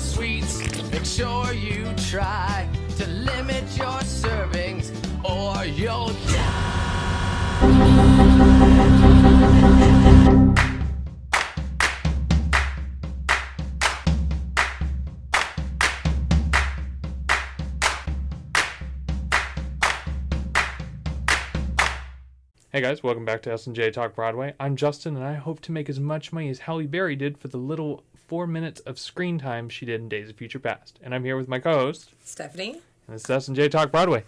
sweets. Make sure you try to limit your servings or you'll die. Hey guys, welcome back to S&J Talk Broadway. I'm Justin, and I hope to make as much money as Halle Berry did for the little 4 minutes of screen time she did in Days of Future Past. And I'm here with my co-host, Stephanie. And it's S&J Talk Broadway.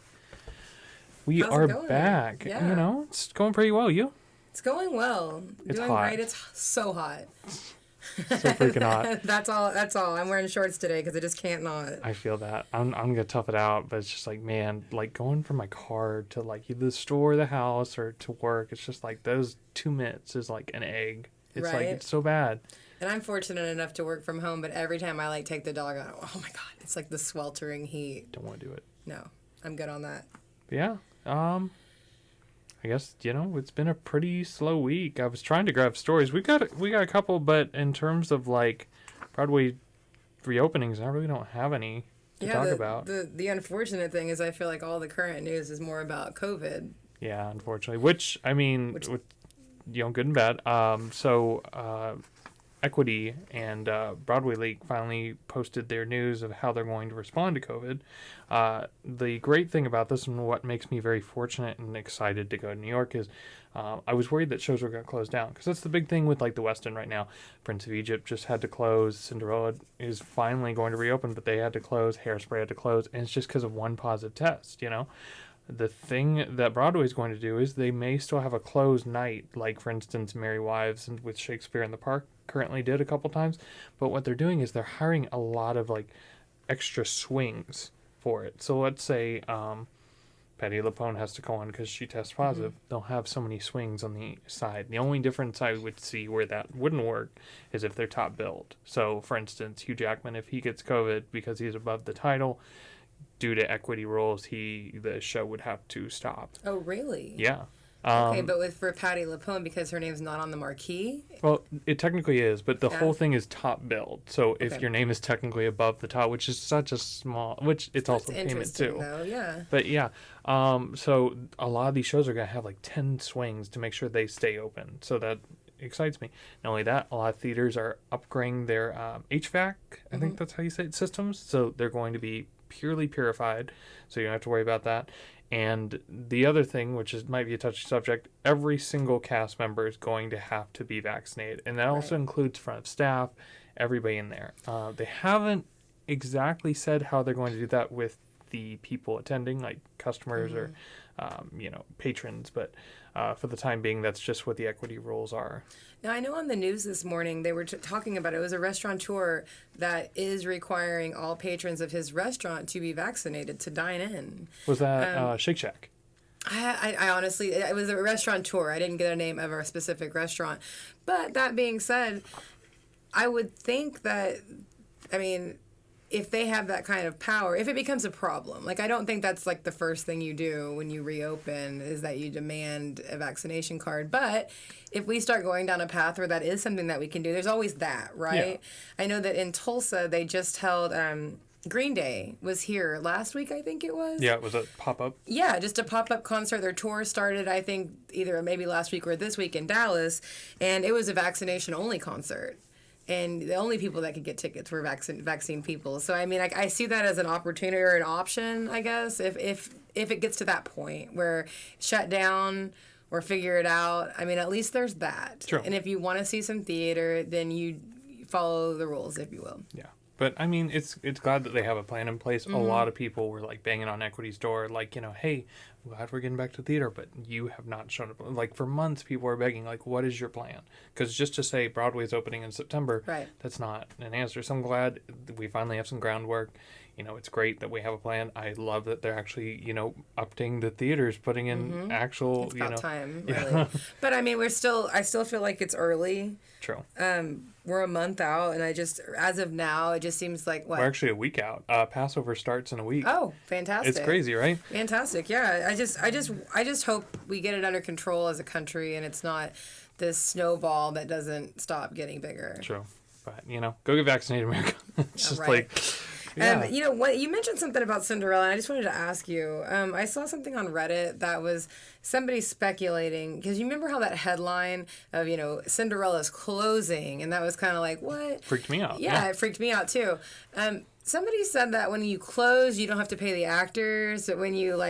We How's are it going? back. Yeah. You know, it's going pretty well. You? It's going well. It's Doing hot. great. It's so hot. So freaking hot. That's all. I'm wearing shorts today because I just can't not. I feel that. I'm gonna tough it out, but it's just like, man, like going from my car to like either the store, the house, or to work. It's just like those 2 minutes is like an egg. It's Right. like it's so bad. And I'm fortunate enough to work from home, but every time I like take the dog out, oh my god, it's like the sweltering heat. Don't want to do it. No, I'm good on that. But yeah. I guess, you know, it's been a pretty slow week. I was trying to grab stories. We got a couple, but in terms of like Broadway reopenings, I really don't have any to talk about. The unfortunate thing is I feel like all the current news is more about COVID. Yeah, unfortunately. Which I mean, with, you know, good and bad. Equity and Broadway League finally posted their news of how they're going to respond to COVID. The great thing about this, and what makes me very fortunate and excited to go to New York, is I was worried that shows were going to close down, because that's the big thing with like the West End right now. Prince of Egypt just had to close. Cinderella is finally going to reopen, but they had to close. Hairspray had to close, and it's just because of one positive test, you know. The thing that Broadway is going to do is they may still have a closed night, like, for instance, Merry Wives and with Shakespeare in the Park currently did a couple times. But what they're doing is they're hiring a lot of, like, extra swings for it. So let's say Patti LuPone has to go on because she tests positive. They'll have so many swings on the side. The only difference I would see where that wouldn't work is if they're top billed. So, for instance, Hugh Jackman, if he gets COVID because he's above the title, due to equity rules, the show would have to stop. Oh, really? Yeah. Okay, but for Patti LuPone, because her name's not on the marquee? Well, it technically is, but the whole thing is top billed. So if your name is technically above the top, which is such a small, which it's also payment too. Though, yeah. But yeah, so a lot of these shows are going to have like 10 swings to make sure they stay open. So that excites me. Not only that, a lot of theaters are upgrading their HVAC, I think that's how you say it, systems. So they're going to be purely purified, so you don't have to worry about that. And the other thing, which might be a touchy subject, every single cast member is going to have to be vaccinated, and that also includes front of staff, everybody in there. They haven't exactly said how they're going to do that with the people attending, like customers or patrons, but for the time being, that's just what the equity rules are. Now, I know on the news this morning they were talking about it. It was a restaurateur that is requiring all patrons of his restaurant to be vaccinated to dine in. Was that Shake Shack? I honestly, it was a restaurateur. I didn't get a name of a specific restaurant. But that being said, I would think that, I mean, if they have that kind of power, if it becomes a problem, like I don't think that's like the first thing you do when you reopen is that you demand a vaccination card. But if we start going down a path where that is something that we can do, there's always that, right? Yeah. I know that in Tulsa they just held Green Day was here last week, I think it was. Yeah, it was a pop-up. Yeah, just a pop-up concert. Their tour started, I think, either maybe last week or this week in Dallas, and it was a vaccination-only concert. And the only people that could get tickets were vaccine people. So, I mean, I see that as an opportunity or an option, I guess, if it gets to that point where shut down or figure it out. I mean, at least there's that. True. And if you want to see some theater, then you follow the rules, if you will. Yeah. But, I mean, it's glad that they have a plan in place. A lot of people were, like, banging on Equity's door, like, you know, hey, I'm glad we're getting back to theater, but you have not shown up. Like, for months, people were begging, like, what is your plan? Because just to say Broadway's opening in September, that's not an answer. So I'm glad we finally have some groundwork. You know, it's great that we have a plan. I love that they're actually, you know, upping the theaters, putting in actual, it's about time, really. Yeah. But I mean, I still feel like it's early. True. We're a month out, and as of now, it just seems like what? We're actually a week out. Passover starts in a week. Oh, fantastic! It's crazy, right? Fantastic, yeah. I just hope we get it under control as a country, and it's not this snowball that doesn't stop getting bigger. True. But, go get vaccinated, America. It's just Right. yeah. What you mentioned something about Cinderella, and I just wanted to ask you. I saw something on Reddit that was somebody speculating, because you remember how that headline of Cinderella's closing, and that was kind of like, what? Freaked me out. Yeah, it freaked me out too. Somebody said that when you close, you don't have to pay the actors, but when you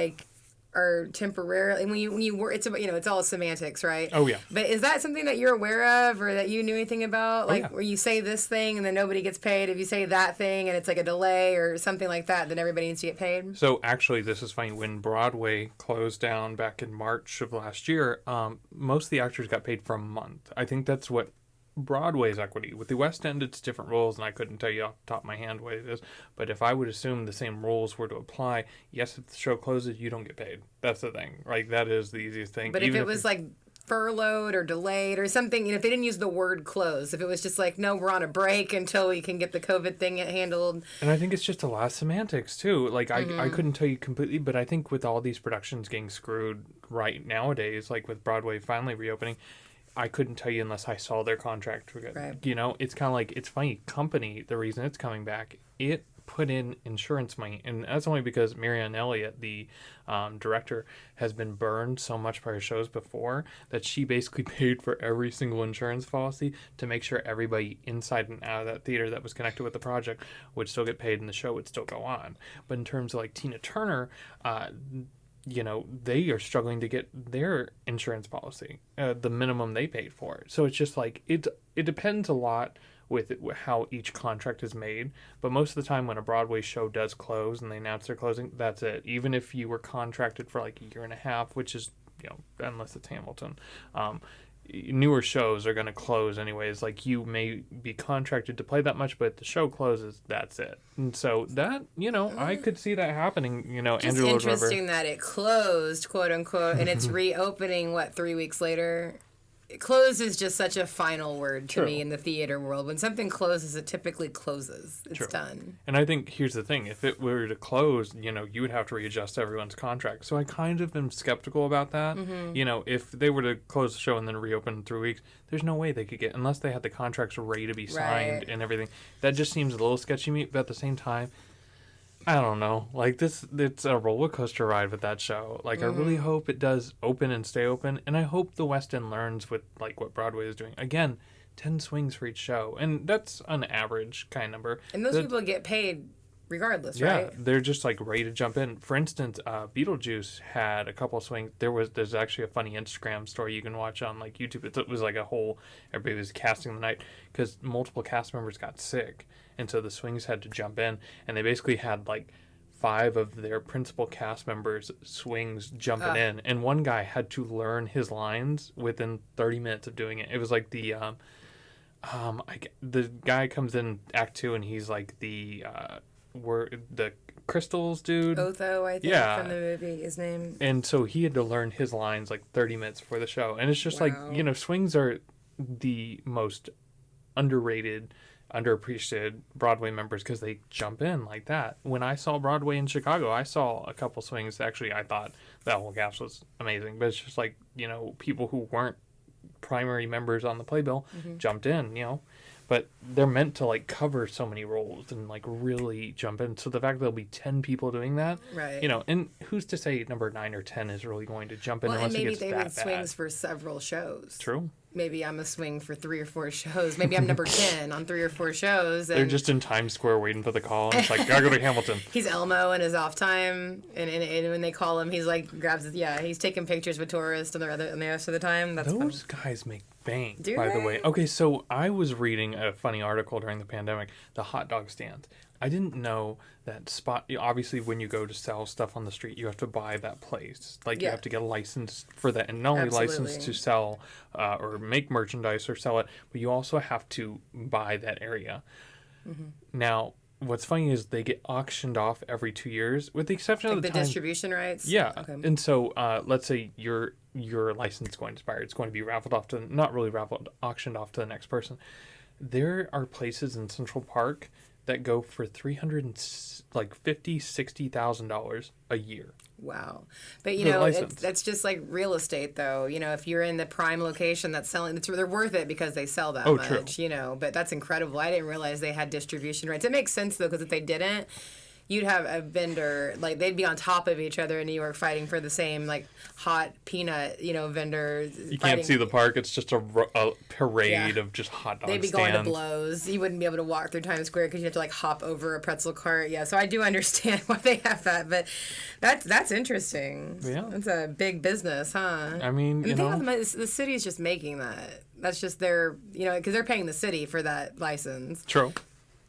are temporarily, when you work, it's about, it's all semantics, right? Oh, yeah. But is that something that you're aware of, or that you knew anything about? Yeah. Where you say this thing and then nobody gets paid. If you say that thing and it's like a delay or something like that, then everybody needs to get paid. So actually, this is funny. When Broadway closed down back in March of last year, most of the actors got paid for a month. I think that's what Broadway's equity. With the West End, it's different rules, and I couldn't tell you off the top of my hand what it is. But if I would assume the same rules were to apply, yes, if the show closes, you don't get paid. That's the thing. That is the easiest thing. But if it was furloughed or delayed or something, if they didn't use the word close, if it was just no, we're on a break until we can get the COVID thing handled. And I think it's just a lot of semantics too. I couldn't tell you completely, but I think with all these productions getting screwed right nowadays, with Broadway finally reopening, I couldn't tell you unless I saw their contract. Right. It's kind of it's funny. Company, the reason it's coming back, it put in insurance money, and that's only because Marianne Elliott, the director, has been burned so much by her shows before that she basically paid for every single insurance policy to make sure everybody inside and out of that theater that was connected with the project would still get paid and the show would still go on. But in terms of Tina Turner, they are struggling to get their insurance policy, the minimum they paid for it. So it's just it depends a lot with how each contract is made. But most of the time when a Broadway show does close and they announce they're closing, that's it. Even if you were contracted for a year and a half, which is, unless it's Hamilton, newer shows are going to close anyways. You may be contracted to play that much, but if the show closes, that's it. And so that, I could see that happening. Just Andrew interesting that it closed, quote unquote, and it's reopening 3 weeks later. Close is just such a final word to me in the theater world. When something closes, it typically closes. It's done. And I think here's the thing. If it were to close, you would have to readjust everyone's contract. So I kind of am skeptical about that. If they were to close the show and then reopen in 3 weeks, there's no way they could get, unless they had the contracts ready to be signed and everything. That just seems a little sketchy to me. But at the same time, I don't know. It's a roller coaster ride with that show. I really hope it does open and stay open. And I hope the West End learns with, what Broadway is doing. Again, 10 swings for each show. And that's an average kind of number. And those people get paid regardless, right? Yeah, they're just, ready to jump in. For instance, Beetlejuice had a couple of swings. There's actually a funny Instagram story you can watch on, YouTube. It was a whole, everybody was casting the night because multiple cast members got sick. And so the swings had to jump in, and they basically had 5 of their principal cast members' swings jumping in, and one guy had to learn his lines within 30 minutes of doing it. It was the guy comes in Act 2, and he's the crystals dude. Otho, I think, from the movie, his name. And so he had to learn his lines 30 minutes before the show, and it's just swings are the most underrated, underappreciated Broadway members because they jump in like that. When I saw Broadway in Chicago, I saw a couple swings. Actually, I thought that whole cast was amazing, but it's just people who weren't primary members on the playbill jumped in, but they're meant to cover so many roles and really jump in. So the fact that there'll be 10 people doing that, right? And who's to say number 9 or 10 is really going to jump in unless it gets that bad? Maybe they swings for several shows. True. Maybe I'm a swing for 3 or 4 shows. Maybe I'm number 10 on 3 or 4 shows. And they're just in Times Square waiting for the call, and it's gotta go to Hamilton. He's Elmo in his off time, and when they call him, he's he's taking pictures with tourists and the rest of the time. That's those fun. guys make bank, Do by they? the way. Okay, so I was reading a funny article during the pandemic, the hot dog stands. I didn't know that spot. Obviously, when you go to sell stuff on the street, you have to buy that place. You have to get a license for that, and not only licensed to sell or make merchandise or sell it, but you also have to buy that area. Now, what's funny is they get auctioned off every 2 years, with the exception of the time. Distribution rights. Yeah, okay. And so let's say your license is going to expire. It's going to be raffled off to, not really raffled, auctioned off to the next person. There are places in Central Park that go for $350,000-$60,000 a year. Wow. But, that's just like real estate, though. If you're in the prime location that's selling, they're worth it because they sell that much, true. But that's incredible. I didn't realize they had distribution rights. It makes sense, though, because if they didn't, you'd have a vendor, like, they'd be on top of each other in New York fighting for the same, like, hot peanut, vendor. You can't see the park. It's just a parade of just hot dog They'd be stands. going to blows. You wouldn't be able to walk through Times Square because you have to, like, hop over a pretzel cart. Yeah, so I do understand why they have that, but that's interesting. Yeah. That's a big business, huh? I mean, the city's just making that. That's just their, because they're paying the city for that license. True.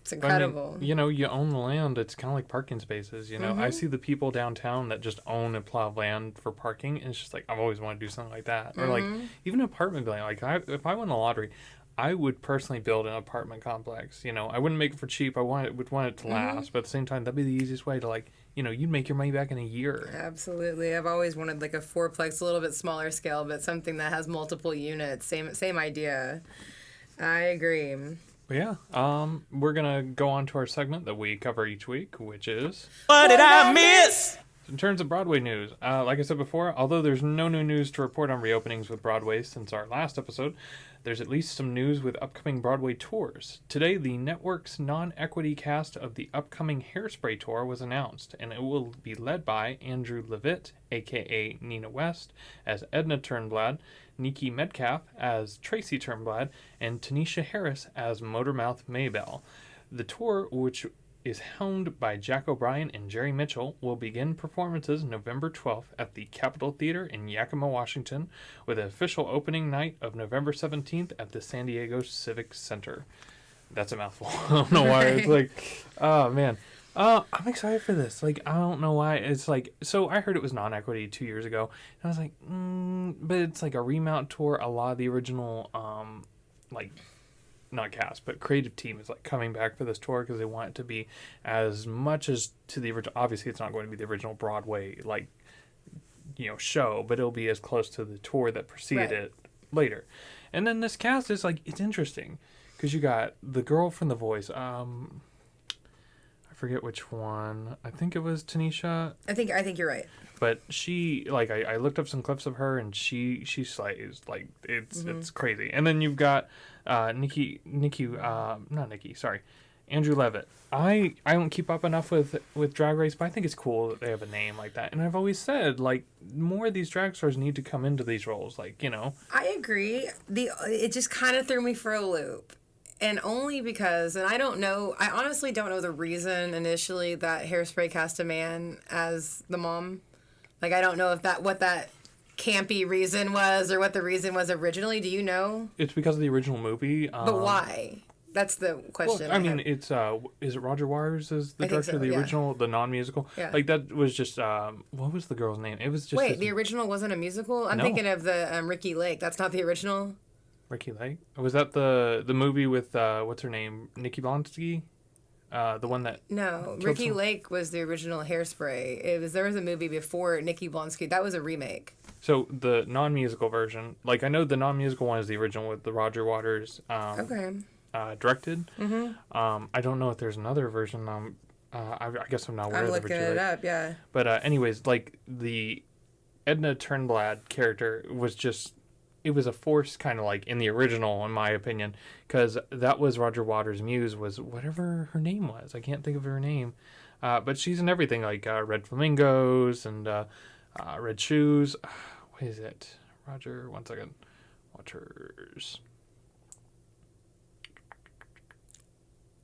It's incredible. I mean, you own the land. It's kind of like parking spaces. I see the people downtown that just own a plow of land for parking, and it's just like I've always wanted to do something like that. Or like even an apartment building. Like if I won the lottery, I would personally build an apartment complex. I wouldn't make it for cheap. would want it to last, but at the same time, that'd be the easiest way to you'd make your money back in a year. Absolutely. I've always wanted like a fourplex, a little bit smaller scale, but something that has multiple units. Same idea. I agree. Yeah, we're going to go on to our segment that we cover each week, which is... What did I miss? In terms of Broadway news, like I said before, although there's no new news to report on reopenings with Broadway since our last episode, there's at least some news with upcoming Broadway tours. Today, the network's non-equity cast of the upcoming Hairspray tour was announced, and it will be led by Andrew Levitt, a.k.a. Nina West, as Edna Turnblad, Nikki Metcalf as Tracy Turnblad, and Tanisha Harris as Motormouth Maybelle. The tour, which is helmed by Jack O'Brien and Jerry Mitchell, will begin performances November 12th at the Capitol Theater in Yakima, Washington, with an official opening night of November 17th at the San Diego Civic Center. That's a mouthful. I don't know why. It's like, oh, man. I'm excited for this. Like, I don't know why. It's like, so I heard it was non-equity 2 years ago, and I was like, but it's like a remount tour. A lot of the original, not cast, but creative team is like coming back for this tour because they want it to be as much as to the original. Obviously, it's not going to be the original Broadway, show, but it'll be as close to the tour that preceded it later. And then this cast is like, it's interesting because you got the girl from The Voice, I forget which one. I think it was Tanisha. I think you're right. But she, like, I looked up some clips of her, and she slays. Like, it's crazy. And then you've got Andrew Levitt. I don't keep up enough with Drag Race, but I think it's cool that they have a name like that. And I've always said, like, more of these drag stars need to come into these roles. Like, I agree. It just kind of threw me for a loop. And only because, and I honestly don't know the reason initially that Hairspray cast a man as the mom. Like, I don't know what that campy reason was or what the reason was originally. Do you know? It's because of the original movie. But why? That's the question. Well, I mean, it's, is it Roger Waters as the director of the original, the non-musical? Yeah. Like, that was just, what was the girl's name? It was just... Wait, the original wasn't a musical? I'm thinking of the Ricky Lake. That's not the original? Ricky Lake? Was that the movie with, what's her name? Nikki Blonsky? The one that... No, Ricky Lake was the original Hairspray. There was a movie before Nikki Blonsky. That was a remake. So the non-musical version, like I know the non-musical one is the original with the Roger Waters directed. Mm-hmm. I don't know if there's another version. I guess I'm not aware of the looking it up, yeah. But anyways, like the Edna Turnblad character was just... It was a force kind of like in the original, in my opinion, because that was Roger Waters' muse, was whatever her name was. I can't think of her name. But she's in everything, like Red Flamingos and Red Shoes. What is it? Roger, one second. Waters.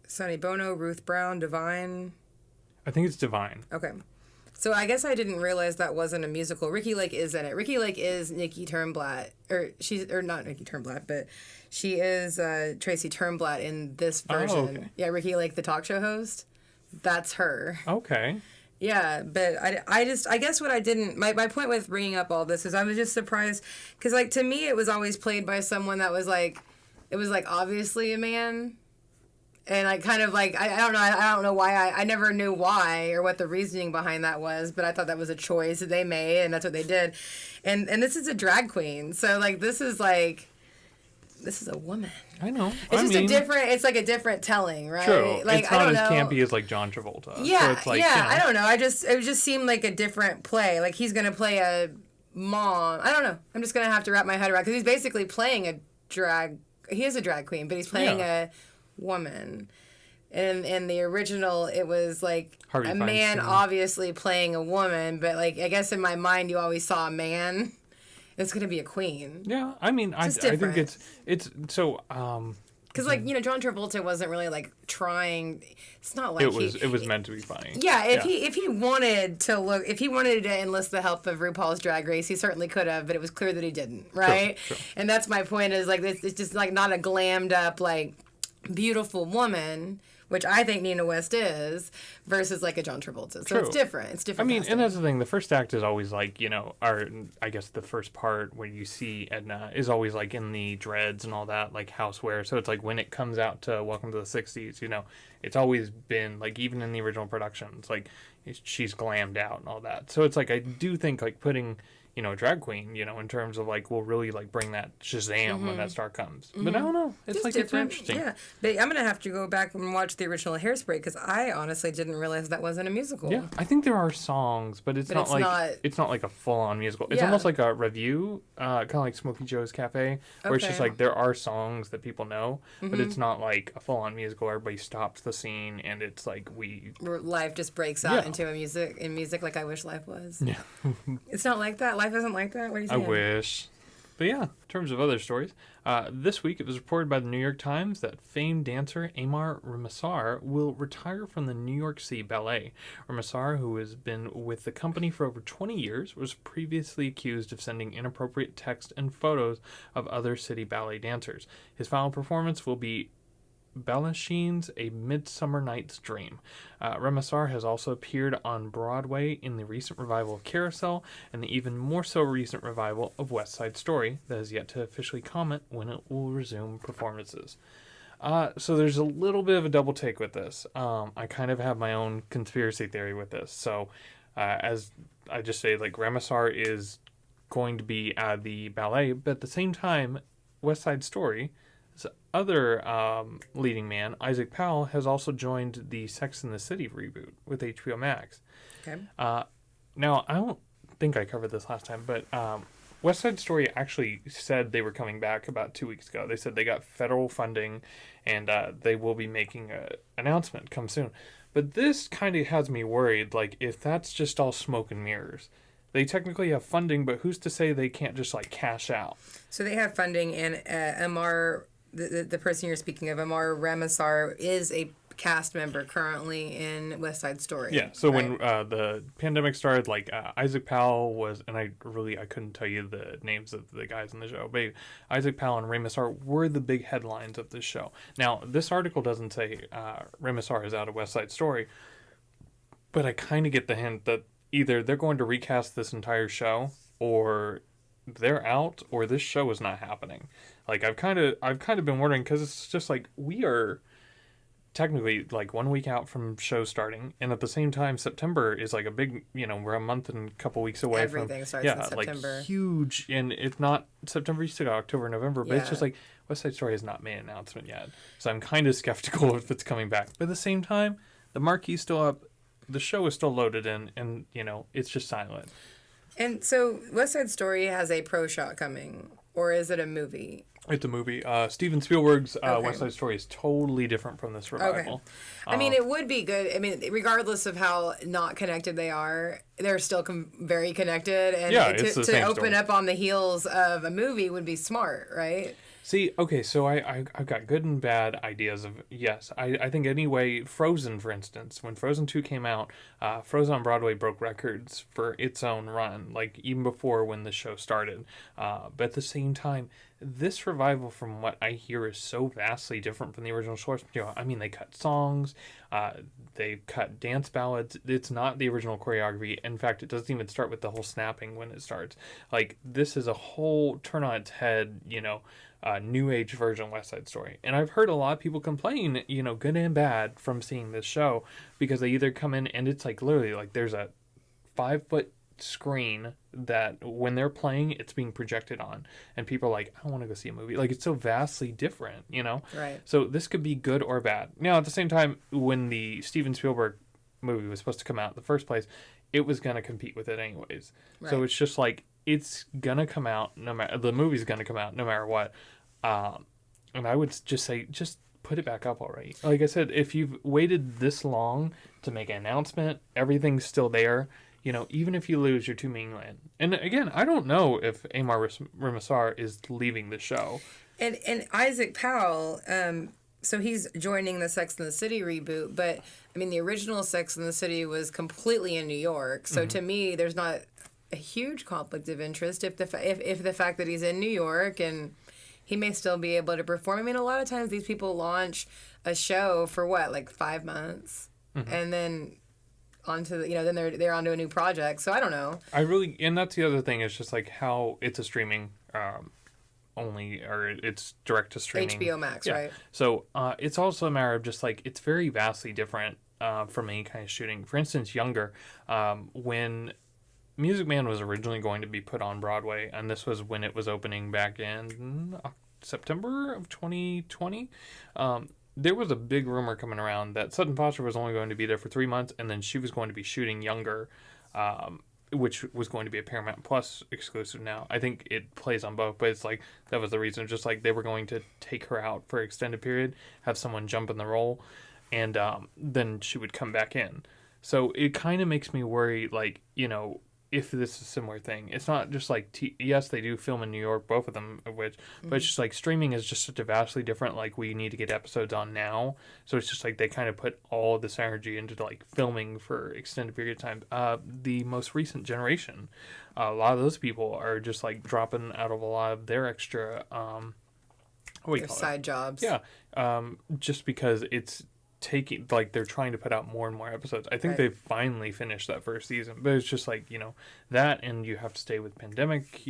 Sonny Bono, Ruth Brown, Divine. I think it's Divine. Okay. So I guess I didn't realize that wasn't a musical. Ricky Lake is in it. Ricky Lake is Nikki Turnblad, or not Nikki Turnblad, but she is Tracy Turnblad in this version. Oh, okay. Yeah, Ricky Lake, the talk show host. That's her. Okay. Yeah, but I guess what I didn't, my point with bringing up all this is I was just surprised, because like to me it was always played by someone that was like, it was like obviously a man. And I kind of like, I don't know, I don't know why, I never knew why or what the reasoning behind that was, but I thought that was a choice that they made, and that's what they did. And this is a drag queen, so like this is like, this is a woman. I know. It's just a different. It's like a different telling, right? True. Like it's I not don't as know. campy as like John Travolta. Yeah, so it's like, yeah. you know. I don't know. It just seemed like a different play. Like he's gonna play a mom. I don't know. I'm just gonna have to wrap my head around because he's basically playing a drag. He is a drag queen, but he's playing a woman. And in the original, it was like Harvey a man Feinstein. obviously playing a woman, but like I guess in my mind you always saw a man. It's gonna be a queen. Yeah, I mean, I think different. it's so. Because like John Travolta wasn't really like trying. It's not like it was meant to be funny. Yeah, if he wanted to enlist the help of RuPaul's Drag Race, he certainly could have, but it was clear that he didn't, right? Sure. And that's my point is like it's just like not a glammed up like beautiful woman, which I think Nina West is, versus like a John Travolta. So True. it's different. It's different. I mean, casting. and that's the thing. The first act is always like, I guess the first part where you see Edna is always like in the dreads and all that, like housewear. So it's like when it comes out to Welcome to the 60s, it's always been like, even in the original productions, like she's glammed out and all that. So it's like, I do think like putting, a drag queen, in terms of like, will really like bring that Shazam when that star comes. But I don't know. It's like, different. it's interesting. Yeah, but I'm gonna have to go back and watch the original Hairspray because I honestly didn't realize that wasn't a musical. Yeah, I think there are songs, but it's not like a full-on musical. It's almost like a review, kind of like Smokey Joe's Cafe, where it's just like there are songs that people know, but it's not like a full-on musical. Everybody stops the scene, and it's like life just breaks out into music like I wish life was. Yeah, it's not like that. Life isn't like that. What do you think? I wish. But yeah, in terms of other stories, this week it was reported by the New York Times that famed dancer Amar Ramasar will retire from the New York City Ballet. Ramasar, who has been with the company for over 20 years, was previously accused of sending inappropriate text and photos of other city ballet dancers. His final performance will be Balanchine's A Midsummer Night's Dream. Ramasar has also appeared on Broadway in the recent revival of Carousel and the even more so recent revival of West Side Story that has yet to officially comment when it will resume performances. So there's a little bit of a double take with this. I kind of have my own conspiracy theory with this. So as I just say, like Ramasar is going to be at the ballet, but at the same time, West Side Story, other leading man, Isaac Powell, has also joined the Sex and the City reboot with HBO Max. Okay. Now, I don't think I covered this last time, but West Side Story actually said they were coming back about 2 weeks ago. They said they got federal funding, and they will be making an announcement come soon. But this kind of has me worried, like, if that's just all smoke and mirrors. They technically have funding, but who's to say they can't just, like, cash out? So they have funding, and Amar, the person you're speaking of, Amar Ramasar, is a cast member currently in West Side Story. Yeah, so when the pandemic started, like, Isaac Powell was, and I couldn't tell you the names of the guys in the show, but Isaac Powell and Ramasar were the big headlines of this show. Now, this article doesn't say Ramasar is out of West Side Story, but I kind of get the hint that either they're going to recast this entire show, or they're out, or this show is not happening. Like, I've kind of been wondering, because it's just like, we are technically like 1 week out from show starting, and at the same time September is like a big, we're a month and a couple weeks away. Everything starts in September. Like huge, and if not September, you still got October, November, but it's Yeah. just like West Side Story has not made an announcement yet, so I'm kind of skeptical if it's coming back. But at the same time, the marquee's still up, the show is still loaded in, and it's just silent. And so West Side Story has a pro shot coming, or is it a movie? It's a movie. Steven Spielberg's West Side Story is totally different from this revival. Okay. I mean, it would be good. I mean, regardless of how not connected they are, they're still very connected. And it's the to same open story. up on the heels of a movie would be smart, right? See, okay, so I've got good and bad ideas of, yes. I think anyway, Frozen, for instance, when Frozen 2 came out, Frozen on Broadway broke records for its own run, like even before when the show started. But at the same time, this revival, from what I hear, is so vastly different from the original source material. I mean, they cut songs, they cut dance ballads. It's not the original choreography. In fact, it doesn't even start with the whole snapping when it starts. Like, this is a whole turn on its head, new age version of West Side Story. And I've heard a lot of people complain, good and bad, from seeing this show, because they either come in and it's like literally like there's a 5 foot screen that when they're playing, it's being projected on, and people are like, I want to go see a movie. Like, it's so vastly different, you know? Right. So this could be good or bad. Now, at the same time, when the Steven Spielberg movie was supposed to come out in the first place, it was going to compete with it anyways. Right. So it's just like, it's going to come out no matter, the movie's going to come out no matter what. And I would just say, just put it back up already. Like I said, if you've waited this long to make an announcement, everything's still there. You know, even if you lose, you're to mainland. And again, I don't know if Amar Rimasar is leaving the show. And Isaac Powell, so he's joining the Sex and the City reboot, but I mean, the original Sex and the City was completely in New York. So to me, there's not a huge conflict of interest if the fact that he's in New York and he may still be able to perform. I mean, a lot of times these people launch a show for what, like 5 months, and then onto the, then they're onto a new project. So I don't know. And that's the other thing, is just like how it's a streaming only, or it's direct to streaming. HBO Max, right? So it's also a matter of just like, it's very vastly different from any kind of shooting. For instance, Younger, when Music Man was originally going to be put on Broadway, and this was when it was opening back in September of 2020, there was a big rumor coming around that Sutton Foster was only going to be there for 3 months, and then she was going to be shooting Younger, which was going to be a Paramount Plus exclusive now. I think it plays on both, but it's like, that was the reason. Just like they were going to take her out for an extended period, have someone jump in the role, and then she would come back in. So it kind of makes me worry, like, if this is a similar thing. It's not just like, yes, they do film in New York, both of them of which, but it's just like streaming is just such a vastly different, like, we need to get episodes on now. So it's just like they kind of put all of this energy into like filming for extended period of time. The most recent generation, a lot of those people are just like dropping out of a lot of their extra, Their side jobs. Yeah. Just because it's taking, like, they're trying to put out more and more episodes. I think they've finally finished that first season, but it's just like, that, and you have to stay with pandemic,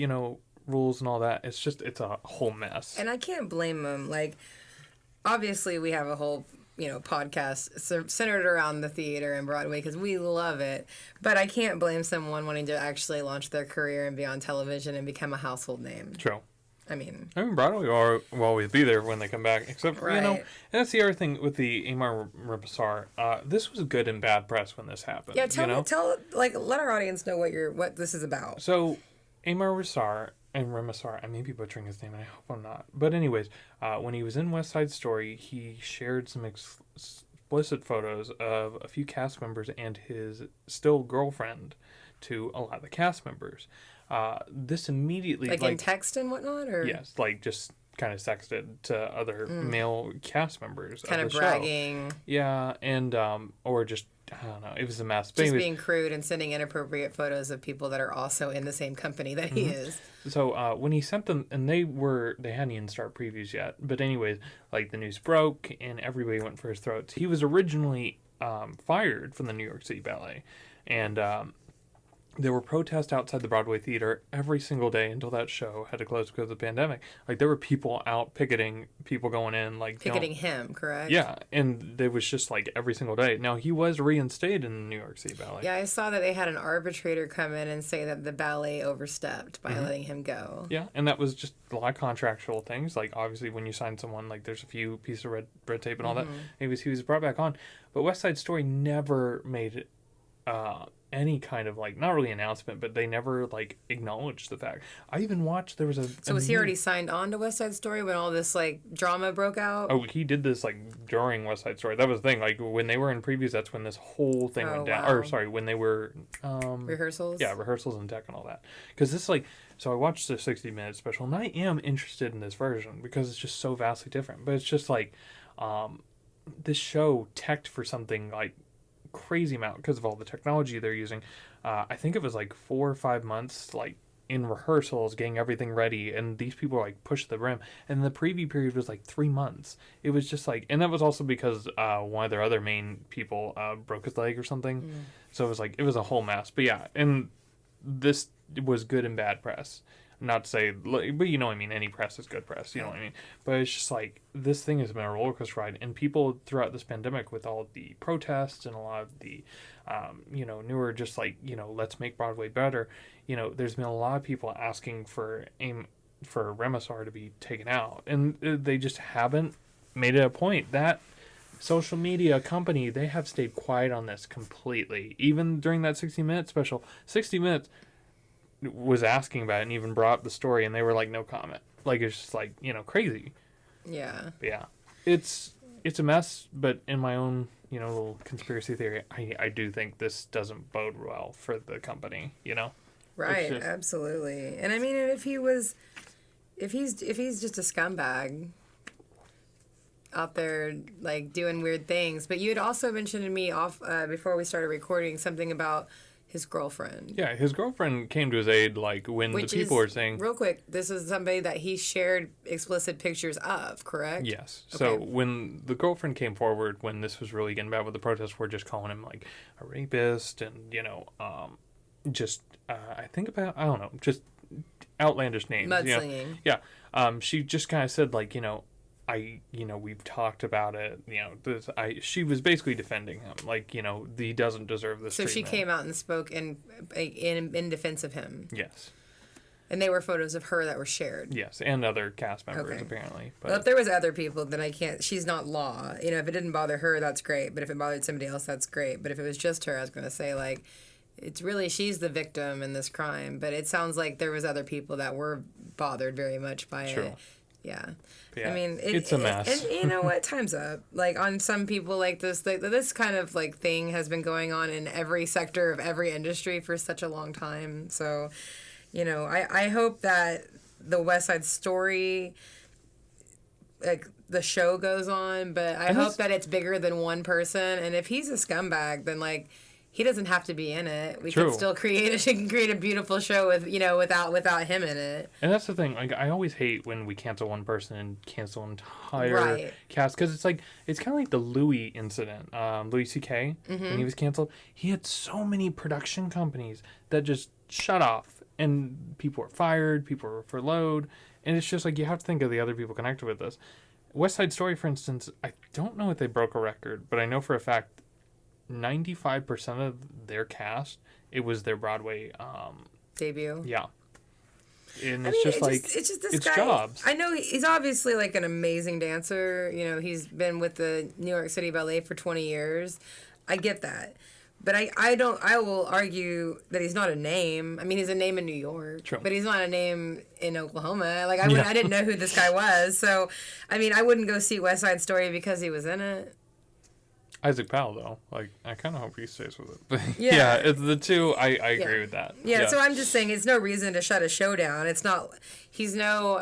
rules and all that. It's a whole mess. And I can't blame them. Like, obviously we have a whole, podcast centered around the theater and Broadway because we love it. But I can't blame someone wanting to actually launch their career and be on television and become a household name. True. I mean, Broadway will always be there when they come back. Except, right. and that's the other thing with the Amar Rimasar. This was good and bad press when this happened. Yeah, let our audience know what this is about. So, Amar Rimasar, I may be butchering his name, and I hope I'm not. But anyways, when he was in West Side Story, he shared some explicit photos of a few cast members and his still girlfriend to a lot of the cast members. This immediately, like in text and whatnot, or yes, like just kind of sexted to other male cast members, kind of bragging. Show. Yeah, and or just, I don't know, it was a mess. Just being crude and sending inappropriate photos of people that are also in the same company that he is. So when he sent them, and they hadn't even started previews yet, but anyways, like the news broke and everybody went for his throats. He was originally fired from the New York City Ballet, and there were protests outside the Broadway Theater every single day until that show had to close because of the pandemic. Like, there were people out picketing, people going in, like... Picketing him, correct? Yeah, and there was just, like, every single day. Now, he was reinstated in the New York City Ballet. Yeah, I saw that they had an arbitrator come in and say that the ballet overstepped by letting him go. Yeah, and that was just a lot of contractual things. Like, obviously, when you sign someone, like, there's a few pieces of red tape and all that. He was brought back on. But West Side Story never made it... any kind of, like, not really announcement, but they never, like, acknowledged the fact. I even watched, there was So was he already signed on to West Side Story when all this, like, drama broke out? Oh, he did this, like, during West Side Story. That was the thing. Like, when they were in previews, that's when this whole thing went down. Wow. Or, sorry, when they were... rehearsals? Yeah, rehearsals and tech and all that. Because this, like... So I watched the 60-minute special, and I am interested in this version because it's just so vastly different. But it's just, like, this show teched for something, like, crazy amount because of all the technology they're using. I think it was like 4 or 5 months, like, in rehearsals, getting everything ready, and these people were, like, pushed to the brim. And the preview period was like 3 months. It was just like, and that was also because one of their other main people broke his leg or something. So it was like, it was a whole mess. But yeah, and this was good and bad press. not to say, but you know what I mean. Any press is good press. You know what I mean. But it's just like this thing has been a roller coaster ride, and people throughout this pandemic, with all the protests and a lot of the, newer just like let's make Broadway better. There's been a lot of people asking for Remisar to be taken out, and they just haven't made it a point. That social media company, they have stayed quiet on this completely. Even during that 60-minute special, 60 Minutes was asking about it and even brought up the story, and they were like, no comment. Like, it's just like, crazy. Yeah. But yeah. It's a mess, but in my own, little conspiracy theory, I do think this doesn't bode well for the company, Right, absolutely. And I mean, if he's just a scumbag out there like doing weird things, but you had also mentioned to me off before we started recording something about his girlfriend. Yeah, his girlfriend came to his aid, like, when the people were saying... Real quick, this is somebody that he shared explicit pictures of, correct? Yes. Okay. So when the girlfriend came forward, when this was really getting bad with the protests, we're just calling him, like, a rapist and, I think about, I don't know, just outlandish names. Mudslinging. Yeah. She just kind of said, like, we've talked about it. She was basically defending him, like, he doesn't deserve this. So treatment. she came out and spoke in defense of him. Yes. And they were photos of her that were shared. Yes, and other cast members apparently. But well, if there was other people, then I can't. She's not law. If it didn't bother her, that's great. But if it bothered somebody else, that's great. But if it was just her, I was going to say like, it's really she's the victim in this crime. But it sounds like there was other people that were bothered very much by it. Yeah. Yeah, I mean, it's a mess. And you know what? Time's up. Like, on some people like this, this kind of, like, thing has been going on in every sector of every industry for such a long time. So, I hope that the West Side Story, like, the show goes on, but I hope that it's bigger than one person. And if he's a scumbag, then, like, he doesn't have to be in it. We can still create a beautiful show with without him in it. And that's the thing. Like, I always hate when we cancel one person and cancel an entire cast, because it's kind of like the Louis incident. Louis C.K. When he was canceled, he had so many production companies that just shut off, and people were fired, people were furloughed, and it's just like you have to think of the other people connected with this. West Side Story, for instance, I don't know if they broke a record, but I know for a fact 95% of their cast, it was their Broadway debut. Yeah. And it's just this guy, jobs. I know he's obviously like an amazing dancer. He's been with the New York City Ballet for 20 years. I get that. But I will argue that he's not a name. I mean, he's a name in New York, but he's not a name in Oklahoma. Like, I didn't know who this guy was. So, I mean, I wouldn't go see West Side Story because he was in it. Isaac Powell, though, like, I kind of hope he stays with it. But yeah, it's the two. I agree with that. Yeah, so I'm just saying it's no reason to shut a show down. It's not. He's no,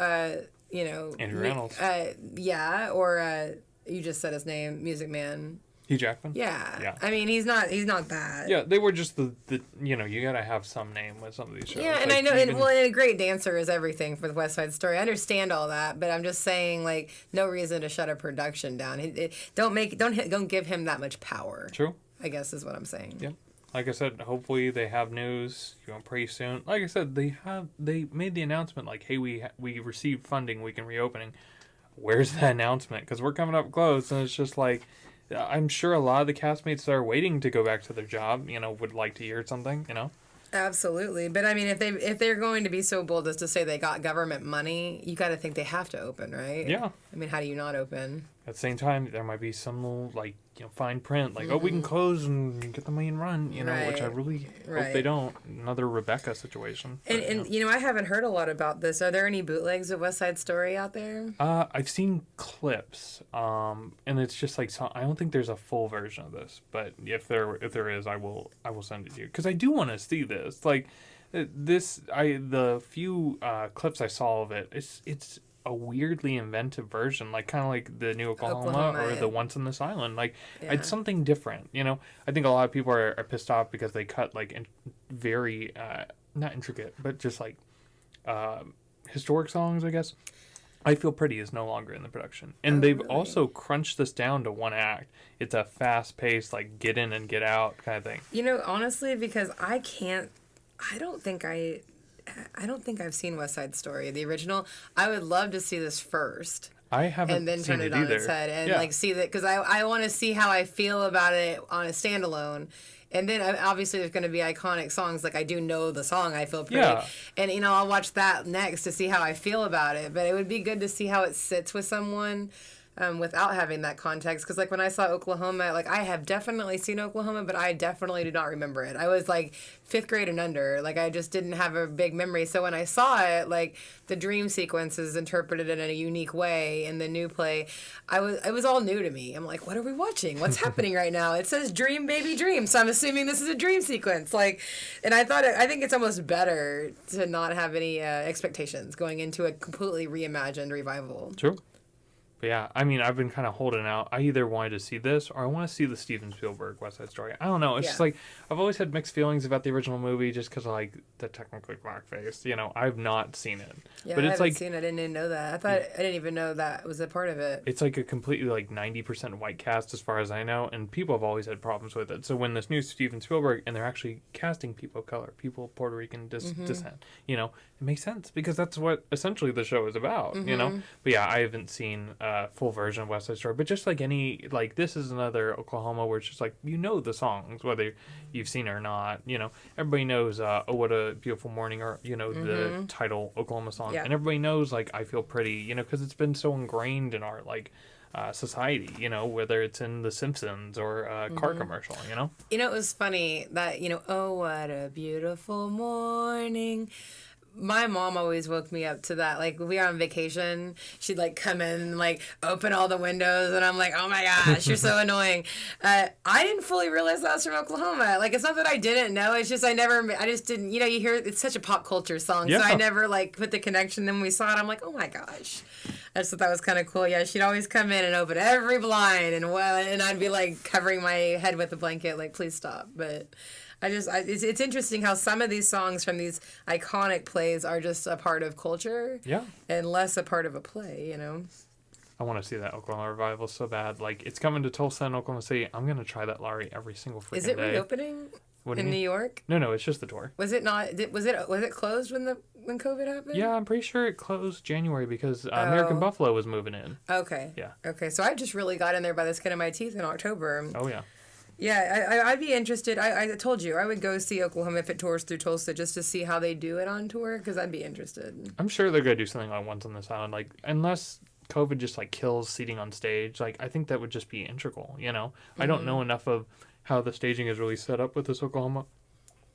Andrew Reynolds. Or you just said his name, Music Man. Hugh Jackman? Yeah. I mean, he's not bad. Yeah, they were just the you gotta have some name with some of these shows. Yeah, and I know, and a great dancer is everything for the West Side Story. I understand all that, but I'm just saying, like, no reason to shut a production down. Don't give him that much power. True. I guess is what I'm saying. Yeah. Like I said, hopefully they have news, pretty soon. Like I said, they made the announcement, like, hey, we received funding, we can reopening. Where's that announcement? Because we're coming up close, and it's just like, I'm sure a lot of the castmates that are waiting to go back to their job, would like to hear something, Absolutely. But I mean, if they're going to be so bold as to say they got government money, you got to think they have to open, right? Yeah. I mean, how do you not open? At the same time, there might be some little, like, fine print, like, we can close and get the money and run, which I really hope they don't. Another Rebecca situation. But, and I haven't heard a lot about this. Are there any bootlegs of West Side Story out there? I've seen clips, and it's just like, I don't think there's a full version of this, but if there is, I will send it to you, because I do want to see this. Like, the few clips I saw of it, it's a weirdly inventive version, like kind of like the New Oklahoma or the Once on This Island. Like, it's something different, I think a lot of people are pissed off because they cut, like, very not intricate, but just like historic songs, I guess. I Feel Pretty is no longer in the production, and they've also crunched this down to one act. It's a fast paced, like, get in and get out kind of thing. Honestly, because I don't think I I don't think I've seen West Side Story, the original. I would love to see this first. I haven't And then seen turn it it on either. its head and Yeah. like see that, because I want to see how I feel about it on a standalone. And then obviously there's going to be iconic songs. Like I do know the song "I Feel Pretty," Yeah. and I'll watch that next to see how I feel about it. But it would be good to see how it sits with someone. Without having that context, because like when I saw Oklahoma, like I have definitely seen Oklahoma, but I definitely do not remember it. I was like 5th grade and under, like I just didn't have a big memory. So when I saw it, like the dream sequence is interpreted in a unique way in the new play. It was all new to me. I'm like, what are we watching? What's happening right now? It says "Dream Baby Dream," so I'm assuming this is a dream sequence. Like, and I think it's almost better to not have any expectations going into a completely reimagined revival. True. But yeah, I mean, I've been kind of holding out. I either wanted to see this or I want to see the Steven Spielberg West Side Story. I don't know. It's just like, I've always had mixed feelings about the original movie just because of like the technically blackface. I've not seen it. Yeah, but I it's haven't like, seen it. I didn't even know that. I didn't even know that was a part of it. it's like a completely like 90% white cast as far as I know, and people have always had problems with it. So when this new Steven Spielberg, and they're actually casting people of color, people of Puerto Rican descent, it makes sense because that's what essentially the show is about, But yeah, I haven't seen a full version of West Side Story, but just like this is another Oklahoma where it's just like, the songs, whether you've seen it or not, everybody knows, "Oh, What a Beautiful Morning," or, the title Oklahoma song. Yeah. And everybody knows like "I Feel Pretty," because it's been so ingrained in our like society, whether it's in The Simpsons or a car commercial, It was funny that, "Oh, what a beautiful morning." My mom always woke me up to that. Like, when we were on vacation, she'd, like, come in and, like, open all the windows, and I'm like, oh, my gosh, you're so annoying. I didn't fully realize that was from Oklahoma. Like, it's not that I didn't know. It's just I just didn't, you hear, it's such a pop culture song, so I never, like, put the connection. Then when we saw it, I'm like, oh, my gosh. I just thought that was kind of cool. Yeah, she'd always come in and open every blind, and I'd be, like, covering my head with a blanket, like, please stop. But it's interesting how some of these songs from these iconic plays are just a part of culture, and less a part of a play. I want to see that Oklahoma revival so bad. Like, it's coming to Tulsa and Oklahoma City. I'm gonna try that lottery every single freaking day. Is it reopening in New York? No, it's just the tour. Was it not? Was it closed when COVID happened? Yeah, I'm pretty sure it closed January because American Buffalo was moving in. Okay. Yeah. Okay, so I just really got in there by the skin of my teeth in October. Oh yeah. Yeah, I'd be interested. I told you I would go see Oklahoma if it tours through Tulsa just to see how they do it on tour, because I'd be interested. I'm sure they're gonna do something like Once on this Island, like unless COVID just like kills seating on stage. Like, I think that would just be integral. I don't know enough of how the staging is really set up with this Oklahoma,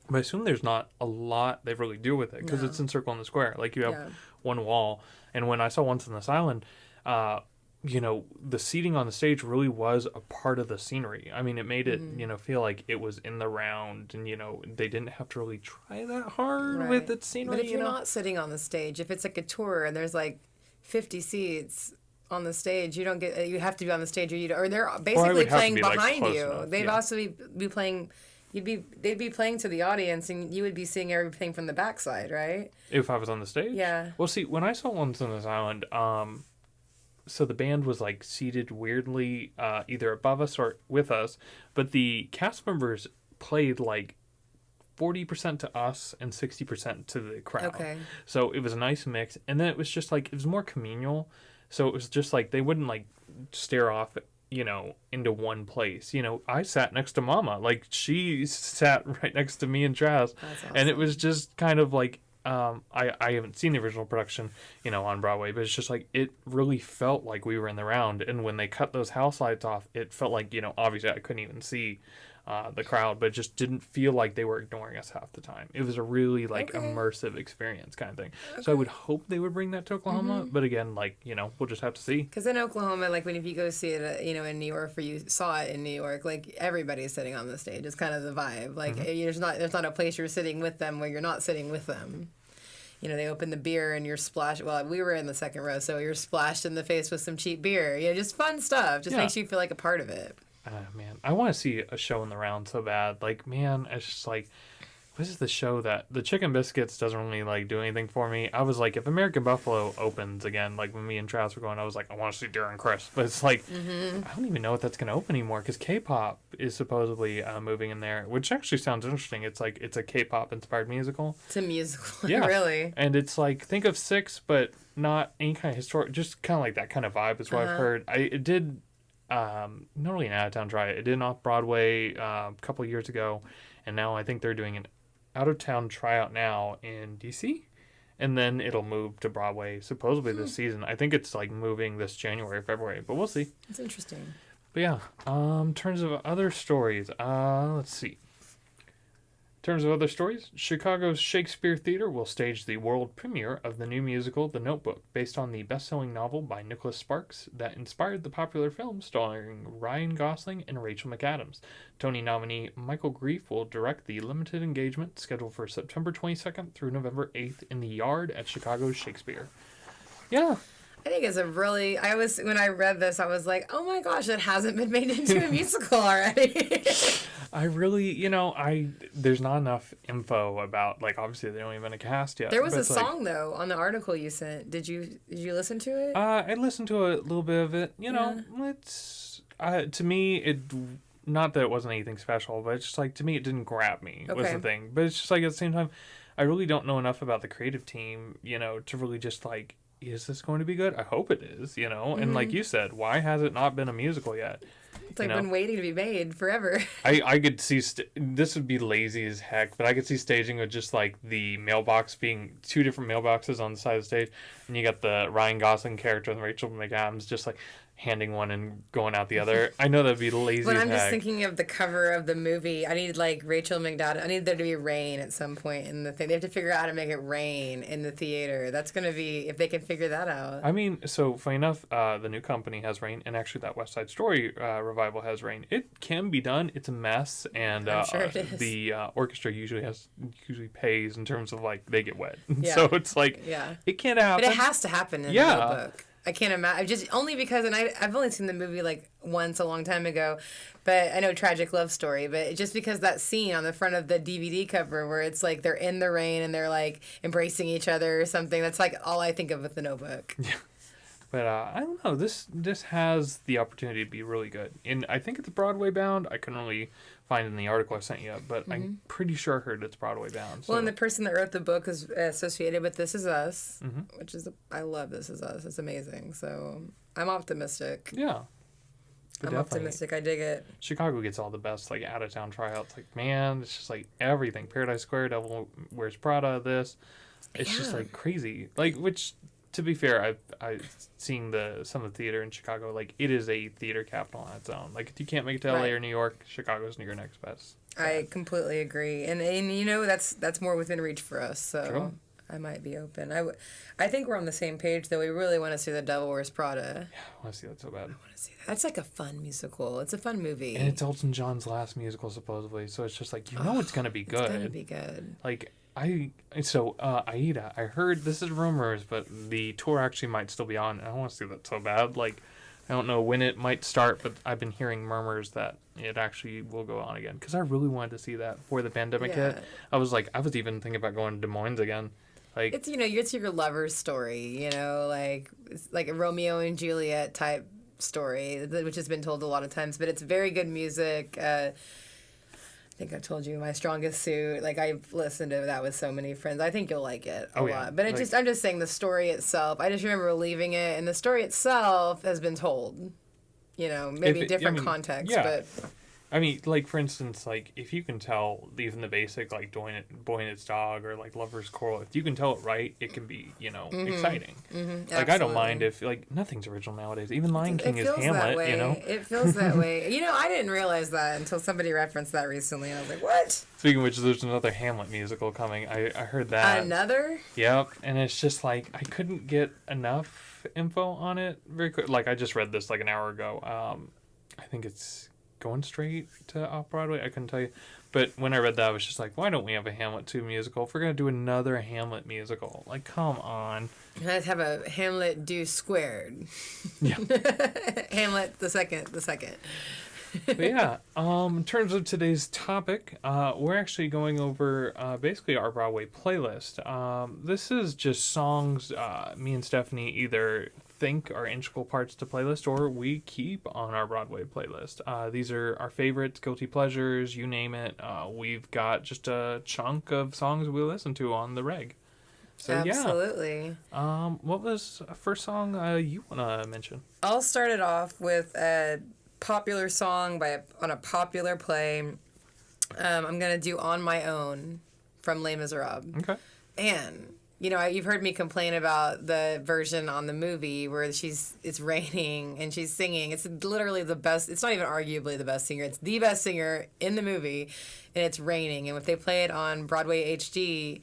but I assume there's not a lot they really do with it because it's in Circle in the Square. Like, you have one wall, and when I saw Once on this Island, the seating on the stage really was a part of the scenery. I mean, it made it, feel like it was in the round, and, they didn't have to really try that hard with its scenery. But if you're not sitting on the stage, if it's like a tour and there's like 50 seats on the stage, you have to be on the stage, or they're basically playing behind you. Enough, They'd also be playing. They'd be playing to the audience, and you would be seeing everything from the backside, right? If I was on the stage? Yeah. Well, see, when I saw Once on this Island, so the band was like seated weirdly either above us or with us, but the cast members played like 40% to us and 60% to the crowd. Okay. So it was a nice mix, and then it was just like, it was more communal. So it was just like they wouldn't like stare off, into one place. I sat next to Mama, like she sat right next to me and Travis. That's awesome. And it was just kind of like, I haven't seen the original production, on Broadway, but it's just like, it really felt like we were in the round. And when they cut those house lights off, it felt like, obviously I couldn't even see the crowd, but it just didn't feel like they were ignoring us half the time. It was a really immersive experience kind of thing. Okay. So I would hope they would bring that to Oklahoma, but again, we'll just have to see. Because in Oklahoma, like if you go see it, in New York, or you saw it in New York, like everybody's sitting on the stage. It's kind of the vibe. Like there's not a place you're sitting with them where you're not sitting with them. They open the beer and you're splashed. Well, we were in the second row, so you're splashed in the face with some cheap beer. Just fun stuff. Just makes you feel like a part of it. Man, I want to see a show in the round so bad. Like, man, it's just like, This is the show that the Chicken Biscuits doesn't really like do anything for me. I was like, if American Buffalo opens again, like when me and Travis were going, I was like, I want to see Darren Criss. But it's like, I don't even know if that's going to open anymore because K-pop is supposedly moving in there, which actually sounds interesting. It's like it's a K-pop inspired musical. It's a musical, Yeah, really. And it's like think of Six, but not any kind of historic, just kind of like that kind of vibe is what I've heard. It did not really an out of town try. It did off Broadway a couple of years ago, and now I think they're doing an out-of-town tryout now in DC, and then it'll move to Broadway supposedly this season. I think it's like moving this January or February, but we'll see. It's interesting. But yeah, in terms of other stories, let's see. In terms of other stories, Chicago's Shakespeare Theater will stage the world premiere of the new musical The Notebook, based on the best-selling novel by Nicholas Sparks that inspired the popular film starring Ryan Gosling and Rachel McAdams. Tony nominee Michael Grief will direct the limited engagement scheduled for September 22nd through November 8th in the Yard at Chicago's Shakespeare. Yeah. I think it's a really, when I read this, I was like, oh my gosh, it hasn't been made into a musical already. I really, there's not enough info about, like, obviously they don't even have a cast yet. There was but a song, though, on the article you sent. Did you listen to it? I listened to a little bit of it. It's, to me, not that it wasn't anything special, but it's just like, to me, it didn't grab me, was the thing. But it's just like, at the same time, I really don't know enough about the creative team, to really just like, is this going to be good? I hope it is, And like you said, why has it not been a musical yet? It's like been waiting to be made forever. I could see, this would be lazy as heck, but I could see staging with just like the mailbox being two different mailboxes on the side of the stage. And you got the Ryan Gosling character and Rachel McAdams just like handing one and going out the other. I know that'd be lazy But as I'm just heck. thinking of the cover of the movie. I need like Rachel McAdams. I need there to be rain at some point in the thing. They have to figure out how to make it rain in the theater. That's going to be, if they can figure that out. I mean, so funny enough, the new company has rain, and actually that West Side Story revival has rain. It can be done. It's a mess, and I'm sure it is. the orchestra usually pays in terms of like they get wet. Yeah. So it's like it can't happen. But it has to happen in the book. I can't imagine. Just only because, and I've only seen the movie like once a long time ago, but I know Tragic Love Story. But just because that scene on the front of the DVD cover where it's like they're in the rain and they're like embracing each other or something, that's like all I think of with the Notebook. Yeah. But I don't know. This has the opportunity to be really good. And I think it's Broadway bound. I couldn't really find in the article I sent you, but I'm pretty sure I heard it's Broadway bound. So. Well, and the person that wrote the book is associated with This Is Us, which is I love This Is Us. It's amazing. So I'm optimistic. Yeah. I'm optimistic. I dig it. Chicago gets all the best like out of town tryouts. Like man, it's just like everything. Paradise Square, Devil Wears Prada. This, it's just like crazy. Like which. To be fair, I've seen some of the theater in Chicago. Like it is a theater capital on its own. Like if you can't make it to LA or New York, Chicago's your next best. So. I completely agree, and that's more within reach for us. So True. I might be open. I think we're on the same page though. We really want to see The Devil Wears Prada. Yeah, I want to see that so bad. I want to see that. That's like a fun musical. It's a fun movie. And it's Elton John's last musical supposedly, so it's just like it's gonna be good. It's gonna be good. Like. Aida, I heard, this is rumors, but the tour actually might still be on, and I want to see that so bad. Like, I don't know when it might start, but I've been hearing murmurs that it actually will go on again, because I really wanted to see that before the pandemic hit. I was even thinking about going to Des Moines again. Like it's, it's your lover's story, it's like a Romeo and Juliet type story, which has been told a lot of times, but it's very good music. I think I told you My Strongest Suit. Like I've listened to that with so many friends. I think you'll like it a lot. But I'm just saying the story itself. I just remember leaving it, and the story itself has been told. Maybe different context, but. I mean, like, for instance, like, if you can tell even the basic, like, Boy and Its Dog or, like, Lover's Quarrel, if you can tell it right, it can be, exciting. Mm-hmm, like, I don't mind if, like, nothing's original nowadays. Even Lion King is Hamlet, It feels that way. I didn't realize that until somebody referenced that recently, and I was like, what? Speaking of which, there's another Hamlet musical coming. I heard that. Another? Yep, and it's just, like, I couldn't get enough info on it very quick. Like, I just read this, like, an hour ago. I think it's going straight to off-Broadway. I couldn't tell you. But when I read that, I was just like, why don't we have a Hamlet 2 musical? If we're going to do another Hamlet musical, like, come on. Let's have a Hamlet do squared. Yeah. Hamlet the second. But yeah, in terms of today's topic, we're actually going over basically our Broadway playlist. This is just songs me and Stephanie either think are integral parts to playlist or we keep on our Broadway playlist. These are our favorites, guilty pleasures, you name it. We've got just a chunk of songs we listen to on the reg. So Absolutely. yeah. What was the first song you want to mention? I'll start it off with a popular song on a popular play. I'm going to do On My Own from Les Miserables. Okay. And, you've heard me complain about the version on the movie where it's raining and she's singing. It's literally the best. It's not even arguably the best singer. It's the best singer in the movie, and it's raining. And if they play it on Broadway HD,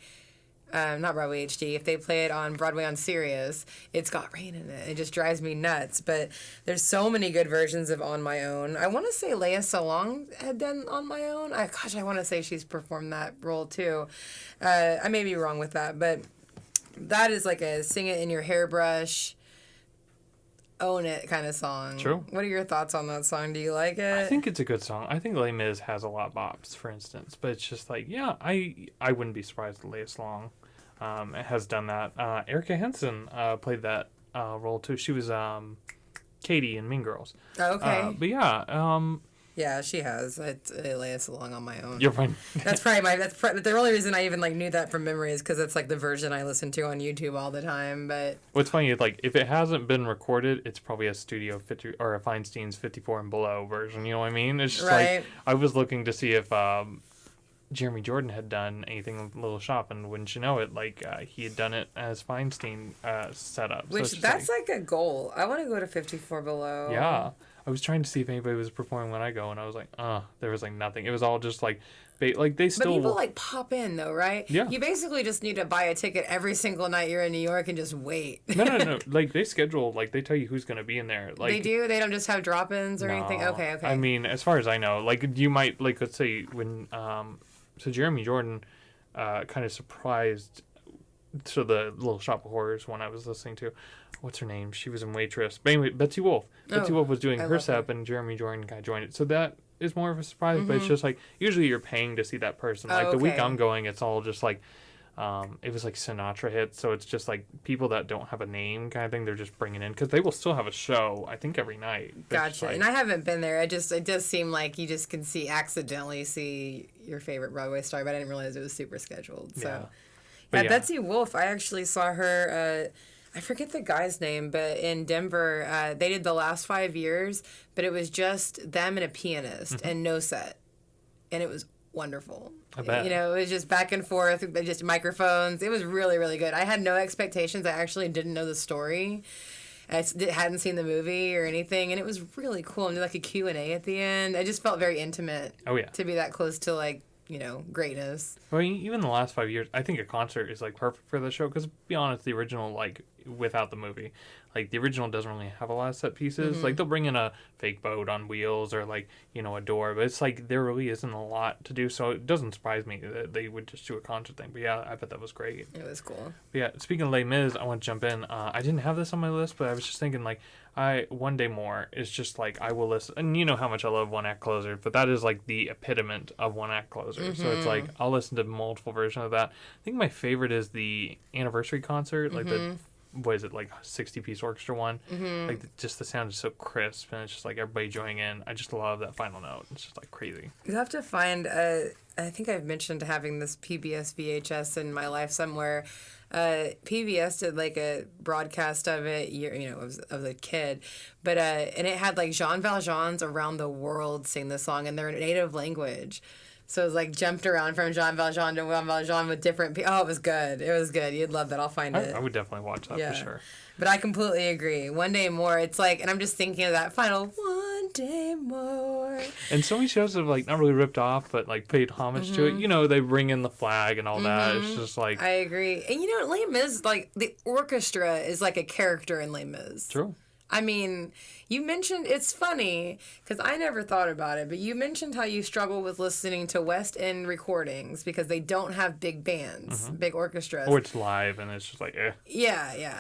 not Broadway HD, if they play it on Broadway on Sirius, it's got rain in it. It just drives me nuts. But there's so many good versions of On My Own. I want to say Lea Salong had done On My Own. I want to say she's performed that role too. I may be wrong with that, but that is like a sing it in your hairbrush, own it kind of song. True. What are your thoughts on that song? Do you like it? I think it's a good song. I think Les Mis has a lot of bops, for instance. But it's just like, yeah, I wouldn't be surprised if Lea Salong has done that. Erica Henson played that role too. She was Katie in Mean Girls. Oh, okay. But yeah. Yeah, she has. It's Lea Salong On My Own. You're fine. That's probably the only reason I even knew that from memory is because it's like the version I listen to on YouTube all the time. But what's funny is like if it hasn't been recorded, it's probably a Studio 50 or a Feinstein's 54 and below version. You know what I mean? It's just like I was looking to see if Jeremy Jordan had done anything with Little Shop, and wouldn't you know it, he had done it as Feinstein setup. Which so that's like a goal. I want to go to 54 below. Yeah. I was trying to see if anybody was performing when I go, and I was like, there was nothing. It was all just they still. But people pop in though, right? Yeah. You basically just need to buy a ticket every single night you're in New York and just wait. No. They schedule, they tell you who's going to be in there. They do? They don't just have drop-ins or no. anything? Okay. I mean, as far as I know, you might, let's say when, so Jeremy Jordan kind of surprised, so the Little Shop of Horrors one I was listening to, what's her name? She was in Waitress. But anyway, Betsy Wolfe. Betsy Wolfe was doing her set, and Jeremy Jordan kind of joined it. So that is more of a surprise, but it's just usually you're paying to see that person. The week I'm going, it's all just it was Sinatra hits, so it's just people that don't have a name kind of thing, they're just bringing in, because they will still have a show, I think, every night. Gotcha. And I haven't been there. It does seem like you just can accidentally see your favorite Broadway star, but I didn't realize it was super scheduled. So. Yeah, Betsy Wolfe, I actually saw her, I forget the guy's name, but in Denver, they did the last 5 years, but it was just them and a pianist and no set. And it was wonderful. I bet. It was just back and forth, just microphones. It was really, really good. I had no expectations. I actually didn't know the story. I hadn't seen the movie or anything, and it was really cool. And did a Q&A at the end. I just felt very intimate. Oh, yeah. To be that close to, greatness. Well, even the last 5 years, I think a concert is perfect for the show, because to be honest, the original, without the movie, the original doesn't really have a lot of set pieces. They'll bring in a fake boat on wheels or a door, but it's there really isn't a lot to do, so it doesn't surprise me that they would just do a concert thing. But yeah, I bet that was great. It was cool. But yeah, speaking of Les Mis, I want to jump in. I didn't have this on my list, but I was just thinking One Day More is just I will listen, and you know how much I love one act closer, but that is the epitome of one act closer. So it's I'll listen to multiple versions of that. I think my favorite is the anniversary concert, the 60-piece orchestra one. Just the sound is so crisp, and it's just everybody joining in. I just love that final note. It's just crazy. You have to find I think I've mentioned having this PBS VHS in my life somewhere. PBS did a broadcast of it, of the kid, but and it had Jean Valjean's Around the World sing the song in their native language. So it was jumped around from Jean Valjean to Jean Valjean with different people. Oh, it was good. It was good. You'd love that. I'll find it. I would definitely watch that for sure. But I completely agree. One Day More, it's and I'm just thinking of that final One Day More. And so many shows have not really ripped off, but paid homage to it. They bring in the flag and all that. It's just I agree. And Les Mis, the orchestra is a character in Les Mis. True. I mean, you mentioned, it's funny, because I never thought about it, but you mentioned how you struggle with listening to West End recordings because they don't have big bands, big orchestras. Or it's live and it's just like, eh. Yeah, yeah.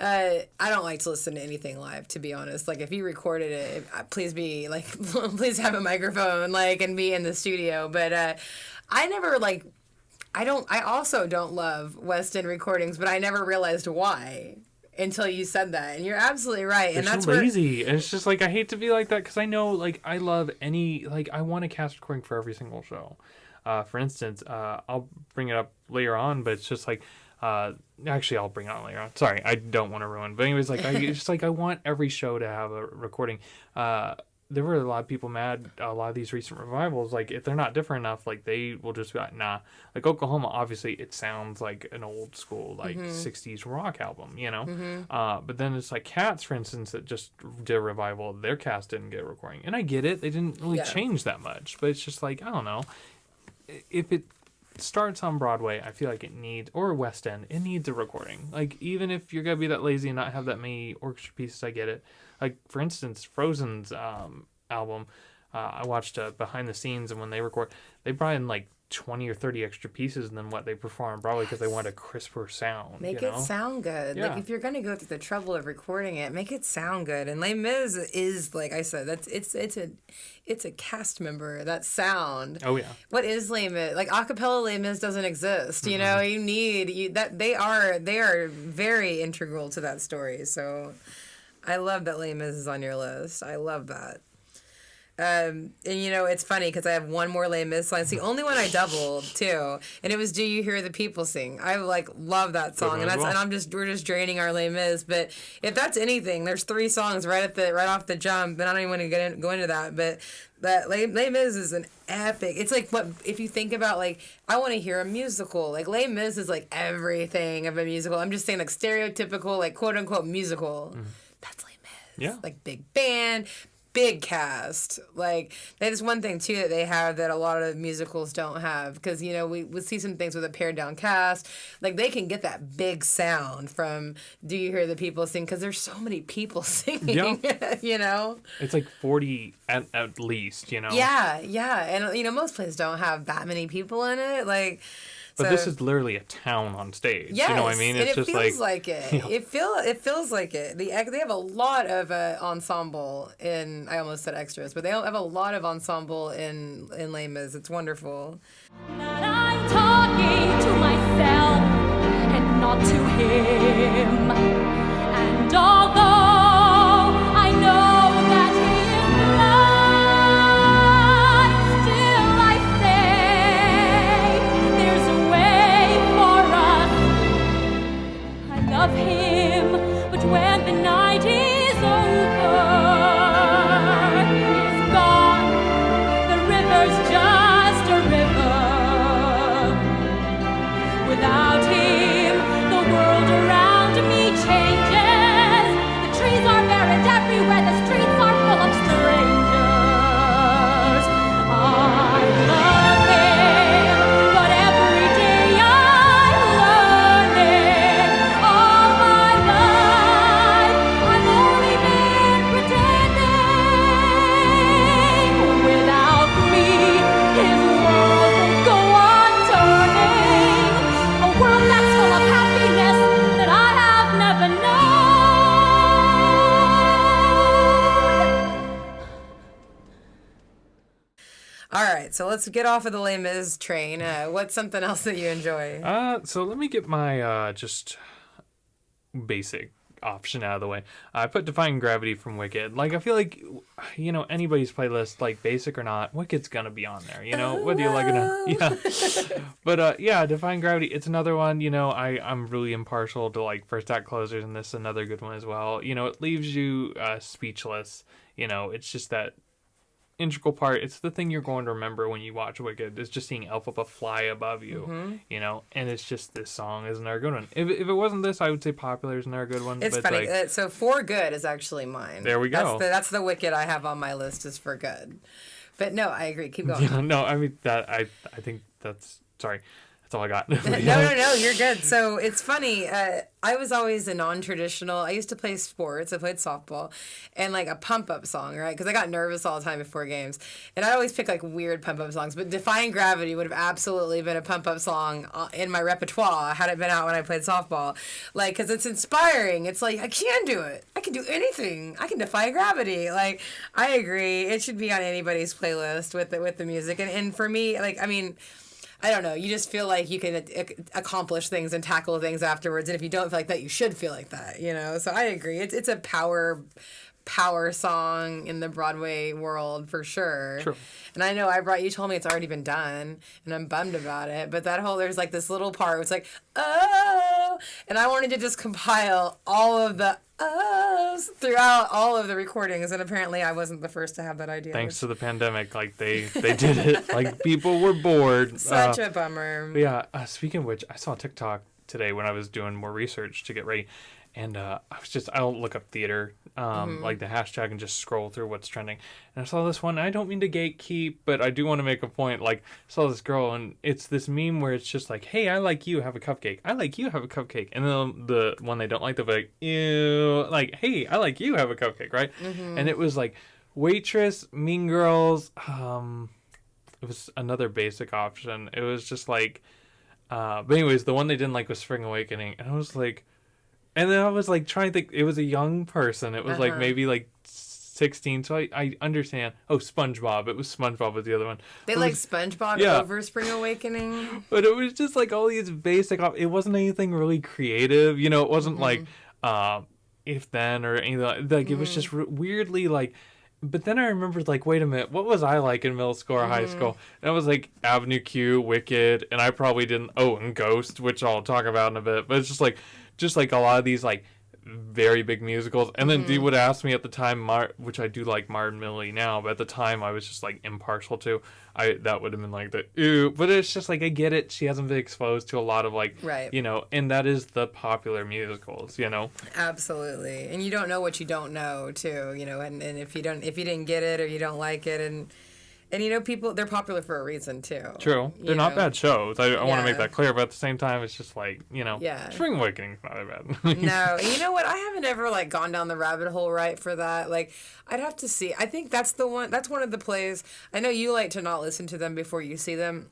I don't like to listen to anything live, to be honest. Like, if you recorded it, please be, like, please have a microphone, like, and be in the studio. But I never, like, I also don't love West End recordings, but I never realized why until you said that. And you're absolutely right. They're and that's so lazy. And it's just like, I hate to be like that because I know, like, I love any, like, I want a cast recording for every single show. For instance, I'll bring it up later on, but it's just like, actually, I'll bring it on later on. Sorry, I don't want to ruin. But anyways, like, it's just like I want every show to have a recording. There were a lot of people mad. A lot of these recent revivals, like, if they're not different enough, like, they will just be like, nah. Like Oklahoma, obviously, it sounds like an old school, like, 60s rock album, you know. But then it's like Cats, for instance, that just did a revival. Their cast didn't get a recording, and I get it. They didn't really change that much, but it's just like, I don't know. If it starts on Broadway, I feel like it needs, or West End, it needs a recording. Like, even if you're gonna be that lazy and not have that many orchestra pieces, I get it. Like, for instance, Frozen's album, I watched behind the scenes, and when they record, they brought in like 20 or 30 extra pieces than what they perform on Broadway because they want a crisper sound. Make it sound good. Yeah. Like, if you're gonna go through the trouble of recording it, make it sound good. And Les Mis is, like I said, it's a cast member. That sound. Oh yeah. What is Les Mis? Like, acapella Les Mis doesn't exist. You know, you need that. They are very integral to that story. So, I love that Les Mis is on your list. I love that. And, you know, it's funny because I have one more Les Mis song. It's the only one I doubled, too. And it was Do You Hear the People Sing? I, like, love that song. And we're just draining our Les Mis. But if that's anything, there's 3 songs right off the jump. And I don't even want to go into that. But that Les Mis is an epic. It's like, what if you think about, like, I want to hear a musical. Like, Les Mis is, like, everything of a musical. I'm just saying, like, stereotypical, like, quote-unquote musical. That's Les Mis. Yeah. Like, big band, big cast. Like, that's one thing too that they have that a lot of musicals don't have, because, you know, we see some things with a pared down cast. Like, they can get that big sound from Do You Hear the People Sing, because there's so many people singing. Yeah. You know, it's like 40 at least, you know. yeah, and, you know, most plays don't have that many people in it, like. But this is literally a town on stage. Yes, you know what I mean? It's and just feels like it. You know. It feels like it. They have a lot of ensemble in. I almost said extras, but they have a lot of ensemble in Les Mis. It's wonderful. That I'm talking to myself and not to him. And although I know that he is mine, still I say there's a way for us. I love him, but when the night is over, he's gone. The river's just a river. Without him, the world around me changes. The trees are buried everywhere. The streets are full of strangers. I love him, but every day I'm learning. All my life, I've only been pretending. Without me, his world will go on turning. A world that's full of happiness that I have never known. All right, so let's get off of the Les Mis train. What's something else that you enjoy? So let me get my just basic option out of the way. I put Defying Gravity from Wicked. Like, I feel like, you know, anybody's playlist, like, basic or not, Wicked's gonna be on there, you know, whether you like it or not. Yeah. But, yeah, Defying Gravity, it's another one, you know, I'm really impartial to, like, First Act Closers, and this is another good one as well. You know, it leaves you speechless. You know, it's just that integral part. It's the thing you're going to remember when you watch Wicked. It's just seeing Elphaba fly above you, you know, and it's just, this song is another good one. If it wasn't this, I would say Popular is another good one. It's but funny. Like, So For Good is actually mine. There we go. That's the Wicked I have on my list is For Good. But no, I agree. Keep going. yeah, no, I mean, I think that's That's all I got. No, you're good. So it's funny. I was always a non-traditional. I used to play sports. I played softball, and like a pump-up song, right? Because I got nervous all the time before games, and I always pick like weird pump-up songs. But "Defying Gravity" would have absolutely been a pump-up song in my repertoire had it been out when I played softball. Like, because it's inspiring. It's like I can do it. I can do anything. I can defy gravity. Like, I agree. It should be on anybody's playlist with the music. And for me, like, I mean, I don't know. You just feel like you can accomplish things and tackle things afterwards. And if you don't feel like that, you should feel like that, you know? So I agree. It's a power song in the Broadway world for sure. True. And I know you told me it's already been done, and I'm bummed about it. But there's like this little part where it's like, oh, and I wanted to just compile all of the ohs throughout all of the recordings, and apparently I wasn't the first to have that idea. Thanks to the pandemic, like they did it. Like people were bored. Such a bummer. Yeah. Speaking of which, I saw TikTok today when I was doing more research to get ready. And I'll look up theater, like the hashtag, and just scroll through what's trending. And I saw this one. I don't mean to gatekeep, but I do want to make a point. Like, I saw this girl, and it's this meme where it's just like, hey, I like you, have a cupcake. I like you, have a cupcake. And then the one they don't like, they'll be like, ew. Like, hey, I like you, have a cupcake, right? Mm-hmm. And it was like Waitress, Mean Girls. It was another basic option. It was just like, but anyways, the one they didn't like was Spring Awakening. And I was like, and then I was like trying to think, it was a young person. It was like maybe like 16. So I understand. Oh, SpongeBob. It was SpongeBob was the other one. They like SpongeBob over Spring Awakening. But it was just like all these basic, it wasn't anything really creative. You know, it wasn't like If Then or anything. Like it was just weirdly like. But then I remembered, like, wait a minute, what was I like in middle school or high school? And I was like Avenue Q, Wicked, and I probably didn't. Oh, and Ghost, which I'll talk about in a bit. But it's just like a lot of these like very big musicals. And then Dee would ask me at the time, which I do like Martin Millie now, but at the time I was just like impartial to. That would have been like the ew. But it's just like I get it. She hasn't been exposed to a lot of like you know, and that is the popular musicals, you know. Absolutely. And you don't know what you don't know too, you know, and if you didn't get it or you don't like it and you know, people, they're popular for a reason too. True. They're not bad shows. I want to make that clear, but at the same time, it's just like, you know, Spring Awakening's not that bad. No. And you know what? I haven't ever like gone down the rabbit hole right for that. Like, I'd have to see. I think that's one of the plays. I know you like to not listen to them before you see them.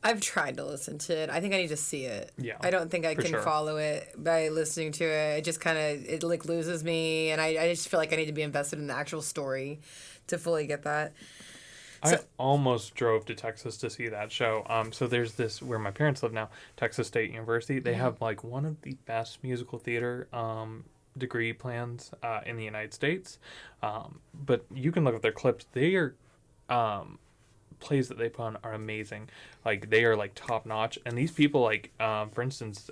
I've tried to listen to it. I think I need to see it. Yeah. I don't think I can follow it by listening to it. It just kind of, it like loses me. And I just feel like I need to be invested in the actual story to fully get that. I almost drove to Texas to see that show. So there's this, where my parents live now, Texas State University. They have like one of the best musical theater degree plans in the United States. But you can look at their clips. They are plays that they put on are amazing. Like they are like top notch. And these people, like for instance,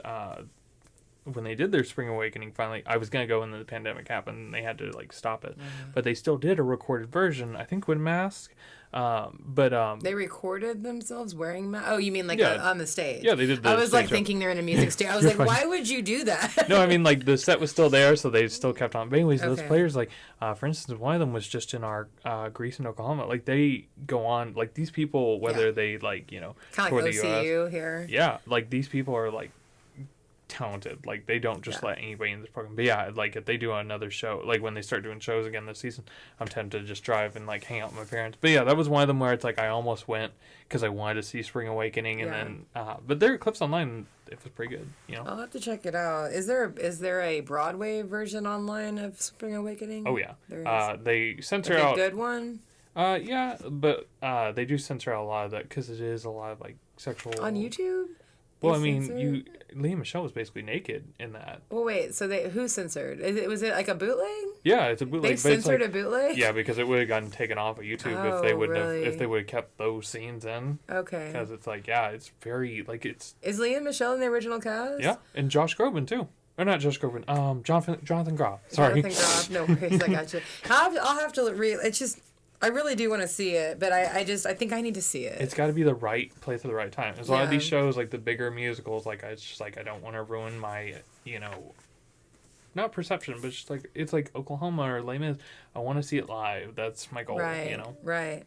when they did their Spring Awakening, finally, I was gonna go when the pandemic happened, and they had to like stop it. But they still did a recorded version, I think, with mask. But they recorded themselves wearing masks. Oh, you mean like on the stage? Yeah, they did. I was like thinking they're in a music stage. I was like, why would you do that? No, I mean like the set was still there, so they still kept on. But anyways, those players, like for instance, one of them was just in our Greece in Oklahoma. Like they go on, like these people, whether they like, you know, kind of like OCU here. Yeah, like these people are like talented. Like they don't just let anybody in this program. But yeah, like if they do another show, like when they start doing shows again this season, I'm tempted to just drive and like hang out with my parents. But yeah, that was one of them where it's like I almost went because I wanted to see Spring Awakening, and then but there are clips online. It was pretty good, you know. I'll have to check it out. Is there a Broadway version online of Spring Awakening? Oh yeah, they censor like out a good one. Yeah, but they do censor out a lot of that because it is a lot of like sexual on YouTube. Well, I mean, Lea Michele was basically naked in that. Well, wait. So who censored? Was it like a bootleg? Yeah, it's a bootleg. They censored a bootleg. Yeah, because it would have gotten taken off of YouTube if they would have kept those scenes in. Okay. Because it's like, yeah, it's very like it's. Is Lea Michele in the original cast? Yeah, and Josh Groban too. Or not Josh Groban. Jonathan Groff. Sorry. Jonathan Groff. No worries. I got you. I'll have to read. It's just. I really do want to see it, but I think I need to see it. It's got to be the right place at the right time. There's a lot of these shows, like the bigger musicals, like it's just like I don't want to ruin my, you know, not perception, but just like it's like Oklahoma or Les Mis. I want to see it live. That's my goal. Right. You know. Right.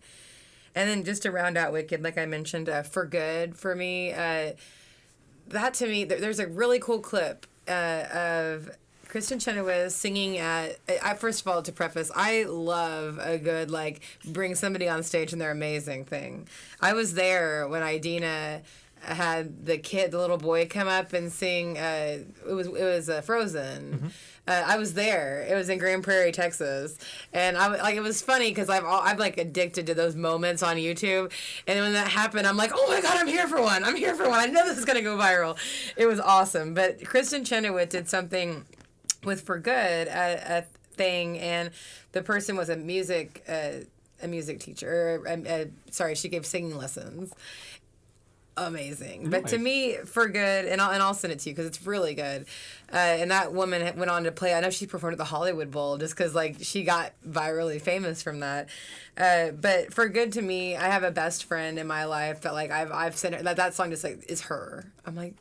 And then just to round out Wicked, like I mentioned, For Good for me, that to me, there's a really cool clip of Kristen Chenoweth singing at. First of all, to preface, I love a good like bring somebody on stage and they're amazing thing. I was there when Idina had the little boy, come up and sing. It was Frozen. Mm-hmm. I was there. It was in Grand Prairie, Texas, and it was funny because I'm like addicted to those moments on YouTube, and when that happened, I'm like, oh my god, I'm here for one. I'm here for one. I know this is gonna go viral. It was awesome. But Kristen Chenoweth did something with For Good, a thing, and the person was a music teacher. Sorry, she gave singing lessons. Amazing. But to me, For Good, and I'll send it to you because it's really good. And that woman went on to play. I know she performed at the Hollywood Bowl just because like she got virally famous from that. But For Good to me, I have a best friend in my life that like I've sent her that song just like is her. I'm like,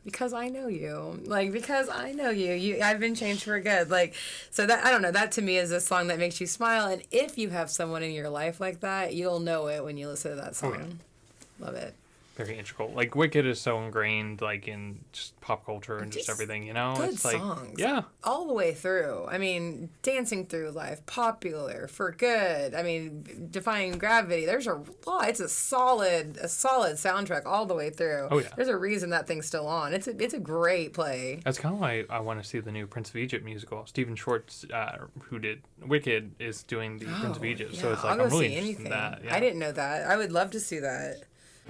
because I know you, like because I know you. I've been changed for good. Like so that I don't know. That to me is a song that makes you smile. And if you have someone in your life like that, you'll know it when you listen to that song. Oh, yeah. Love it. Very integral. Like Wicked is so ingrained, like in just pop culture and just everything. You know, Good it's like songs. yeah, all the way through. I mean, Dancing Through Life, Popular, For Good. I mean, Defying Gravity. There's a lot. It's a solid soundtrack all the way through. Oh, yeah. There's a reason that thing's still on. It's a great play. that's kind of why I want to see the new Prince of Egypt musical. Stephen Schwartz, who did Wicked, is doing the Prince of Egypt. So it's like I'll I'm go really see interested in anything. that. Yeah. I didn't know that. I would love to see that.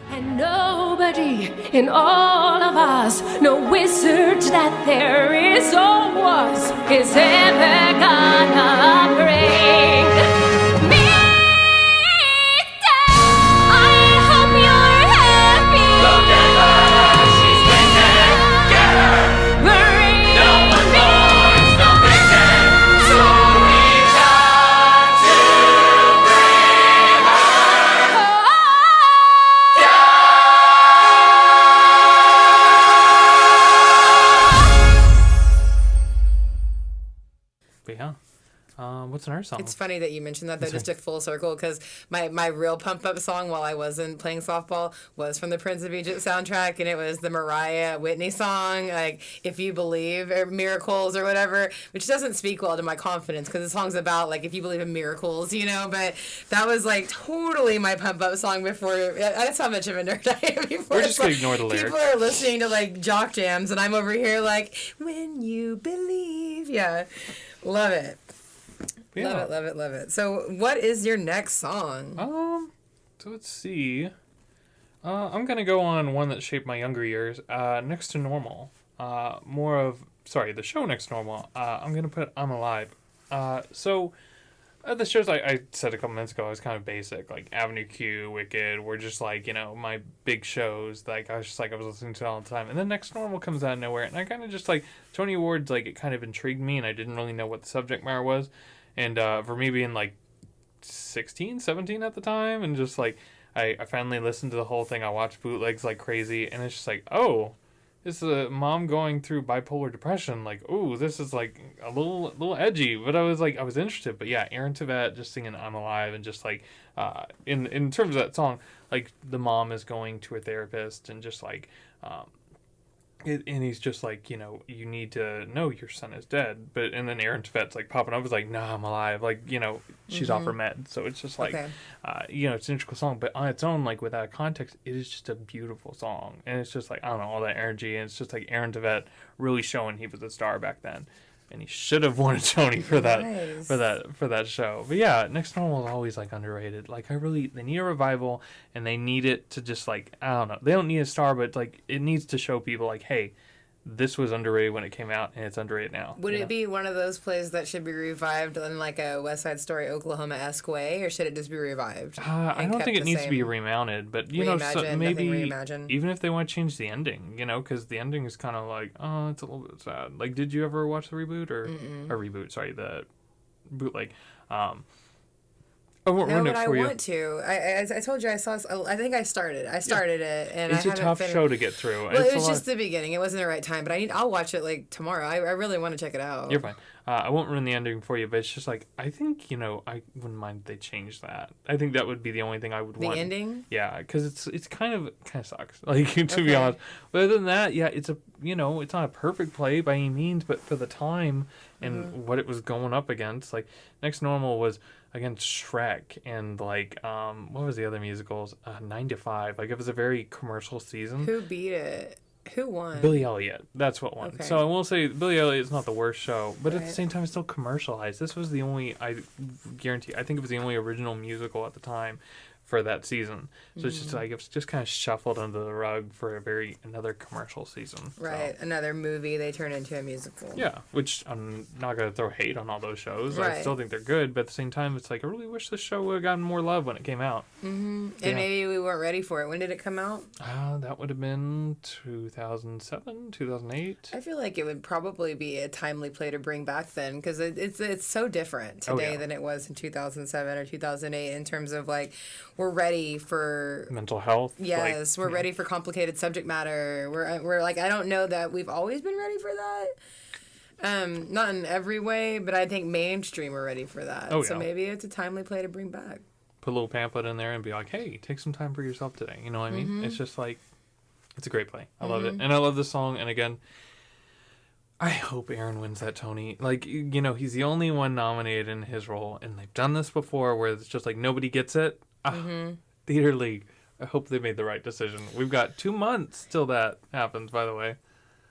And nobody in all of us, no wizard that there is or was, is ever gonna bring me down. I hope you're happy. Look at her, she's winning. Get her. Bring No one me mourns, no victim. So reach out to bring her down. But yeah. What's another song? It's funny that you mentioned that, though, just a full circle, because my real pump-up song while I wasn't playing softball was from the Prince of Egypt soundtrack, and it was the Mariah Whitney song, like, If You Believe, or Miracles, or whatever, which doesn't speak well to my confidence, because the song's about, like, if you believe in miracles, you know, but that was, like, totally my pump-up song before. That's how much of a nerd I am before. We're just going to ignore the lyrics. People are listening to, like, jock jams, and I'm over here, like, when you believe. Yeah. Love it. Yeah. Love it. So, what is your next song? So let's see. I'm gonna go on one that shaped my younger years. Next to Normal. The show Next to Normal. I'm gonna put I'm Alive. The shows I said a couple minutes ago was kind of basic, like Avenue Q, Wicked, were just like, you know, my big shows. Like I was listening to it all the time. And then Next to Normal comes out of nowhere, and I kind of just like Tony Awards, like it kind of intrigued me, and I didn't really know what the subject matter was. And for me being like 16, 17 at the time, and just like I finally listened to the whole thing. I watched bootlegs like crazy, and it's just like, oh, this is a mom going through bipolar depression. Like, ooh, this is like a little edgy, but I was interested. But yeah, Aaron Tveit just singing "I'm Alive" and just like in terms of that song, like the mom is going to a therapist and just like and he's just like, you know, you need to know your son is dead. And then Aaron Tveit's like popping up, is like, nah, I'm alive. Like, you know, she's off her med. So it's just like, you know, it's an integral song, but on its own, like without context, it is just a beautiful song. And it's just like, I don't know, all that energy. And it's just like Aaron Tveit really showing he was a star back then. And he should have won a Tony for that, Nice. for that show. But yeah, Next Normal is always like underrated. Like they need a revival, and they need it to just like, I don't know, they don't need a star, but like it needs to show people like, hey, this was underrated when it came out, and it's underrated now. Would it be one of those plays that should be revived in like a West Side Story, Oklahoma-esque way, or should it just be revived? I don't think it needs to be remounted, but you know, maybe reimagine. Even if they want to change the ending, you know, because the ending is kind of like, oh, it's a little bit sad. Like, did you ever watch the reboot the bootleg? I won't No, ruin but it I for you. want to. I told you I saw. I think I started it, and It's I a haven't tough finished. show to get through. Well, It's it was a lot. just the beginning. It wasn't the right time, but I'll watch it like tomorrow. I really want to check it out. You're fine. I won't ruin the ending for you, but it's just like, I think, I wouldn't mind if they changed that. I think that would be the only thing I would The want. ending? Yeah, because it's kind of sucks. Like, to be Okay. honest. But other than that, yeah, it's it's not a perfect play by any means, but for the time and what it was going up against, like, Next Normal was against Shrek and, like, what was the other musicals? 9 to 5. Like, it was a very commercial season. Who beat it? Who won? Billy Elliot. That's what won. Okay. So I will say Billy Elliot is not the worst show, but at the Right. same time, it's still commercialized. This was the only, I guarantee, I think it was the only original musical at the time for that season. So it's just like, it's just kind of shuffled under the rug for another commercial season. So, Right, another movie they turn into a musical. yeah, which I'm not going to throw hate on all those shows. I Right. still think they're good, but at the same time, it's like, I really wish this show would have gotten more love when it came out. And Yeah. maybe we weren't ready for it. When did it come out? That would have been 2007, 2008. I feel like it would probably be a timely play to bring back then, because it's so different Oh, today yeah. than it was in 2007 or 2008 in terms of like we're ready for Mental health. yes, we're ready for complicated subject matter. We're like I don't know that we've always been ready for that. Not in every way, but I think mainstream we're ready for that. Oh, So yeah. maybe it's a timely play to bring back. Put a little pamphlet in there and be like, hey, take some time for yourself today. You know what I mean? It's just like, it's a great play. I love it. And I love the song. And again, I hope Aaron wins that Tony. Like, he's the only one nominated in his role. And they've done this before where it's just like nobody gets it. Theater League. I hope they made the right decision. We've got 2 months till that happens, by the way.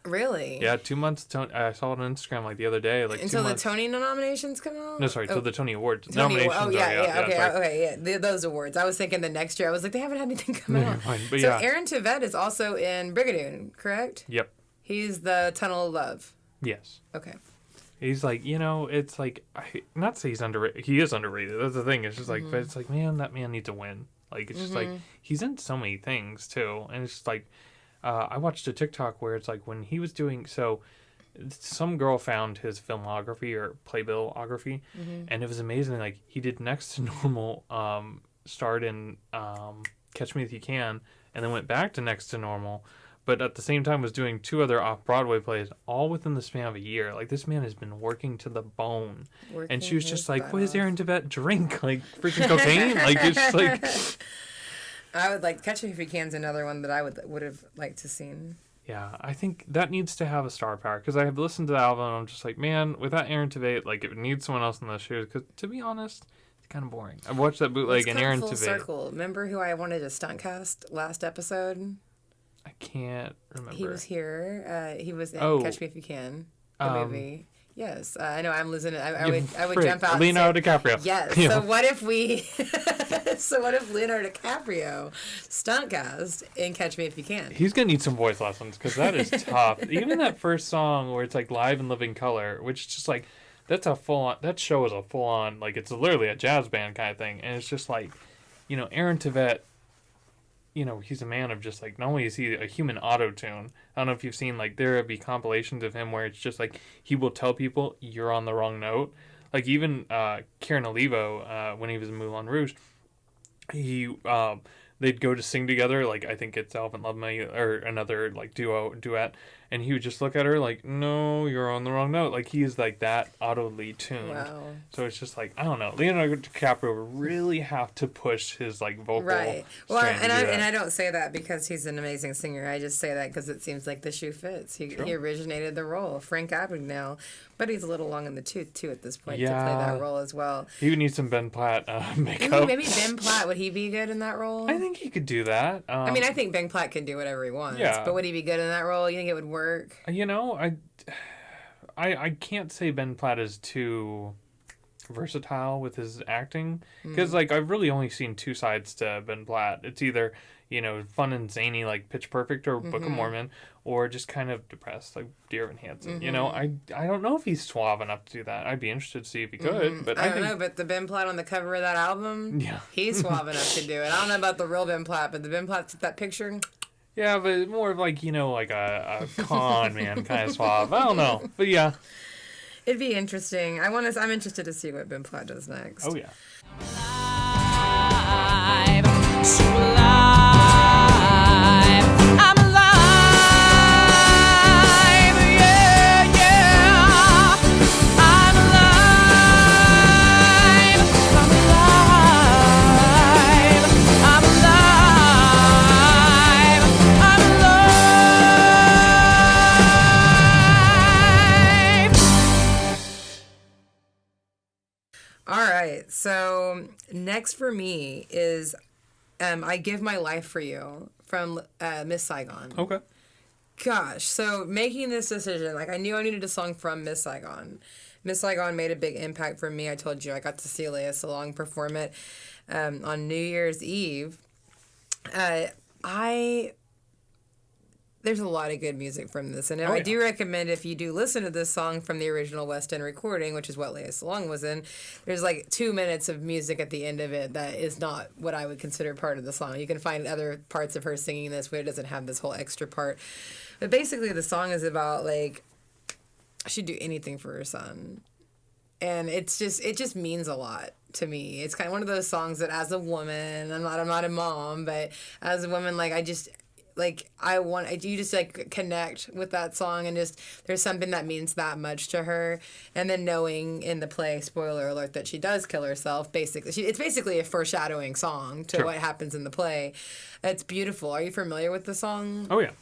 Really? Yeah, 2 months. I saw it on Instagram like the other day. Like Until 2 the months. Tony nominations come out? No, sorry, till the Tony Awards. Tony, Nominations oh, are yeah, out. yeah, okay, sorry. okay, yeah. Those awards. I was thinking the next year. I was like, they haven't had anything come No, out. you're fine, but so yeah. Aaron Tveit is also in Brigadoon, correct? Yep. He's the Tunnel of Love. Yes. Okay. He's like, it's like, not to say he's underrated. He is underrated. That's the thing. It's just like, but it's like, man, that man needs a win. Like, it's just like, he's in so many things too. And it's just like, I watched a TikTok where it's like when he was doing, so some girl found his filmography or playbillography, and it was amazing. Like, he did Next to Normal, starred in Catch Me If You Can, and then went back to Next to Normal. But at the same time was doing 2 other off-Broadway plays, all within the span of a year. Like, this man has been working to the bone. And she was just like, what does Aaron Tveit drink? Like, freaking cocaine? Like, it's just like... I would like Catch Me If You Can's another one that I would have liked to seen. Yeah, I think that needs to have a star power. Because I have listened to the album, and I'm just like, man, without Aaron Tveit, like, it needs someone else in those shoes. Because, to be honest, it's kind of boring. I've watched that bootleg, and Aaron full Tveit... circle. Remember who I wanted to stunt cast last episode? I can't remember. He was here. He was in Oh. Catch Me If You Can, the movie. Yes, I know. I'm losing it. I would Frick, jump out. Leonardo and say, DiCaprio. yes. Yeah. So what if we? So what if Leonardo DiCaprio stunt cast in Catch Me If You Can? He's gonna need some voice lessons because that is tough. Even that first song where it's like live in living color, which is just like that's a full on. That show is a full on like it's literally a jazz band kind of thing, and it's just like, Aaron Tveit. He's a man of just like not only is he a human auto tune. I don't know if you've seen like there be compilations of him where it's just like he will tell people you're on the wrong note. Like even Kieran Olivo when he was in Moulin Rouge, he they'd go to sing together. Like I think it's Alvin Love Me or another like duet, and he would just look at her like, no, you're on the wrong note. Like he is like that audibly tuned. Wow. So it's just like I don't know. Leonardo DiCaprio would really have to push his like vocal. Right. Well, strand to and do that. I don't say that because he's an amazing singer. I just say that because it seems like the shoe fits. He originated the role, Frank Abagnale, but he's a little long in the tooth too at this point to play Yeah. that role as well. He would need some Ben Platt makeup. Maybe Ben Platt, would he be good in that role? I think he could do that. I mean, I think Ben Platt can do whatever he wants. Yeah. But would he be good in that role? You think it would work? I can't say Ben Platt is too versatile with his acting because like I've really only seen 2 sides to Ben Platt. It's either fun and zany like Pitch Perfect or Book of Mormon, or just kind of depressed like Dear Evan Hansen. I don't know if he's suave enough to do that. I'd be interested to see if he could, but I don't think know, but the Ben Platt on the cover of that album, Yeah. he's suave enough to do it. I don't know about the real Ben Platt, but the Ben Platt, that picture, yeah, but more of like like a con man kind of suave. I don't know, but yeah. it'd be interesting. I'm interested to see what Ben Platt does next. Oh yeah. so alive. I'm alive, yeah, yeah. I'm alive. I'm alive. I'm alive. I'm alive. All right. So next for me is I Give My Life for You from Miss Saigon. Okay. Gosh. So making this decision, like I knew I needed a song from Miss Saigon. Miss Saigon made a big impact for me. I told you I got to see Lea Salong perform it on New Year's Eve. There's a lot of good music from this, and I do recommend if you do listen to this song from the original West End recording, which is what Lea Salong was in, there's like 2 minutes of music at the end of it that is not what I would consider part of the song. You can find other parts of her singing this where it doesn't have this whole extra part. But basically the song is about like she'd do anything for her son. And it just means a lot to me. It's kind of one of those songs that as a woman, I'm not a mom, but as a woman, like I just like you just like connect with that song, and just there's something that means that much to her. And then knowing in the play, spoiler alert, that she does kill herself, basically it's basically a foreshadowing song to what happens in the play. It's beautiful. Are you familiar with the song? Oh yeah.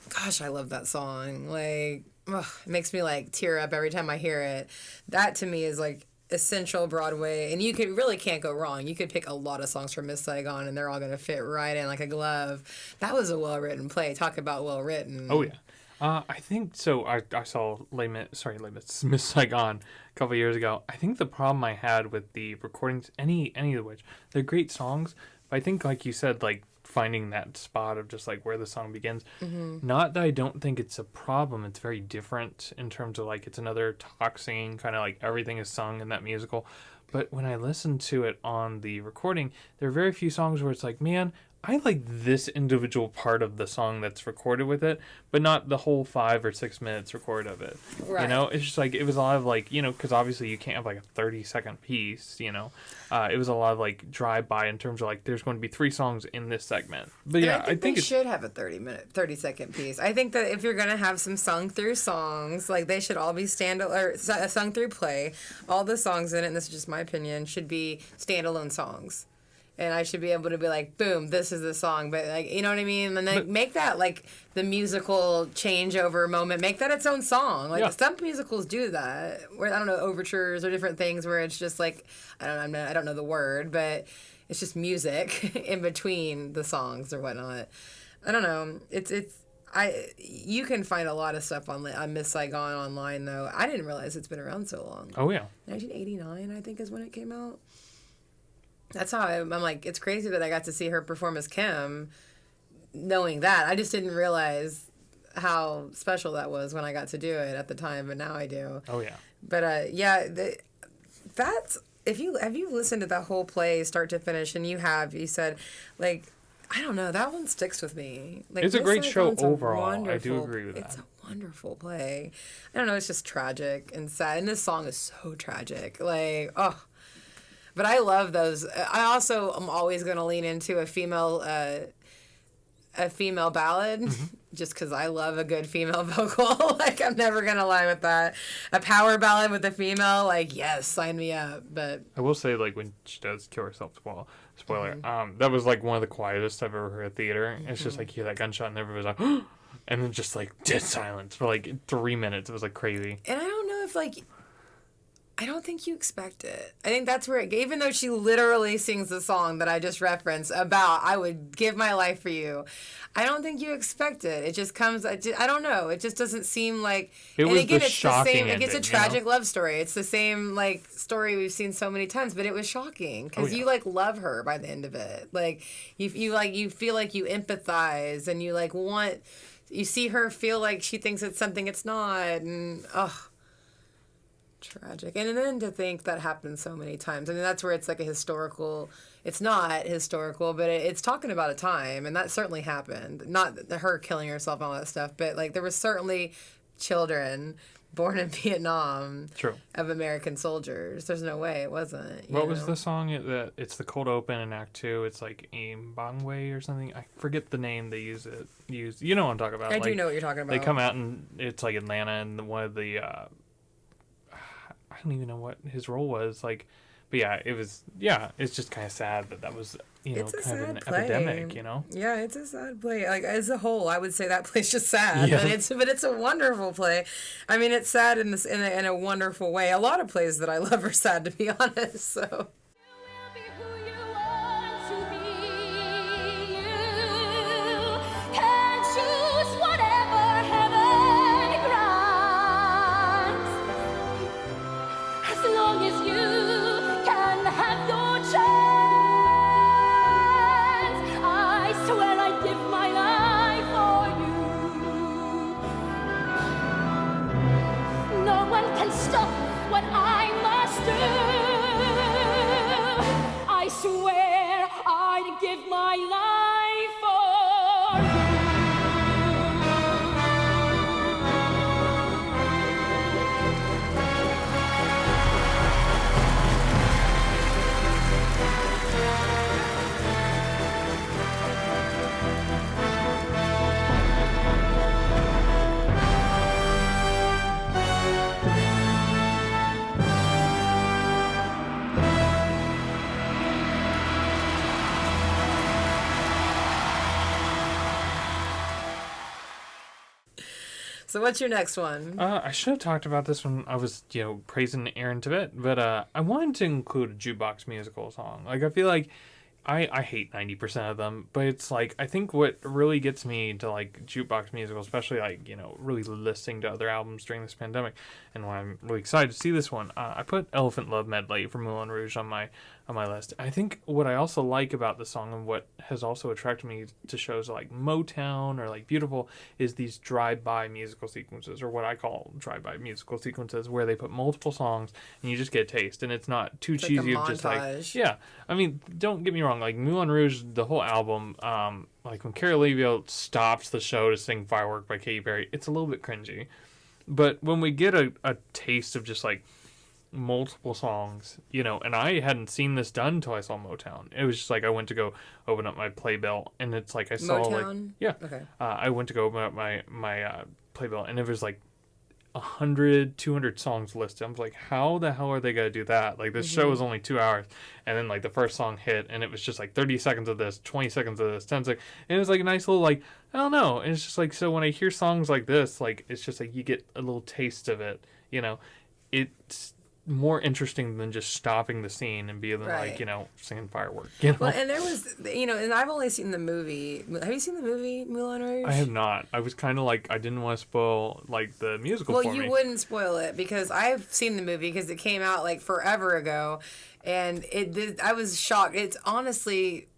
Gosh, I love that song. Like, ugh, it makes me like tear up every time I hear it. That to me is like essential Broadway, and you really can't go wrong. You could pick a lot of songs from Miss Saigon, and they're all gonna fit right in like a glove. That was a well-written play. Talk about well-written. Oh yeah. I think so. I saw Miss Saigon a couple years ago. I think the problem I had with the recordings, any of which, they're great songs, but I think like you said, like finding that spot of just like where the song begins. Not that I don't think it's a problem. It's very different in terms of like it's another talk singing, kind of like everything is sung in that musical. But when I listen to it on the recording, there are very few songs where it's like, man, I like this individual part of the song that's recorded with it, but not the whole 5 or 6 minutes recorded of it. Right. You know, it's just like, it was a lot of like, you know, because obviously you can't have like a 30-second piece, you know. It was a lot of like drive-by in terms of like, there's going to be 3 songs in this segment. But yeah, I think they should have a 30-second piece. I think that if you're going to have some sung-through songs, like they should all be sung-through play. All the songs in it, and this is just my opinion, should be standalone songs. And I should be able to be like, boom, this is the song. But, like, you know what I mean? And like, make that, like, the musical changeover moment. Make that its own song. Like, some musicals do that. Where, I don't know, overtures or different things where it's just, like, I don't know the word, but it's just music in between the songs or whatnot. I don't know. You can find a lot of stuff on Miss Saigon online, though. I didn't realize it's been around so long. Oh, yeah. 1989, I think, is when it came out. That's how I'm like, it's crazy that I got to see her perform as Kim, knowing that. I just didn't realize how special that was when I got to do it at the time, but now I do. Oh, yeah. But, that's, have you listened to that whole play start to finish, and you said, like, I don't know, that one sticks with me. Like, it's a great show overall. I do wonderful. agree with that. It's a wonderful play. I don't know, it's just tragic and sad, and this song is so tragic. Like, oh. But I love those. I also am always going to lean into a female ballad, just because I love a good female vocal. Like, I'm never going to lie with that. A power ballad with a female, like, yes, sign me up. But I will say, like, when she does kill herself, spoiler, that was, like, one of the quietest I've ever heard at theater. It's just, like, you hear that gunshot and everybody's like, and then just, like, dead silence for, like, 3 minutes. It was, like, crazy. And I don't know if, like, I don't think you expect it. I think that's where even though she literally sings the song that I just referenced about, I would give my life for you, I don't think you expect it. It just comes, I don't know. It just doesn't seem like, and again, it's the same, ending, it's a tragic love story. It's the same, like, story we've seen so many times, but it was shocking because you, like, love her by the end of it. Like, you feel like you empathize and you, like, you see her feel like she thinks it's something it's not, and, tragic. And then to think that happened so many times. I mean, that's where it's like it's not historical, but it's talking about a time, and that certainly happened. Not her killing herself and all that stuff, but like there were certainly children born in Vietnam True. of American soldiers. There's no way it wasn't. What was the song? It's the cold open in Act 2. It's like Mbangwe or something. I forget the name they use. You know what I'm talking about. I do know what you're talking about. They come out and it's like Atlanta, and one of the I don't even know what his role was. Like, but yeah, it was. Yeah, it's just kind of sad that was it's a kind of sad an play. epidemic. Yeah, it's a sad play. Like as a whole, I would say that play's just sad. Yeah. But it's a wonderful play. I mean, it's sad in a wonderful way. A lot of plays that I love are sad, to be honest. So. Stop what I must do. I swear I'd give my life for So what's your next one? I should have talked about this when I was, praising Aaron Tveit, but I wanted to include a jukebox musical song. Like, I feel like I hate 90% of them, but it's like, I think what really gets me to like jukebox musicals, especially like, really listening to other albums during this pandemic, and why I'm really excited to see this one, I put Elephant Love Medley from Moulin Rouge on my list. I think what I also like about the song, and what has also attracted me to shows like Motown or like Beautiful, is these drive-by musical sequences, or what I call drive-by musical sequences, where they put multiple songs and you just get a taste, and it's not too cheesy. Like a just montage. yeah. I mean, don't get me wrong. Like Moulin Rouge, the whole album, like when Cara Levio stops the show to sing "Firework" by Katy Perry, it's a little bit cringy. But when we get a taste of just like multiple songs, and I hadn't seen this done until I saw Motown. It was just like I went to go open up my playbill, and it's like I saw Motown? Okay. I went to go open up my playbill, and it was like 100, 200 songs listed. I was like, how the hell are they gonna do that? Like, this show is only 2 hours, and then like the first song hit, and it was just like 30 seconds of this, 20 seconds of this, 10 seconds, and it was like a nice little like, I don't know. And it's just like, so when I hear songs like this, like it's just like you get a little taste of it. It's more interesting than just stopping the scene and being Right. like, singing Firework. Well, and there was, and I've only seen the movie. Have you seen the movie Moulin Rouge? I have not. I was kind of like, I didn't want to spoil like the musical Well, for me. you wouldn't spoil it because I've seen the movie because it came out like forever ago, and I was shocked. It's honestly,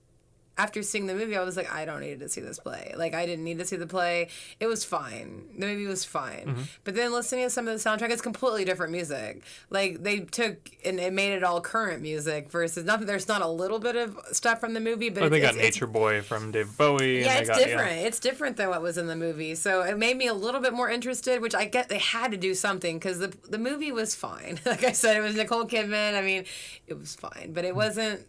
after seeing the movie, I was like, I don't need to see this play. Like, I didn't need to see the play. It was fine. The movie was fine. Mm-hmm. But then listening to some of the soundtrack, it's completely different music. Like, they took and it made it all current music versus not that there's not a little bit of stuff from the movie, but they got Nature Boy from David Bowie. yeah, and it's different. Yeah. It's different than what was in the movie. So it made me a little bit more interested, which I get they had to do something because the movie was fine. Like I said, it was Nicole Kidman. I mean, it was fine, but it wasn't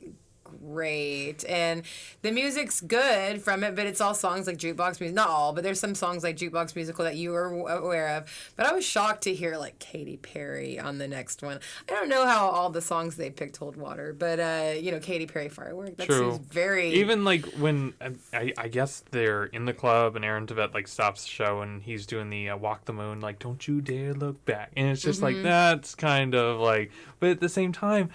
great, and the music's good from it, but it's all songs like jukebox music. Not all, but there's some songs like jukebox musical that you are aware of. But I was shocked to hear like Katy Perry on the next one. I don't know how all the songs they picked hold water, but Katy Perry Firework. That True. seems very Even like when I guess they're in the club and Aaron Tveit like stops the show and he's doing the Walk the Moon, like don't you dare look back, and it's just like that's kind of like, but at the same time.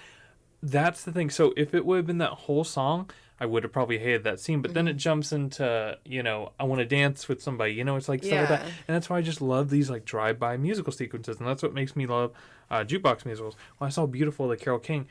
That's the thing. So if it would have been that whole song, I would have probably hated that scene. But then it jumps into, I want to dance with somebody. It's like stuff like that. And that's why I just love these like drive-by musical sequences. And that's what makes me love jukebox musicals. When I saw Beautiful, the Carole King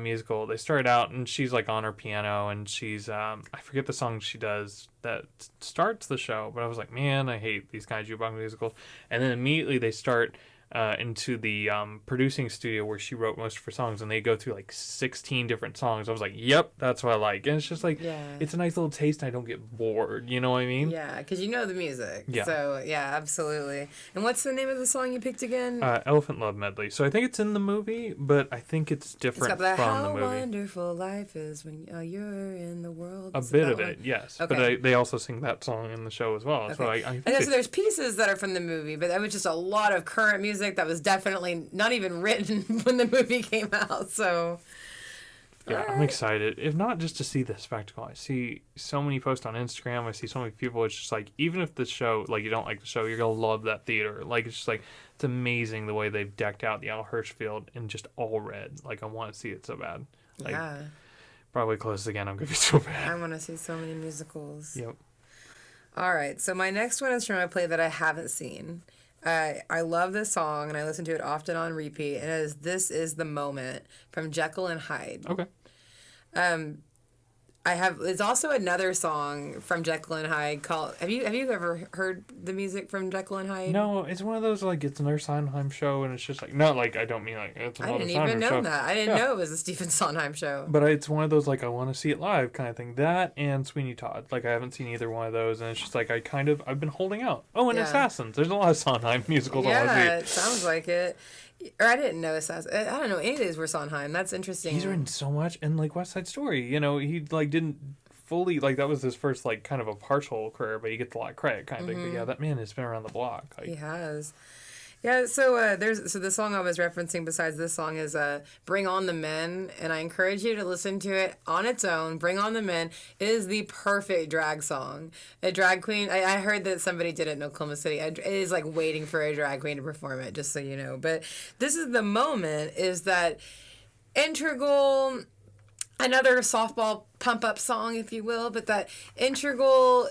musical, they started out and she's like on her piano and she's, I forget the song she does that starts the show. But I was like, man, I hate these kind of jukebox musicals. And then immediately they start into the producing studio where she wrote most of her songs, and they go through like 16 different songs. I was like, yep, that's what I like. And it's just like, it's a nice little taste, and I don't get bored. You know what I mean? Yeah, because you know the music. Yeah. So, yeah, absolutely. And what's the name of the song you picked again? Elephant Love Medley. So I think it's in the movie, but I think it's different it's got from the the movie. How wonderful life is when you're in the world. A Is bit that of one? it, yes. Okay. But they also sing that song in the show as well. Okay. So I I think know, so there's pieces that are from the movie, but that was just a lot of current music that was definitely not even written when the movie came out. So yeah, I'm excited. If not just to see the spectacle. I see so many posts on Instagram. I see so many people. It's just like, even if the show, like, you don't like the show, you're going to love that theater. Like, it's just like, it's amazing the way they've decked out the Al Hirschfield in just all red. Like, I want to see it so bad. Like, yeah, Broadway closes again. I'm going to be so bad. I want to see so many musicals. Yep. All right, so my next one is from a play that I haven't seen. I love this song, and I listen to it often on repeat, and it is This Is the Moment from Jekyll and Hyde. Okay. There's also another song from Jekyll and Hyde called, have you ever heard the music from Jekyll and Hyde? No, it's one of those, like, it's another Sondheim show, and it's just like, not like, I don't mean like, it's I another didn't Sondheim even show. know that. I didn't know it was a Stephen Sondheim show. But it's one of those, like, I want to see it live kind of thing. That and Sweeney Todd. Like, I haven't seen either one of those, and it's just like, I've been holding out. Oh, and Yeah. Assassins. There's a lot of Sondheim musicals I want to see. Yeah, it sounds like it. Or I didn't know Assassin. I don't know any of these were Sondheim. That's interesting. He's written so much, and like West Side Story, you know, he like didn't fully, like, that was his first like kind of a partial career, but he gets a lot of credit kind of thing. But yeah, that man has been around the block. Like, He has. Yeah, so the song I was referencing besides this song is Bring On the Men, and I encourage you to listen to it on its own. Bring On the Men is the perfect drag song. A drag queen, I heard that somebody did it in Oklahoma City. It is like waiting for a drag queen to perform it, just so you know. But This Is the Moment is that integral, another softball pump-up song, if you will, but that integral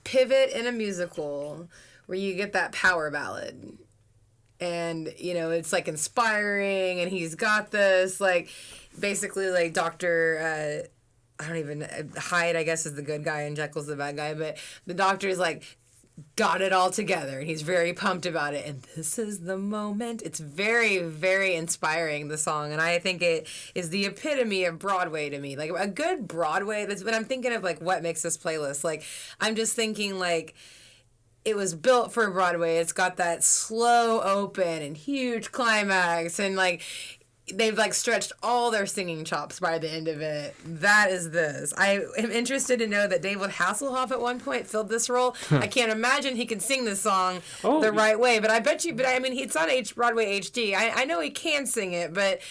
pivot in a musical where you get that power ballad. And, you know, it's, like, inspiring, and he's got this, like, basically, like, Dr. Hyde, I guess, is the good guy, and Jekyll's the bad guy, but the doctor is, like, got it all together, and he's very pumped about it, and this is the moment. It's very, very inspiring, the song, and I think it is the epitome of Broadway to me. Like, a good Broadway, that's when I'm thinking of, like, what makes this playlist. Like, I'm just thinking, like, it was built for Broadway. It's got that slow open and huge climax, and, like, they've, like, stretched all their singing chops by the end of it. That is this. I am interested to know that David Hasselhoff at one point filled this role. I can't imagine he can sing this song the right way, but I bet you, it's on Broadway HD. I know he can sing it, but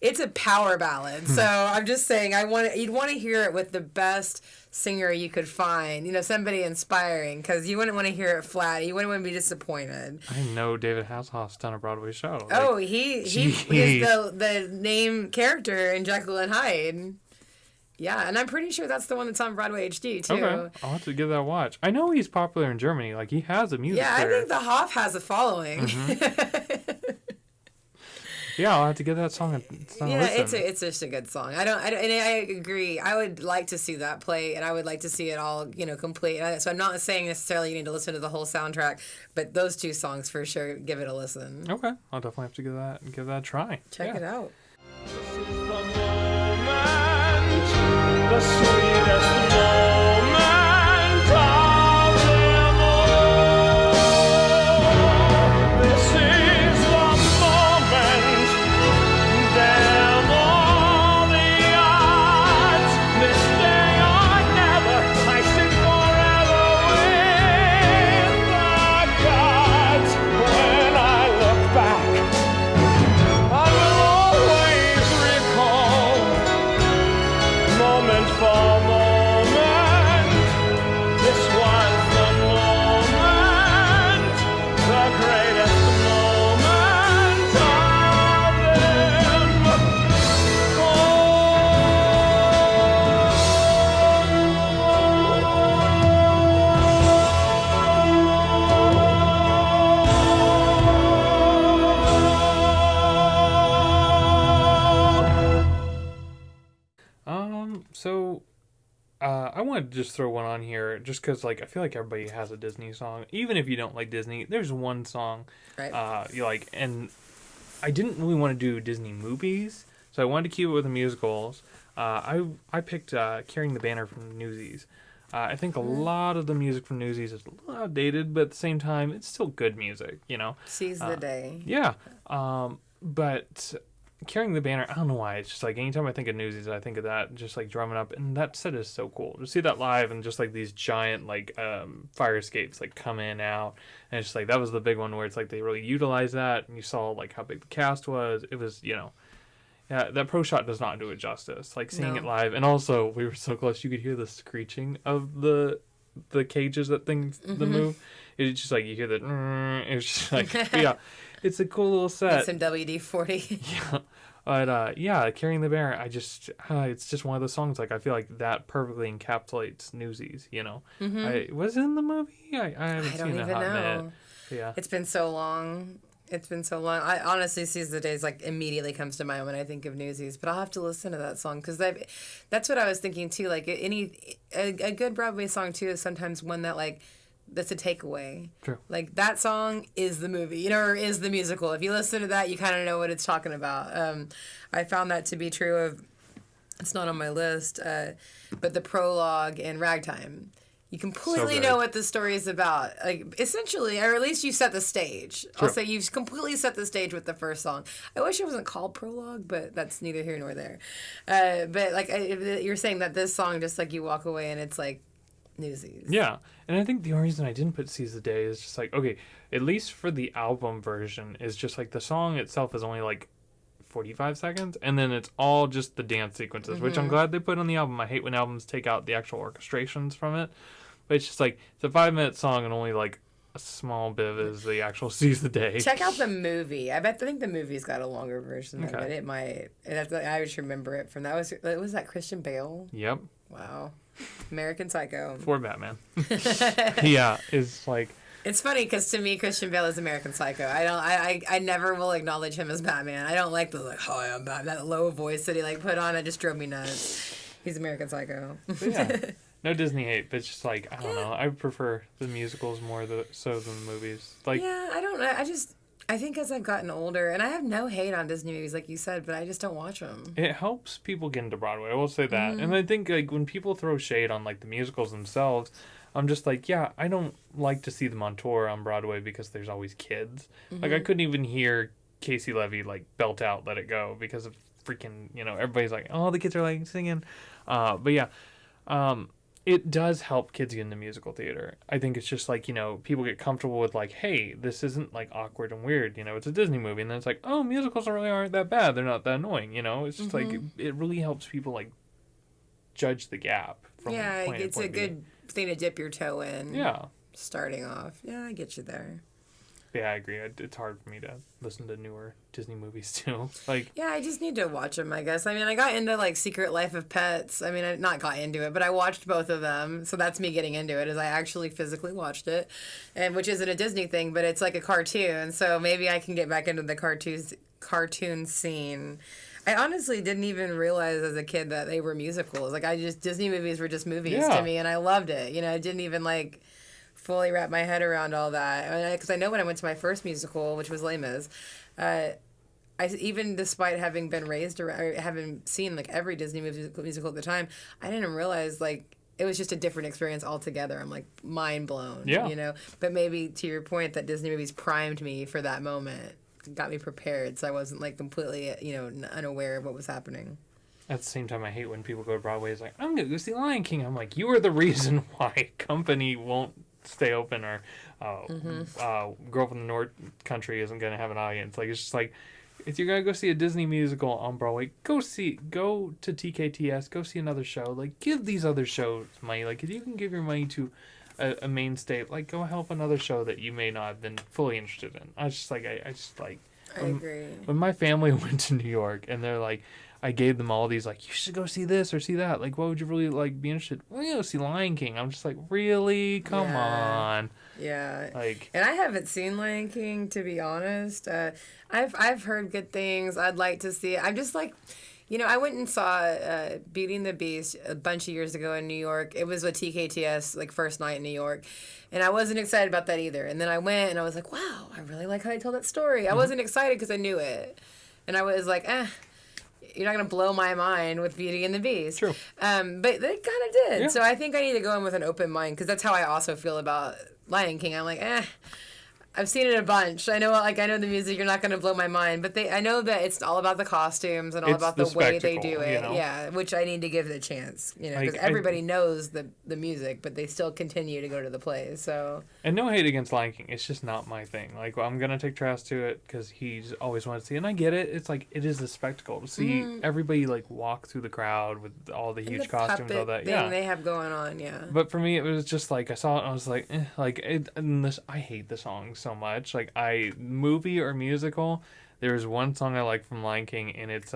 it's a power ballad. So I'm just saying, you'd want to hear it with the best singer you could find, you know, somebody inspiring, because you wouldn't want to hear it flat. You wouldn't want to be disappointed. I know David Hasselhoff's done a Broadway show. Oh, Like, he is the name character in Jekyll and Hyde. Yeah, and I'm pretty sure that's the one that's on Broadway HD too. Okay, I'll have to give that a watch. I know he's popular in Germany. Like, he has a music Yeah, I there. think the Hoff has a following. Yeah, I'll have to give that song a Yeah, listen. it's just a good song. And I agree. I would like to see that play, and I would like to see it all, you know, complete. So I'm not saying necessarily you need to listen to the whole soundtrack, but those two songs for sure, give it a listen. Okay, I'll definitely have to give that a try. Check it out. The sweetest moment of them all. This is the moment. Damn all the odds. This day or never. I sit forever with the gods. When I look back, I will always recall moment for moment. wanted to just throw one on here just because, like, I feel like everybody has a Disney song. Even if you don't like Disney, there's one song Right. you like. And I didn't really want to do Disney movies, so I wanted to keep it with the musicals. I picked Carrying the Banner from Newsies. I think a lot of the music from Newsies is a little outdated, but at the same time, it's still good music, you know? Seize the day. Yeah. But Carrying the Banner, I don't know why. It's just like anytime I think of Newsies, I think of that, just like drumming up. And that set is so cool. To see that live and just like these giant like fire escapes like come in and out. And it's just like that was the big one where it's like they really utilized that. And you saw like how big the cast was. It was, you know. Yeah, that pro shot does not do it justice. Like seeing it live, and also we were so close, you could hear the screeching of the cages that things the move. It's just like you hear the. It's just like yeah, it's a cool little set. Some WD-40. Yeah, but yeah, Carrying the Banner. I just it's just one of those songs. Like I feel like that perfectly encapsulates Newsies. You know, was it in the movie? I haven't I seen don't it. even know. Yeah, It's been so long. It's been so long. I honestly, Seize the Days like immediately comes to mind when I think of Newsies. But I'll have to listen to that song because that's what I was thinking too. Like a good Broadway song too is sometimes one that like that's a takeaway. True. Like that song is the movie, you know, or is the musical. If you listen to that, you kind of know what it's talking about. I found that to be true of. It's not on my list, but the prologue in Ragtime. You completely know what the story is about. Like, essentially, or at least you set the stage. True. I'll say you've completely set the stage with the first song. I wish it wasn't called Prologue, but that's neither here nor there. But, like, you're saying that this song, just, like, you walk away and it's, like, Newsies. Yeah, and I think the only reason I didn't put Seize the Day is just like, okay, at least for the album version, is just, like, the song itself is only, like, 45 seconds, and then it's all just the dance sequences, which I'm glad they put on the album. I hate when albums take out the actual orchestrations from it. But it's just like, it's a 5-minute song and only like a small bit of it is the actual Seize the Day. Check out the movie. I think the movie's got a longer version of it. It might. I just remember it from that. Was that Christian Bale? Yep. Wow. American Psycho. For Batman. Yeah, it's like. It's funny because to me, Christian Bale is American Psycho. I never will acknowledge him as Batman. I don't like the like, hi, I'm Batman. That low voice that he like put on. It just drove me nuts. He's American Psycho. Yeah. No Disney hate, but it's just like, I don't know. I prefer the musicals more so than the movies. Like, yeah, I don't know. I think as I've gotten older, and I have no hate on Disney movies, like you said, but I just don't watch them. It helps people get into Broadway. I will say that. And I think like when people throw shade on like the musicals themselves, I'm just like, yeah, I don't like to see them on tour on Broadway because there's always kids. Like I couldn't even hear Casey Levy like belt out "Let It Go" because of freaking, you know, everybody's like, oh, the kids are like singing. But yeah, it does help kids get into musical theater. I think it's just like, you know, people get comfortable with like, hey, this isn't like awkward and weird, you know, it's a Disney movie. And then it's like, oh, musicals really aren't that bad. They're not that annoying, you know? It's just like, it really helps people like judge the gap. From Yeah, point it's to a point of view. good thing to dip your toe in. Yeah. Starting off. Yeah, I get you there. Yeah, I agree. It's hard for me to listen to newer Disney movies too. Like, Yeah, I just need to watch them, I guess. I mean, I got into like Secret Life of Pets. I mean, I not got into it, but I watched both of them. So that's me getting into it, is I actually physically watched it, and which isn't a Disney thing, but it's like a cartoon. So maybe I can get back into the cartoon scene. I honestly didn't even realize as a kid that they were musicals. Like Disney movies were just movies to me, and I loved it. You know, I didn't even like fully wrap my head around all that, because I know when I went to my first musical, which was Les Mis, I even despite having been raised around, or having seen like every Disney musical at the time, I didn't realize like it was just a different experience altogether. I'm like mind blown, you know. But maybe to your point that Disney movies primed me for that moment, got me prepared, so I wasn't like completely, you know, unaware of what was happening. at the same time, I hate when people go to Broadway. It's like, I'm going to go see Lion King. I'm like, you are the reason why company won't stay open, or Girl from the North Country isn't going to have an audience. Like, it's just like, if you're going to go see a Disney musical on Broadway, go to TKTS, go see another show. Like, give these other shows money. Like, if you can give your money to a mainstay, like, go help another show that you may not have been fully interested in. I agree. When my family went to New York and they're like, I gave them all these, like, you should go see this or see that. Like, what would you really, like, be interested? Well, you know, see Lion King. I'm just like, really? Come on. Yeah. Like, and I haven't seen Lion King, to be honest. I've heard good things. I'd like to see it. I'm just like, You know, I went and saw Beauty and the Beast a bunch of years ago in New York. It was with TKTS, like, first night in New York. And I wasn't excited about that either. And then I went and I was like, wow, I really like how they told that story. I wasn't excited because I knew it. And I was like, you're not going to blow my mind with Beauty and the Beast. True. But they kind of did. Yeah. So I think I need to go in with an open mind because that's how I also feel about Lion King. I'm like, I've seen it a bunch. I know the music. You're not going to blow my mind, but I know that it's all about the costumes and all It's about the the way they spectacle, do it. you know? Yeah, which I need to give it a chance. You know, because Like, everybody knows the music, but they still continue to go to the plays. So And no hate against Lion King. It's just not my thing. Like, I'm going to take Trask to it because he's always wanted to see it. And I get it. It's like, it is a spectacle to see everybody, like, walk through the crowd with all the and huge the costumes, all puppet that. thing Yeah. they have going on. Yeah. But for me, it was just like, I saw it and I was like, I hate the song so much. Like, movie or musical, there's one song I like from Lion King, and it's,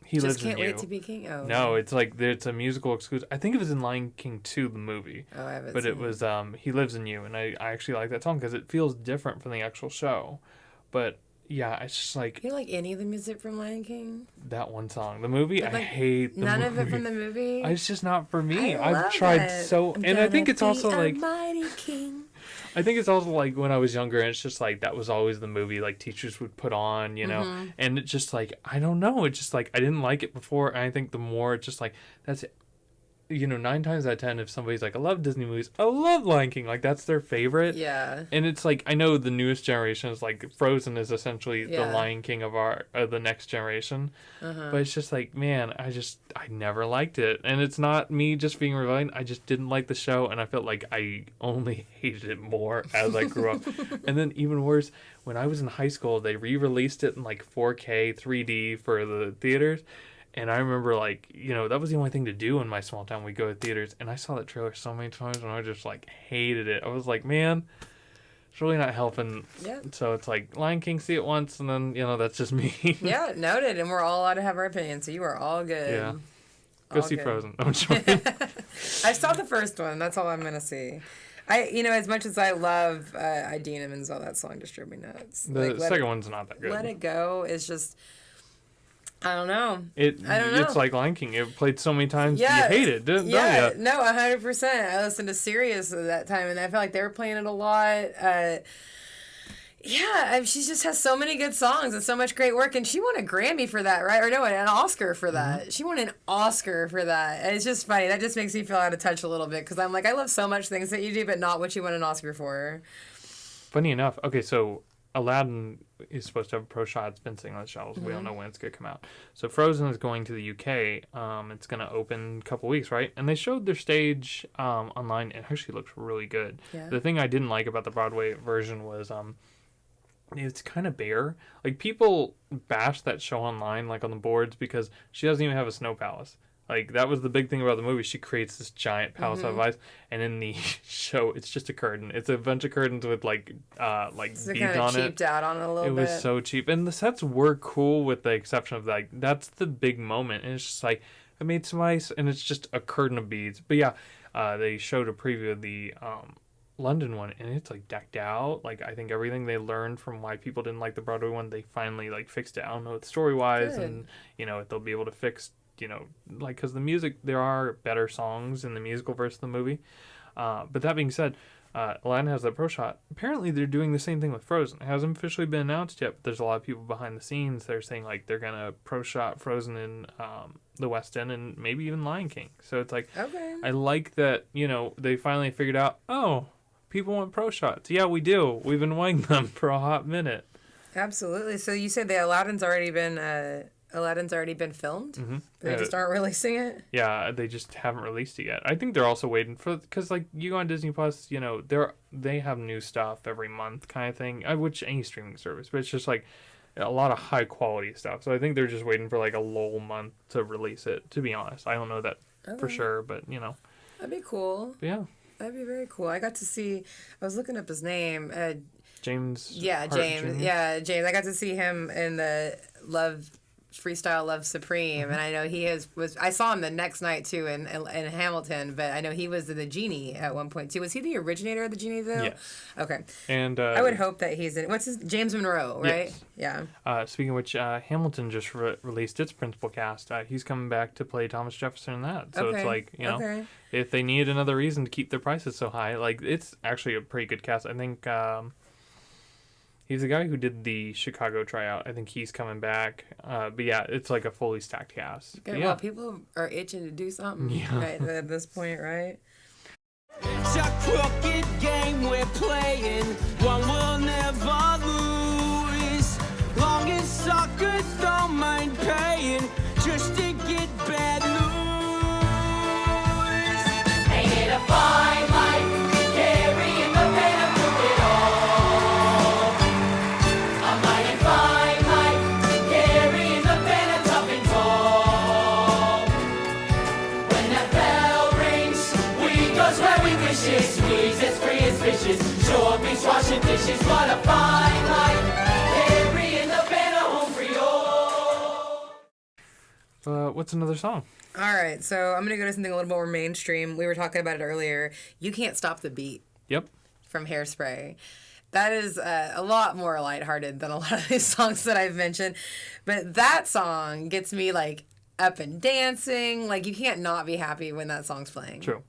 He Just Lives in can't You. wait to be king. Oh No, it's like, it's a musical exclusive. I think it was in Lion King 2, the movie. Oh, I haven't. But seen it was He Lives in You, and I actually like that song because it feels different from the actual show. But yeah, it's just like You don't like any of the music from Lion King? that one song. The movie, But, I like, hate the None movie. of it from the movie. It's just not for me. I I've love tried it. so, I'm and I think gonna it's also be a like, mighty king. I think it's also like when I was younger, and it's just like that was always the movie like teachers would put on, you know, and it's just like I don't know, it's just like I didn't like it before, and I think the more it's just like that's it. 9 times out of 10, if somebody's like, I love Disney movies, I love Lion King, like that's their favorite. Yeah. And it's like, I know the newest generation is like, Frozen is essentially the Yeah. Lion King of the next generation. But it's just like, man, I never liked it. And it's not me just being rebellion. I just didn't like the show. And I felt like I only hated it more as I grew up. And then even worse, when I was in high school, they re-released it in like 4K 3D for the theaters. And I remember, like, that was the only thing to do in my small town. We'd go to theaters. And I saw that trailer so many times, and I just, like, hated it. I was like, man, it's really not helping. Yeah. So it's like, Lion King, see it once, and then, that's just me. Yeah, noted. And we're all allowed to have our opinion, so you are all good. Yeah. Go All see good. Frozen. I'm sorry. I saw the first one. That's all I'm going to see. As much as I love Idina Men's all that song just drove me nuts. The second one's not that good. Let It Go is just, I don't know. I don't know. know. It's like Lion King. It played so many times. Yeah. You hate it, don't Yeah, you? no, 100%. I listened to Sirius at that time, and I felt like they were playing it a lot. She just has so many good songs and so much great work, and she won a Grammy for that, right? Or no, an Oscar for that. She won an Oscar for that. And it's just funny. That just makes me feel out of touch a little bit, because I'm like, I love so much things that you do, but not what you won an Oscar for. Funny enough, okay, so Aladdin is supposed to have a pro shot. It's been sitting on the shelves. We don't know when it's going to come out. So Frozen is going to the UK. It's going to open in a couple weeks, right? And they showed their stage online. It actually looks really good. Yeah. The thing I didn't like about the Broadway version was it's kind of bare. Like, people bash that show online, like on the boards, because she doesn't even have a snow palace. Like, that was the big thing about the movie. She creates this giant palace out of ice, and in the show, it's just a curtain. It's a bunch of curtains with, like So beads kind of on it. cheaped out on it a little It bit. was so cheap. And the sets were cool, with the exception of, like, that's the big moment. And it's just like, I made some ice, and it's just a curtain of beads. But yeah, they showed a preview of the London one, and it's like decked out. Like, I think everything they learned from why people didn't like the Broadway one, they finally like fixed it. I don't know, story wise, Good. and they'll be able to fix, like, because the music, there are better songs in the musical versus the movie. But that being said, Aladdin has that pro shot. Apparently, they're doing the same thing with Frozen. It hasn't officially been announced yet, but there's a lot of people behind the scenes. They're saying like they're gonna pro shot Frozen in the West End and maybe even Lion King. So it's like, Okay. I like that, they finally figured out, oh, people want pro shots. Yeah, we do. We've been wanting them for a hot minute. Absolutely. So you said the Aladdin's already been filmed? Mm-hmm. They just aren't releasing it? Yeah, they just haven't released it yet. I think they're also waiting for, because like you go on Disney Plus, they have new stuff every month kind of thing, which any streaming service, but it's just like a lot of high quality stuff. So I think they're just waiting for like a lull month to release it, to be honest. I don't know that for sure, but That'd be cool. yeah. That'd be very cool. I was looking up his name. James. Yeah, Hart James. Jr. Yeah, James. I got to see him in the Love Freestyle Love Supreme, and I know he I saw him the next night too in Hamilton, but I know he was the genie at one point too. Was he the originator of the genie though? Yes. Okay. And I would hope that he's in. What's his James Monroe, right? Yes. Yeah. Speaking of which, Hamilton just released its principal cast. He's coming back to play Thomas Jefferson in that. So it's like, you know, if they need another reason to keep their prices so high, like it's actually a pretty good cast. I think he's the guy who did the Chicago tryout. I think he's coming back. But yeah, it's like a fully stacked cast. Okay, yeah. well, people are itching to do something right at this point, right? It's a crooked game we're playing, one we'll never lose. Long as suckers don't mind paying, just to get bad news. Ain't it a fine life, carrying the banner through it all? A mighty fine life, carrying the banner tough and tall. When that bell rings, we goes where we wishes, squeeze as free as fishes, shore beach washing dishes. What a fine life, carrying the banner home for you. What's another song? All right, so I'm gonna go to something a little more mainstream. We were talking about it earlier. You Can't Stop the Beat Yep. from Hairspray. That is a lot more lighthearted than a lot of these songs that I've mentioned, but that song gets me like up and dancing. Like you can't not be happy when that song's playing. True.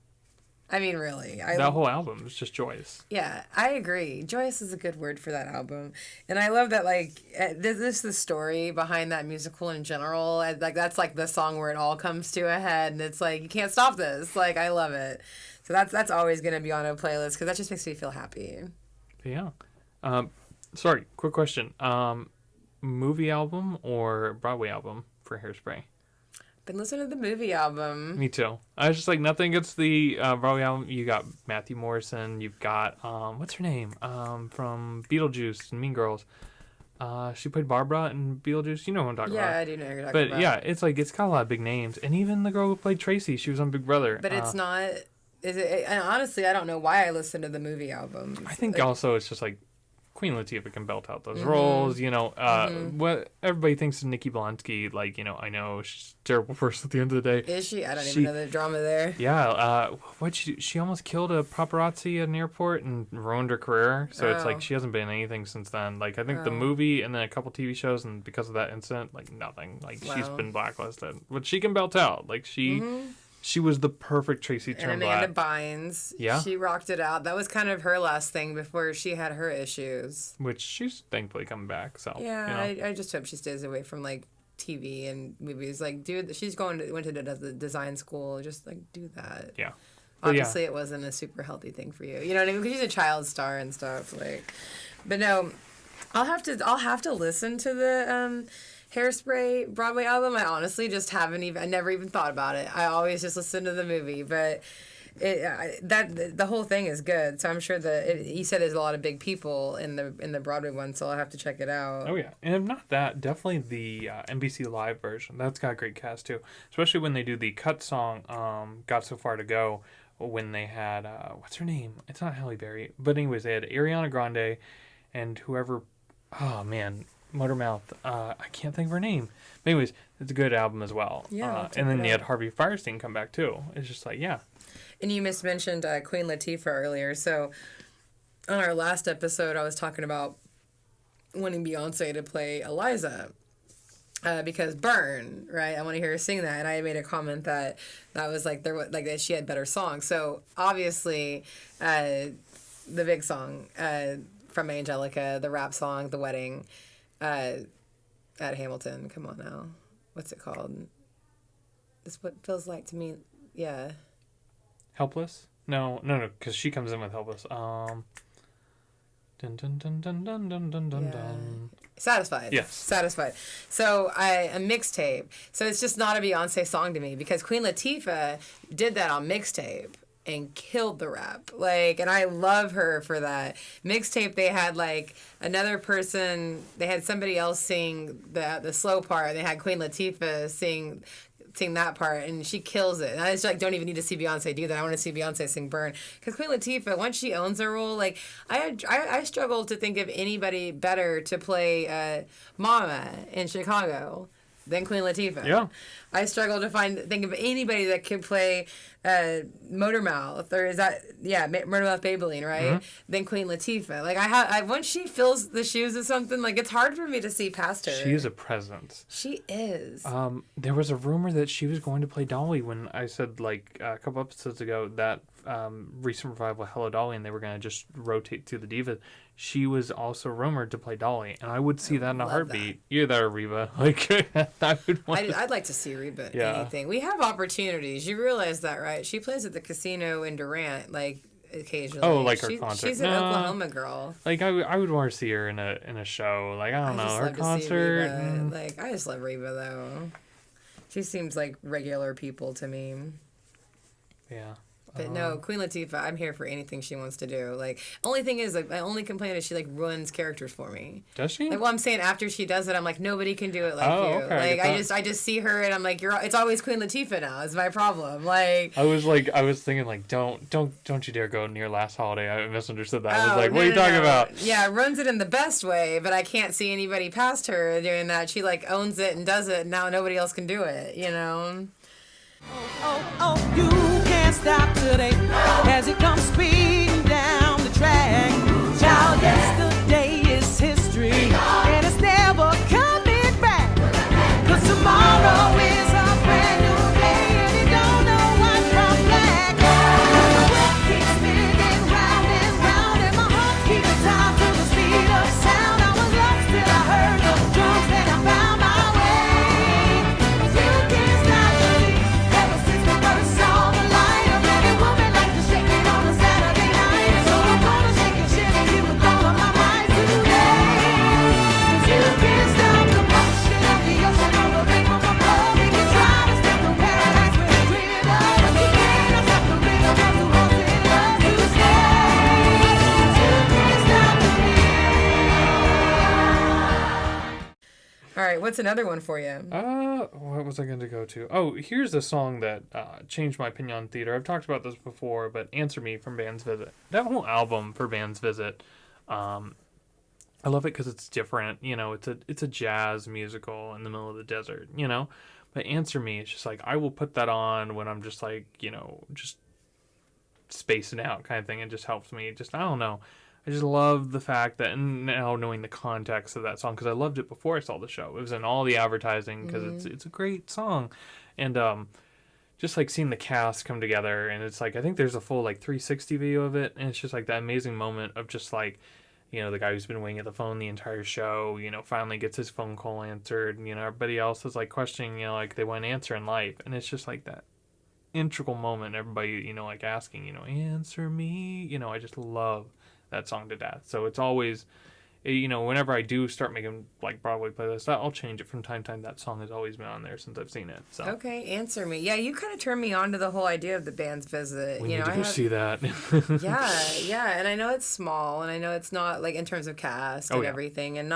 I mean, really. That whole album is just joyous. Yeah, I agree. Joyous is a good word for that album. And I love that, like, this is the story behind that musical in general. Like, that's, like, the song where it all comes to a head. And it's like, you can't stop this. Like, I love it. So that's always going to be on a playlist because that just makes me feel happy. Yeah. Sorry, quick question. Movie album or Broadway album for Hairspray? Been listening to the movie album. Me too. I was just like, nothing against the Broadway album. You got Matthew Morrison. You've got, what's her name? From Beetlejuice and Mean Girls. She played Barbara in Beetlejuice. You know who I'm talking about. Yeah, I do know who you're talking about. But yeah, it's like, it's got a lot of big names. And even the girl who played Tracy, she was on Big Brother. But it's not... and honestly, I don't know why I listened to the movie album. I think like, also it's just like Queen Latifah can belt out those roles, you know. What everybody thinks of Nikki Blonsky, like, you know, I know she's a terrible person at the end of the day. Is she? I don't even know the drama there. Yeah, what'd she do? She almost killed a paparazzi at an airport and ruined her career. So it's like she hasn't been in anything since then. Like I think the movie and then a couple TV shows, and because of that incident, like nothing. Like she's been blacklisted. But she can belt out. Like she was the perfect Tracy And Turnblad. Amanda Bynes. Yeah. She rocked it out. That was kind of her last thing before she had her issues. Which she's thankfully coming back. So Yeah, you know. I just hope she stays away from like TV and movies. Like, dude, she's went to the design school. Just like do that. Yeah. But Obviously, it wasn't a super healthy thing for you. You know what I mean? Because she's a child star and stuff. Like, but no, I'll have to listen to the Hairspray Broadway album. I honestly just I never even thought about it. I always just listen to the movie, but the whole thing is good. So I'm sure you said there's a lot of big people in the Broadway one, so I'll have to check it out. Oh yeah, and if not that, definitely the NBC Live version. That's got a great cast too, especially when they do the cut song, "Got So Far to Go." When they had what's her name? It's not Halle Berry, but anyways, they had Ariana Grande and whoever. Oh man. Motormouth, I can't think of her name. But anyways, it's a good album as well. Yeah, and then they had Harvey Firestein come back too. It's just like, yeah. And you mentioned Queen Latifah earlier. So on our last episode, I was talking about wanting Beyonce to play Eliza. Because Burn, right? I want to hear her sing that, and I made a comment that was like that she had better songs. So obviously, the big song from Angelica, the rap song, The Wedding. At Hamilton, come on now. What's it called? It's what feels like to me. Yeah. Helpless? No, because she comes in with Helpless. Dun dun dun dun dun dun dun dun dun. Satisfied. Yes. Satisfied. So a mixtape. So it's just not a Beyonce song to me because Queen Latifah did that on mixtape and killed the rap. Like, and I love her for that. Mixtape, they had like another person, they had somebody else sing the slow part, and they had Queen Latifah sing that part, and she kills it. And I just like don't even need to see Beyonce do that. I want to see Beyonce sing Burn. Because Queen Latifah, once she owns her role, like I struggle to think of anybody better to play Mama in Chicago than Queen Latifah. Yeah. I struggle to think of anybody that could play Motormouth, or is that Motormouth Maybelline, right? Than Queen Latifah. Like I once she fills the shoes of something, like it's hard for me to see past her. She's a presence. She is. There was a rumor that she was going to play Dolly when I said like a couple episodes ago that recent revival of Hello Dolly, and they were going to just rotate through the divas. She was also rumored to play Dolly, and I would see that in a heartbeat. Either that or Reba. Like I would want. I'd like to see Reba in anything. We have opportunities. You realize that, right? She plays at the casino in Durant, like occasionally. Oh, like her concert. She's an Oklahoma girl. Like I would want to see her in a show. Like I don't know, her concert. Like I just love Reba though. She seems like regular people to me. Yeah. But no, Queen Latifah, I'm here for anything she wants to do. Like, only thing is, like, my only complaint is she, like, ruins characters for me. Does she? Like, well, I'm saying after she does it, I'm like, nobody can do it like you. Okay, Like, I just see her and I'm like, it's always Queen Latifah now. Is my problem. Like, I was thinking like, don't you dare go near Last Holiday. I misunderstood that. I was like, no, what are you talking no. about? Yeah, runs it in the best way, but I can't see anybody past her doing that. She, like, owns it and does it, and now nobody else can do it, you know? Oh, you can't stop today as it comes speeding down the track. Child, yesterday is history, and it's never coming back. 'Cause tomorrow is a brand new day, and you don't know what's from black. The world keeps spinning round and round, and my heart keeps time to the speed of sound. I was lost till I heard the drums, then I found my way. 'Cause you can't stop me. Ever since the first saw the light, a pretty woman like to shake it on a Saturday night. So I'm gonna shake and shiver you with all of my might today. 'Cause you can't stop the motion of the ocean or the rhythm of my blood. We can try to step from paradise we're dreaming of, but you can't stop the rhythm of the ones in love to stay. 'Cause you can't stop me. All right, what's another one for you? What was I going to go to? Oh, here's a song that changed my opinion on theater. I've talked about this before, but Answer Me from Band's Visit. That whole album for Band's Visit, I love it because it's different. You know, it's a jazz musical in the middle of the desert, you know? But Answer Me, it's just like, I will put that on when I'm just like, you know, just spacing out kind of thing. It just helps me. Just, I don't know. I just love the fact that, and now knowing the context of that song, because I loved it before I saw the show. It was in all the advertising because it's a great song, and just like seeing the cast come together, and it's like I think there's a full like 360 video of it, and it's just like that amazing moment of just like, you know, the guy who's been waiting at the phone the entire show, you know, finally gets his phone call answered, and, you know, everybody else is like questioning, you know, like they want an answer in life, and it's just like that integral moment. Everybody, you know, like asking, you know, answer me, you know, I just love that song to death. So it's always, you know, whenever I do start making like Broadway playlists, I'll change it from time to time. That song has always been on there since I've seen it. So Okay, Answer Me. Yeah, you kind of turned me on to the whole idea of the Band's Visit. we You need know, to go see that. yeah, and I know it's small, and I know it's not like in terms of cast and everything, and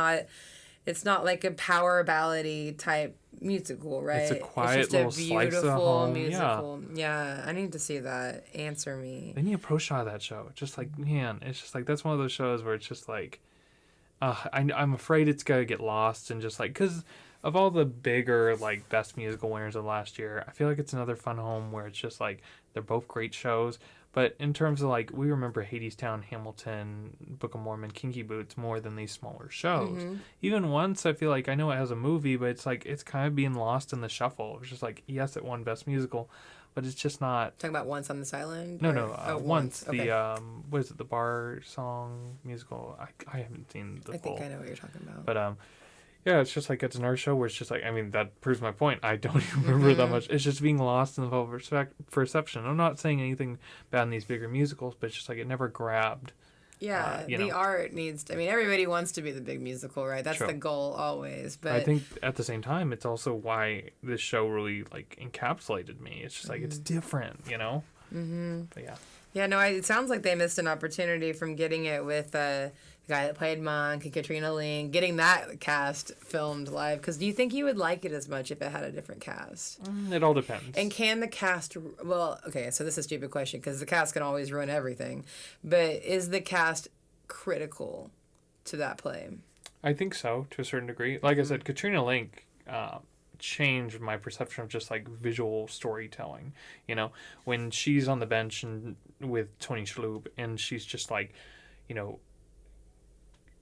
it's not like a power ballady type musical, right? It's a quiet just little a slice of beautiful home. musical. Yeah, I need to see that. Answer Me. They need a pro shot of that show. Just like, man, it's just like that's one of those shows where it's just like, I'm afraid it's gonna get lost and just like because of all the bigger like best musical winners of last year, I feel like it's another fun home where it's just like they're both great shows. But in terms of like, we remember Hadestown, Hamilton, Book of Mormon, Kinky Boots more than these smaller shows. Even Once, I feel like, I know it has a movie, but it's like, it's kind of being lost in the shuffle. It's just like, yes, it won Best Musical, but it's just not. Talking about Once on this Island? No, Once. Okay. The, what is it, the bar song musical? I haven't seen the full. I think I know what you're talking about. But, yeah, it's just like, it's another show where it's just like, I mean, that proves my point. I don't even remember that much. It's just being lost in the public perception. I'm not saying anything bad in these bigger musicals, but it's just like it never grabbed. Yeah, you the know. art needs to, I mean, everybody wants to be the big musical, right? That's True. the goal always. But I think at the same time, it's also why this show really like encapsulated me. It's just like, it's different, you know? But yeah. yeah, no, it sounds like they missed an opportunity from getting it with the guy that played Monk and Katrina Ling, getting that cast filmed live. Because do you think you would like it as much if it had a different cast? It all depends. And can the cast, well, okay, so this is a stupid question because the cast can always ruin everything. But is the cast critical to that play? I think so, to a certain degree. Like I said, Katrina Link, changed my perception of just like visual storytelling. You know, when she's on the bench and with Tony Shalhoub, and she's just like, you know,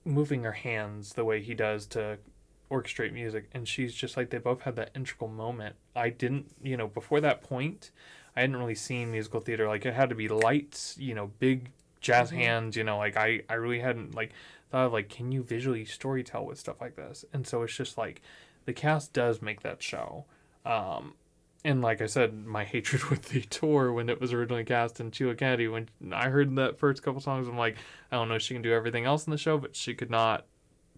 moving her hands the way he does to orchestrate music, and she's just like, they both had that integral moment. I didn't, you know, before that point, I hadn't really seen musical theater. Like, it had to be lights, you know, big jazz hands, you know, like I really hadn't like thought of like, can you visually storytell with stuff like this? And so it's just like, the cast does make that show. And like I said, my hatred with the tour when it was originally cast in Sheila Kennedy, when I heard that first couple songs, I'm like, I don't know if she can do everything else in the show, but she could not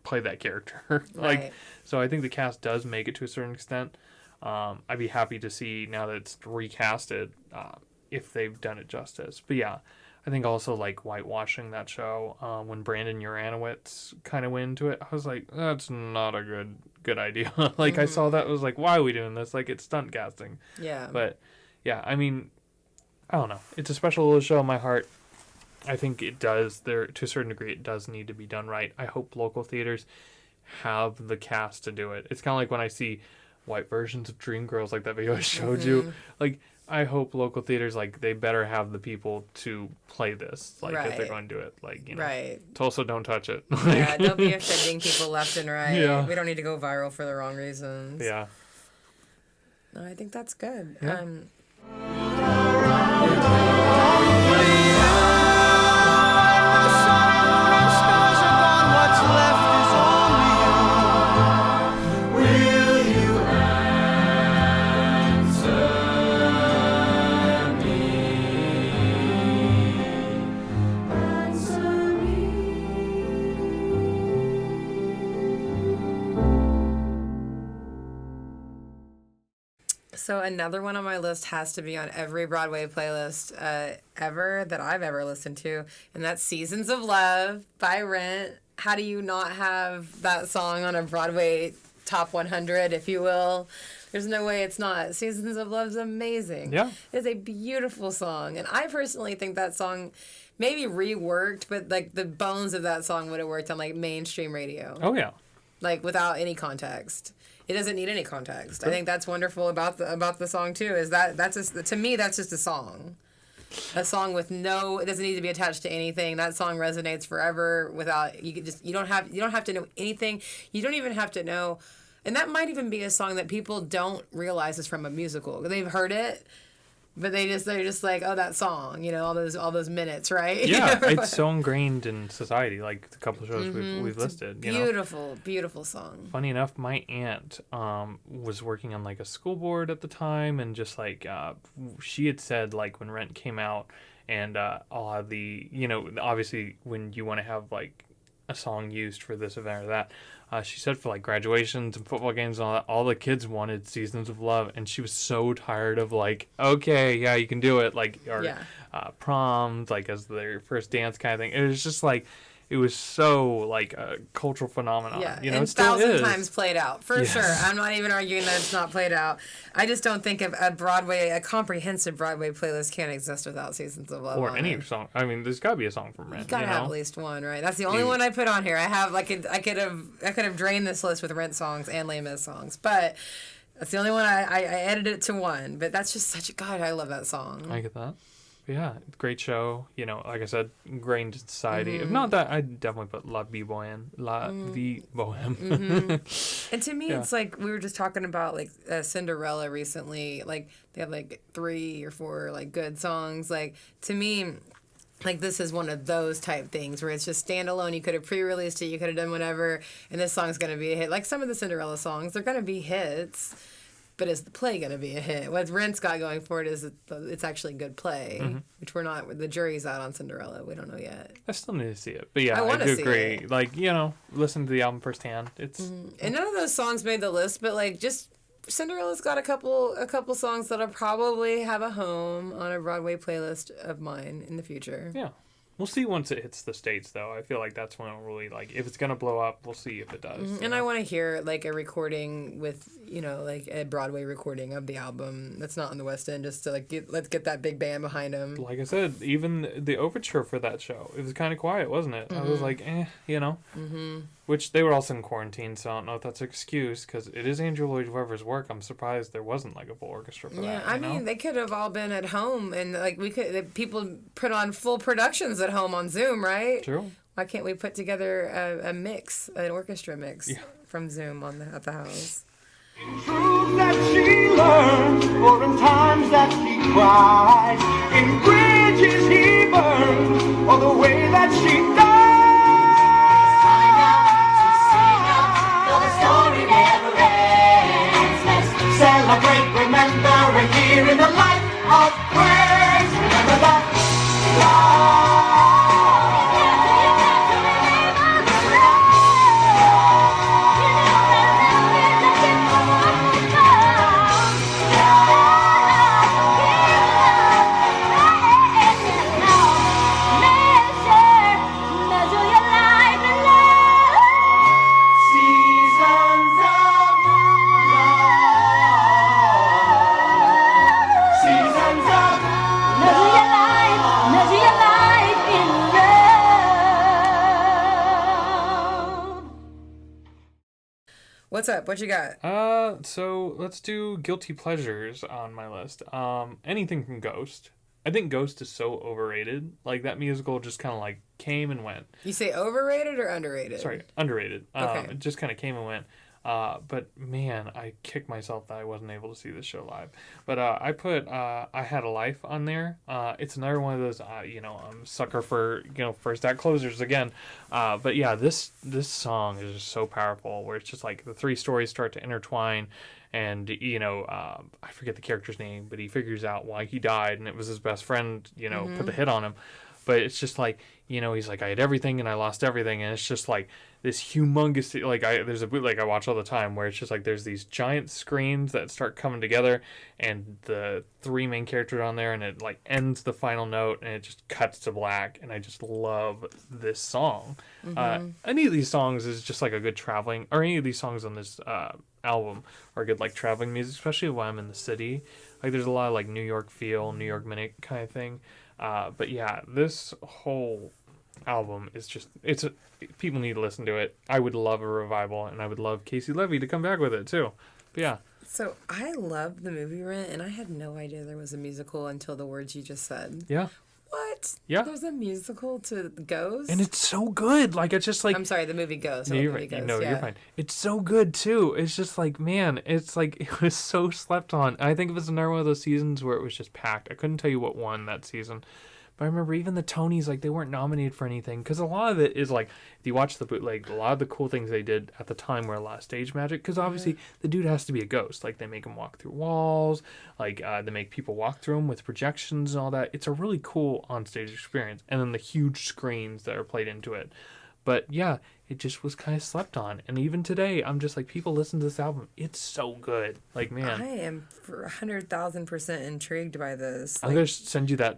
play that character. Like, Right. so I think the cast does make it to a certain extent. I'd be happy to see now that it's recasted, if they've done it justice. But yeah, I think also like whitewashing that show, when Brandon Uranowitz kind of went into it, I was like, that's not a good idea. Like, I saw that, I was like, why are we doing this? Like, it's stunt casting. Yeah. But yeah, I mean, I don't know. It's a special little show in my heart. I think it does, there to a certain degree, it does need to be done right. I hope local theaters have the cast to do it. It's kind of like when I see white versions of Dreamgirls, like that video I showed you. Like, I hope local theaters, like, they better have the people to play this, like, if they're Right. going to do it. Like, you know, Right. Tulsa, don't touch it. Yeah, don't be offending people left and right. Yeah. We don't need to go viral for the wrong reasons. Yeah. No, I think that's good. Yeah. So another one on my list has to be on every Broadway playlist ever that I've ever listened to, and that's Seasons of Love by Rent. How do you not have that song on a Broadway top 100, if you will? There's no way it's not. Seasons of Love is amazing. Yeah. It's a beautiful song, and I personally think that song maybe reworked, but like the bones of that song would have worked on like mainstream radio. Oh, yeah. Like without any context. It doesn't need any context. I think that's wonderful about the song too. Is that's just, to me, that's just a song with no. It doesn't need to be attached to anything. That song resonates forever. Without you don't have to know anything. You don't even have to know. And that might even be a song that people don't realize is from a musical. They've heard it, but they're just like, oh, that song, you know, all those minutes, right? Yeah, it's so ingrained in society, like the couple of shows we've listed. You know? Beautiful song. Funny enough, my aunt was working on like a school board at the time, and just like she had said, like, when Rent came out, and all of the, you know, obviously when you want to have like a song used for this event or that, she said for like graduations and football games and all the kids wanted Seasons of Love, and she was so tired of like, okay, yeah, you can do it, like, or proms, like as their first dance kind of thing. It was just like, it was so like a cultural phenomenon. Yeah, you know, and it still 1,000 is. times played out, for sure. I'm not even arguing that it's not played out. I just don't think a comprehensive Broadway playlist can't exist without Seasons of Love Or on any it. song. I mean, there's got to be a song from Rent. You gotta know? have at least one, right? That's the only one I put on here. I have like I could have drained this list with Rent songs and Les Mis songs, but that's the only one I edited it to one. But that's just such a God. I love that song. I get that. But yeah, great show. You know, like I said, ingrained in society. If not that, I'd definitely put La Vie Bohème. La Vie Bohème. And to me, Yeah. it's like we were just talking about like Cinderella recently. Like they have like 3 or 4 like good songs. Like to me, like this is one of those type things where it's just standalone. You could have pre-released it. You could have done whatever, and this song's gonna be a hit. Like some of the Cinderella songs, they're gonna be hits. But is the play going to be a hit? What Rent's got going for it is it's actually good play, which we're not. The jury's out on Cinderella. We don't know yet. I still need to see it. But yeah, I I wanna do see agree. it. Like, you know, listen to the album firsthand. It's And none of those songs made the list, but like just Cinderella's got a couple songs that'll probably have a home on a Broadway playlist of mine in the future. yeah. We'll see once it hits the States, though. I feel like that's when it'll really, like, if it's going to blow up, we'll see if it does. you And know? I want to hear like a recording with, you know, like a Broadway recording of the album that's not on the West End, just to like let's get that big band behind them. Like I said, even the overture for that show, it was kind of quiet, wasn't it? I was like, you know. Which they were also in quarantine, so I don't know if that's an excuse, because it is Andrew Lloyd Webber's work. I'm surprised there wasn't like a full orchestra for Yeah, that. I you know? mean, they could have all been at home, and like people put on full productions at home on Zoom, right? True. Why can't we put together a mix, an orchestra mix from Zoom at the house? Truth that she learned, or in times that he cried, in bridges he burned, or the way that she died. Celebrate, remember, a year in the life of Prince. Remember that. Seasons of love. Seasons of What's up? What you got? So let's do guilty pleasures on my list. Anything from Ghost. I think Ghost is so overrated. Like, that musical just kind of like came and went. You say overrated or underrated? Sorry, underrated. Okay. It just kind of came and went. But man, I kicked myself that I wasn't able to see this show live. But I put I Had a Life on there. It's another one of those, I'm a sucker for, first act closers again. But yeah, this song is just so powerful, where it's just like the three stories start to intertwine. And, I forget the character's name, but he figures out why he died, and it was his best friend, put the hit on him. But it's just like, he's like, I had everything and I lost everything. And it's just like this humongous, there's a bootleg I watch all the time where it's just like there's these giant screens that start coming together and the three main characters on there, and it like ends the final note and it just cuts to black. And I just love this song. Any of these songs is just like a good traveling, or any of these songs on this album are good like traveling music, especially when I'm in the city. Like, there's a lot of like New York feel, New York minute kind of thing. But yeah, this whole album is just, people need to listen to it. I would love a revival, and I would love Casey Levy to come back with it too. But yeah. So I loved the movie Rent, and I had no idea there was a musical until the words you just said. Yeah. What? Yeah. There's a musical to Ghost? And it's so good. Like, it's just like... I'm sorry, the movie Ghost. No, you're right. You're fine. It's so good too. It's just like, man, it's like, it was so slept on. I think it was another one of those seasons where it was just packed. I couldn't tell you what won that season. But I remember even the Tonys, like, they weren't nominated for anything. Because a lot of it is, like, if you watch the bootleg, a lot of the cool things they did at the time were a lot of stage magic. Because obviously, the dude has to be a ghost. Like, they make him walk through walls. Like, they make people walk through them with projections and all that. It's a really cool on-stage experience. And then the huge screens that are played into it. But, yeah, it just was kind of slept on. And even today, I'm just like, people listen to this album. It's so good. Like, man. I am 100,000% intrigued by this. I'm going to send you that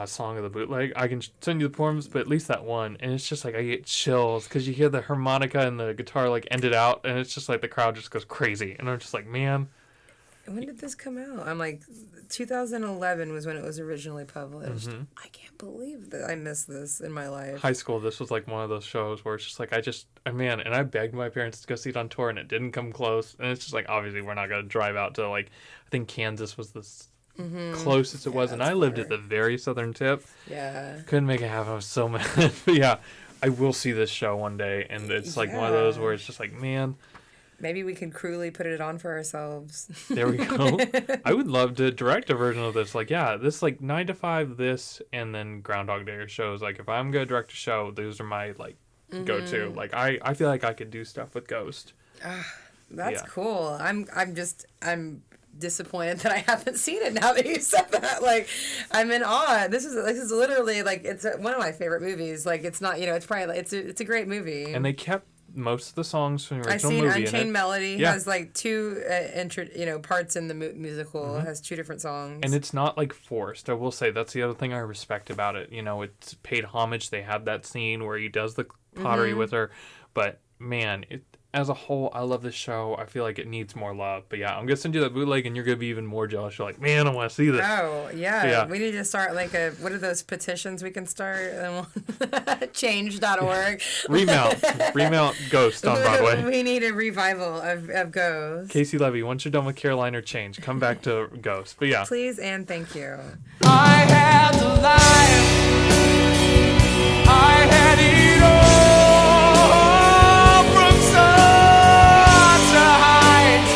song of the bootleg. I can send you the forms, but at least that one. And it's just like, I get chills because you hear the harmonica and the guitar like ended out. And it's just like the crowd just goes crazy. And I'm just like, man. When did this come out? I'm like, 2011 was when it was originally published. I can't believe that I missed this in my life. High school, this was like one of those shows where it's just like, and I begged my parents to go see it on tour and it didn't come close. And it's just like, obviously we're not going to drive out to like, I think Kansas was the closest it was. And I lived at the very southern tip. Yeah. Couldn't make it happen. I was so mad. But yeah, I will see this show one day. And it's like one of those where it's just like, man. Maybe we can cruelly put it on for ourselves. There we go. I would love to direct a version of this. Like, yeah, this like 9 to 5, this, and then Groundhog Day shows. Like, if I'm gonna direct a show, those are my like go-to. Like, I feel like I could do stuff with Ghost. That's cool. I'm disappointed that I haven't seen it now that you said that. Like, I'm in awe. This is literally like, it's one of my favorite movies. Like, it's not, it's probably it's a great movie. And they kept most of the songs from the I've original seen movie. Unchained Melody has like two parts in the musical. It has two different songs. And it's not like forced. I will say that's the other thing I respect about it. It's paid homage. They have that scene where he does the pottery with her. But man, as a whole, I love this show. I feel like it needs more love. But yeah, I'm gonna send you that bootleg, and you're gonna be even more jealous. You're like, man, I want to see this. Oh, yeah. Yeah. We need to start like what are those petitions we can start? And change.org. Remount Ghost on Broadway. We need a revival of Ghost. Casey Levy, once you're done with Carolina Change, come back to Ghost. But yeah. Please and thank you. I had the life, I had it all from sun to height,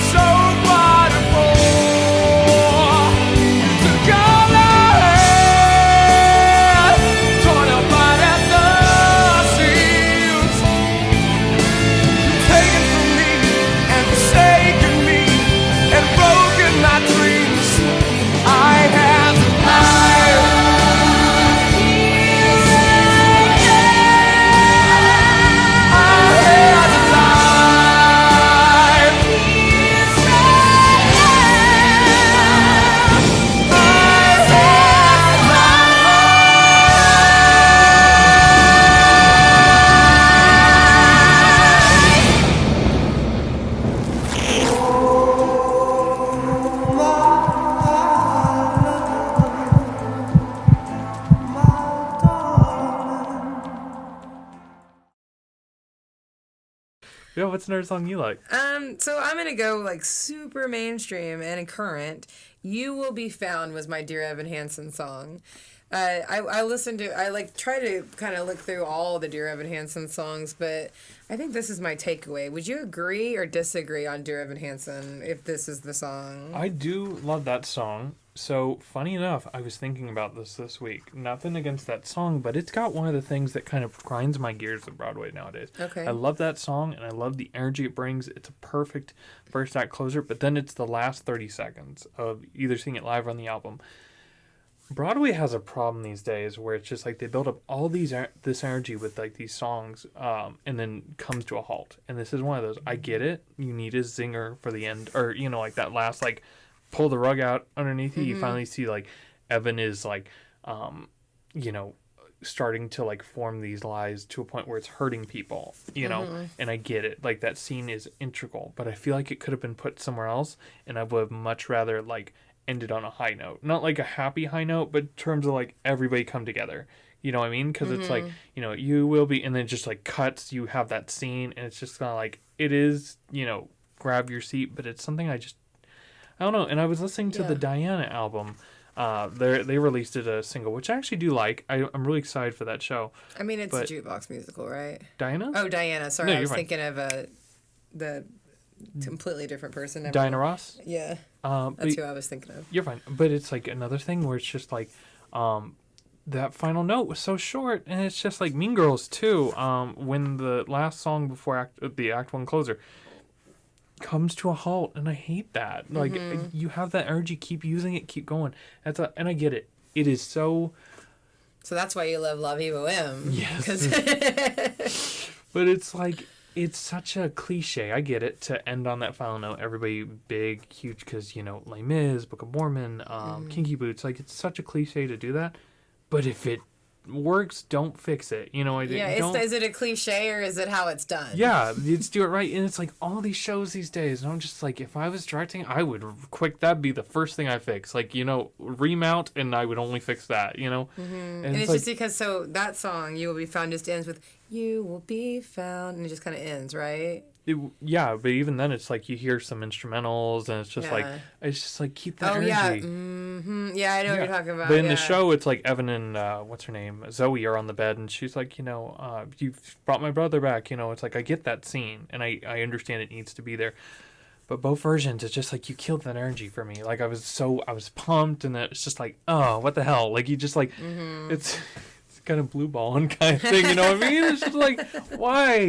so wonderful. Took all I had, torn apart at the seams, taken from me and forsaken me and broken my dreams. I have the life. Yeah, what's another song you like? So I'm gonna go like super mainstream and current. "You Will Be Found" was my Dear Evan Hansen song. I listened to, I like try to kind of look through all the Dear Evan Hansen songs, but I think this is my takeaway. Would you agree or disagree on Dear Evan Hansen if this is the song? I do love that song. So, funny enough, I was thinking about this week. Nothing against that song, but it's got one of the things that kind of grinds my gears with Broadway nowadays. Okay. I love that song, and I love the energy it brings. It's a perfect first act closer, but then it's the last 30 seconds of either seeing it live or on the album. Broadway has a problem these days where it's just like they build up all this energy with like these songs, and then comes to a halt. And this is one of those. I get it. You need a zinger for the end, or like that last like pull the rug out underneath you. You finally see like Evan is like, starting to like form these lies to a point where it's hurting people, and I get it. Like that scene is integral, but I feel like it could have been put somewhere else, and I would have much rather like ended on a high note, not like a happy high note, but in terms of like everybody come together. You know what I mean? Because it's like, you will be, and then just like cuts, you have that scene, and it's just kind of like, it is, grab your seat, but it's something I don't know. And I was listening to the Diana album. They released it a single, which I actually do like. I'm really excited for that show. I mean, it's a jukebox musical, right? Diana? Oh, Diana. Sorry, No, I was you're fine. thinking of the completely different person. Never Diana mind. Ross? Yeah, But that's who I was thinking of. you're fine. But it's like another thing where it's just like, that final note was so short, and it's just like Mean Girls too. When the last song before the Act 1 closer comes to a halt, and I hate that. Like, you have that energy, keep using it, keep going. And I get it. It is so. So that's why you love La Viva M. Yes. But it's like, it's such a cliche. I get it, to end on that final note. Everybody big, huge, because, Les Mis, Book of Mormon, Kinky Boots. Like, it's such a cliche to do that. But if it works, don't fix it. Is it a cliche or is it how it's done? Yeah, let's do it right. And it's like all these shows these days, and I'm just like, if I was directing, I would that'd be the first thing I fix. Like, remount, and I would only fix that, And And it's like, just because, so that song, "You Will Be Found," just ends with, "You will be found," and it just kind of ends, right? yeah, but even then, it's like you hear some instrumentals, and it's just like, keep that energy. Yeah. Mm-hmm. Yeah, I know what you're talking about. But in the show, it's like Evan and what's her name, Zoe, are on the bed, and she's like, you've brought my brother back. It's like, I get that scene, and I understand it needs to be there. But both versions, it's just like, you killed that energy for me. Like, I was pumped, and it's just like, oh, what the hell? Like, you just like, it's kind of blue balling kind of thing, you know what I mean? It's just like, why,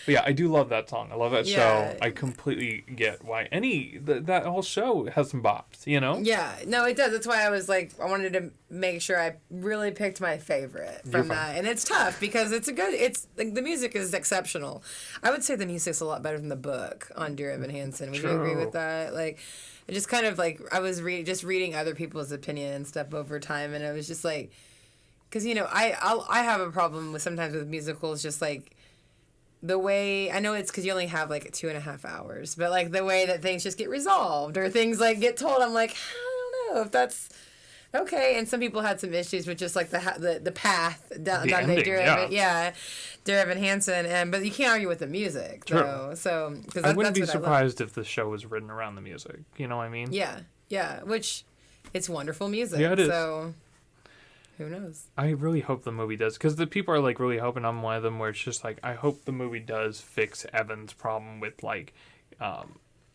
But yeah, I do love that song. I love that show. I completely get why that whole show has some bops, Yeah, no, it does. That's why I was like, I wanted to make sure I really picked my favorite from that. And it's tough because it's like, the music is exceptional. I would say the music's a lot better than the book on Dear Evan Hansen. Would you agree with that? Like, it just kind of like, I was just reading other people's opinion and stuff over time, and it was just like, because I have a problem with sometimes with musicals, just like, the way, I know it's because you only have like 2.5 hours, but like the way that things just get resolved or things like get told, I'm like, I don't know if that's okay. And some people had some issues with just like the path down The Dear ending, Evan, Dear Evan Hansen, but you can't argue with the music though. So because I wouldn't be surprised if the show was written around the music. You know what I mean? Yeah, which it's wonderful music. Yeah, it is. So who knows? I really hope the movie does, because the people are like really hoping. I'm one of them, where it's just like I hope the movie does fix Evan's problem with like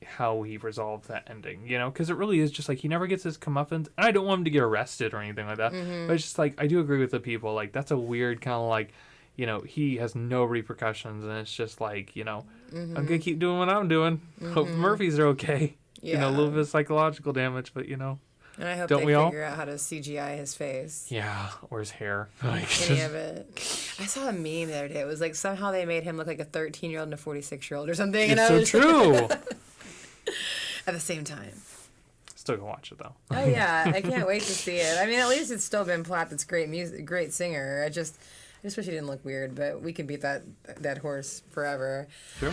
how he resolved that ending, you know, because it really is just like he never gets his comeuppance. And I don't want him to get arrested or anything like that, but it's just like I do agree with the people, like that's a weird kind of like, you know, he has no repercussions, and it's just like, you know, I'm gonna keep doing what I'm doing. Hope the Murphys are okay. You know, a little bit of psychological damage, but you know. And I hope Don't they we all? figure out how to CGI his face. Yeah, or his hair. Like, Any of it. I saw a meme the other day. It was like somehow they made him look like a 13-year-old and a 46-year-old or something. It's and so true. At the same time. Still gonna watch it though. Oh yeah, I can't wait to see it. I mean, at least it's still Ben Platt. That's great music, great singer. I just wish he didn't look weird, but we can beat that horse forever. Sure.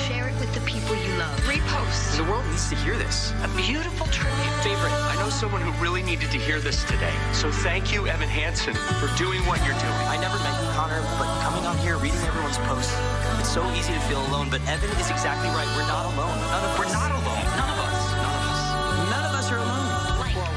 Share it with the people you love. Repost. The world needs to hear this. A beautiful tribute. Favorite, I know someone who really needed to hear this today. So thank you, Evan Hansen, for doing what you're doing. I never met you, Connor, but coming on here, reading everyone's posts, it's so easy to feel alone, but Evan is exactly right. We're not alone. We're not alone. None of us. None of us are alone.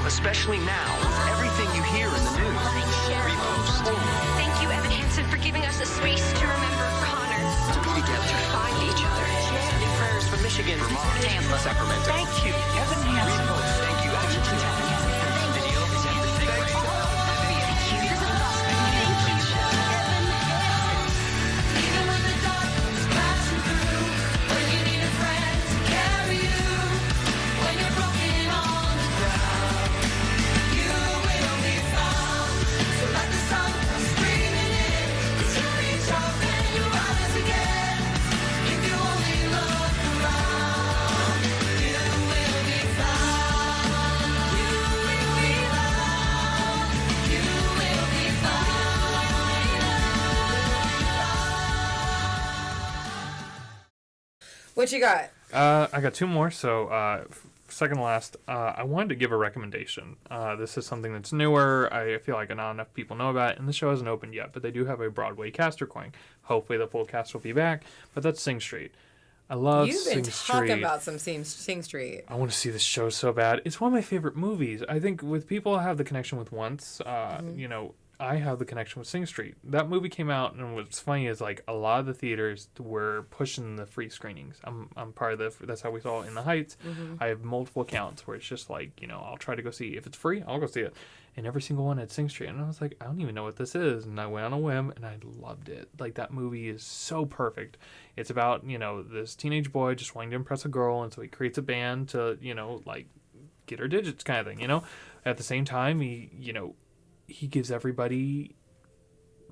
Especially now, with everything you hear in the news. Repost. Thank you, Evan Hansen, for giving us a space to remember Connor. To be together. To find each other. Sending prayers from Michigan, Vermont, Tampa, Sacramento. Thank you, Evan Hansen. Repost. Thank you, Evan Hansen. Video is everything right now. Even when the darkness crashing through, when you need a friend to carry you, when you're broken on the ground, you will be found. So let the sun come screaming in, as you reach up and you rise again. If you only look around, you will be found. You will be found. You will be found. What you got? I got two more. So, second to last, I wanted to give a recommendation. This is something that's newer. I feel like not enough people know about it, and the show hasn't opened yet, but they do have a Broadway cast recording. Hopefully, the full cast will be back. But that's Sing Street. I love You've Sing been Street. talking about some Sing Street. I want to see this show so bad. It's one of my favorite movies. I think with people I have the connection with once, you know, I have the connection with Sing Street. That movie came out, and what's funny is like a lot of the theaters were pushing the free screenings. I'm part of the. That's how we saw it in the Heights. I have multiple accounts where it's just like, you know, I'll try to go see if it's free, I'll go see it, and every single one had Sing Street, and I was like, I don't even know what this is, and I went on a whim, and I loved it. Like that movie is so perfect. It's about, you know, this teenage boy just wanting to impress a girl, and so he creates a band to, you know, like get her digits kind of thing, you know. At the same time, he gives everybody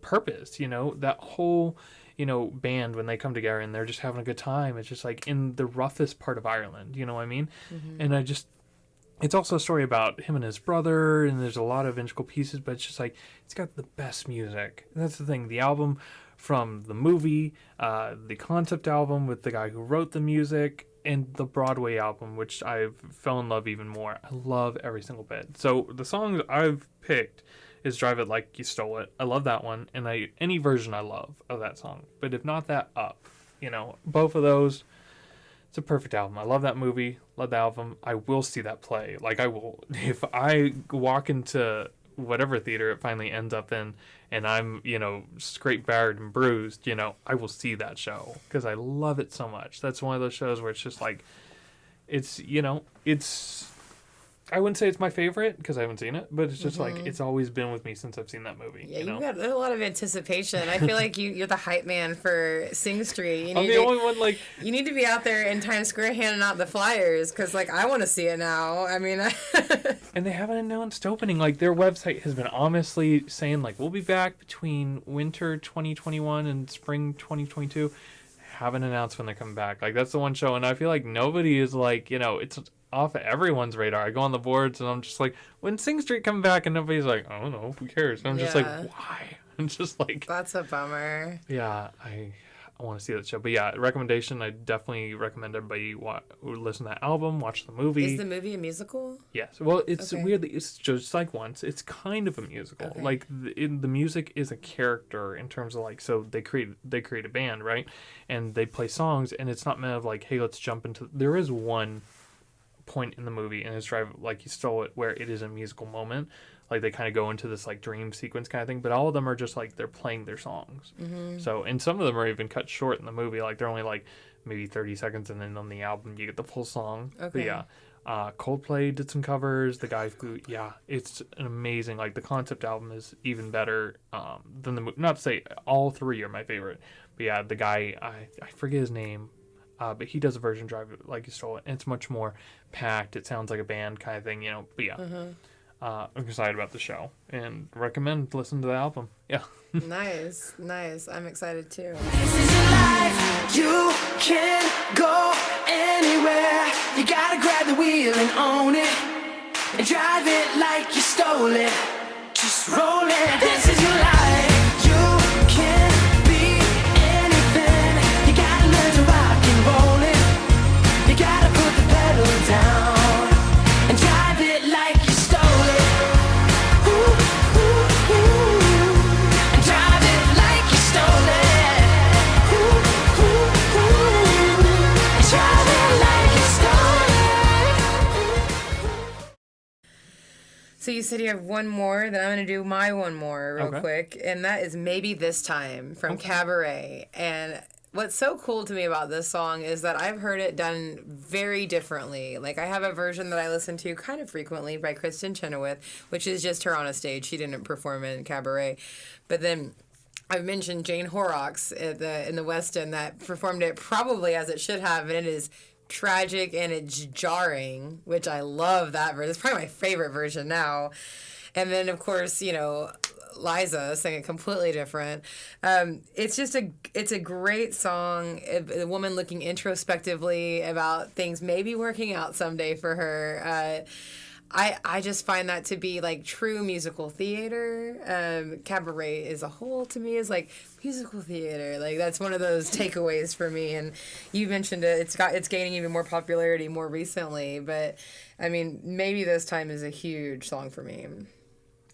purpose, you know, that whole, you know, band when they come together and they're just having a good time. It's just like in the roughest part of Ireland, you know what I mean? And it's also a story about him and his brother, and there's a lot of integral pieces, but it's just like, it's got the best music. And that's the thing. The album from the movie, the concept album with the guy who wrote the music, and the Broadway album, which I fell in love even more. I love every single bit. So the songs I've picked is Drive It Like You Stole It. I love that one, and any version I love of that song. But if not that, Up. You know, both of those, it's a perfect album. I love that movie, love the album. I will see that play. Like, I will, if I walk into whatever theater it finally ends up in, and I'm, you know, scraped, battered, and bruised, you know, I will see that show, because I love it so much. That's one of those shows where it's just like, it's, you know, it's, I wouldn't say it's my favorite because I haven't seen it, but it's just like, it's always been with me since I've seen that movie. Yeah, you know? you've got a lot of anticipation. I feel like you're the hype man for Sing Street. I'm the only one, like... You need to be out there in Times Square handing out the flyers, because, like, I want to see it now. I mean... And they haven't announced opening. Like, their website has been honestly saying, like, we'll be back between winter 2021 and spring 2022. Haven't announced when they're coming back. Like, that's the one show, and I feel like nobody is, like, you know, it's off of everyone's radar. I go on the boards, and I'm just like, when Sing Street coming back? And nobody's like, I don't know, who cares? And I'm just like, why? I'm just like... That's a bummer. Yeah, I want to see that show. But yeah, recommendation. I definitely recommend everybody listen to that album, watch the movie. Is the movie a musical? Yes. Well, it's Okay. weirdly, it's just like Once. It's kind of a musical. Okay. Like the music is a character in terms of like, so they create a band, right? And they play songs, and it's not meant of like, hey, let's jump into. There is one point in the movie, and it's like You Stole It, where it is a musical moment. Like they kind of go into this like dream sequence kind of thing, but all of them are just like they're playing their songs. So, and some of them are even cut short in the movie. Like they're only like maybe 30 seconds, and then on the album you get the full song. Okay. But yeah, Coldplay did some covers. The guy who, it's an amazing. Like the concept album is even better than the movie. Not to say all three are my favorite, but yeah, the guy I forget his name. But he does a version Drive Like You Stole It, and it's much more packed. It sounds like a band kind of thing, you know. But yeah. I'm excited about the show and recommend listen to the album. Yeah. Nice. I'm excited too. This is your life. You can go anywhere. You gotta grab the wheel and own it and drive it like you stole it. Just roll it. This is your life. You can be anything. You gotta learn to rock and roll it. You gotta put the pedal down and drive it like you stole it. Ooh, ooh, ooh. And drive it like you stole it. Ooh, ooh, ooh. And drive it like you stole it. So you said you have one more, then I'm going to do my one more real Okay. quick. And that is Maybe This Time from Cabaret. And what's so cool to me about this song is that I've heard it done very differently. Like I have a version that I listen to kind of frequently by Kristen Chenoweth, which is just her on a stage. She didn't perform in Cabaret. But then I've mentioned Jane Horrocks in the West End that performed it probably as it should have, and it is tragic and it's jarring, which I love that version. It's probably my favorite version now. And then, of course, you know, Liza sang it completely different. It's a great song. A woman looking introspectively about things maybe working out someday for her. I just find that to be like true musical theater. Cabaret as a whole to me is like musical theater. Like that's one of those takeaways for me. And you mentioned it. It's gaining even more popularity more recently. But I mean, Maybe This Time is a huge song for me.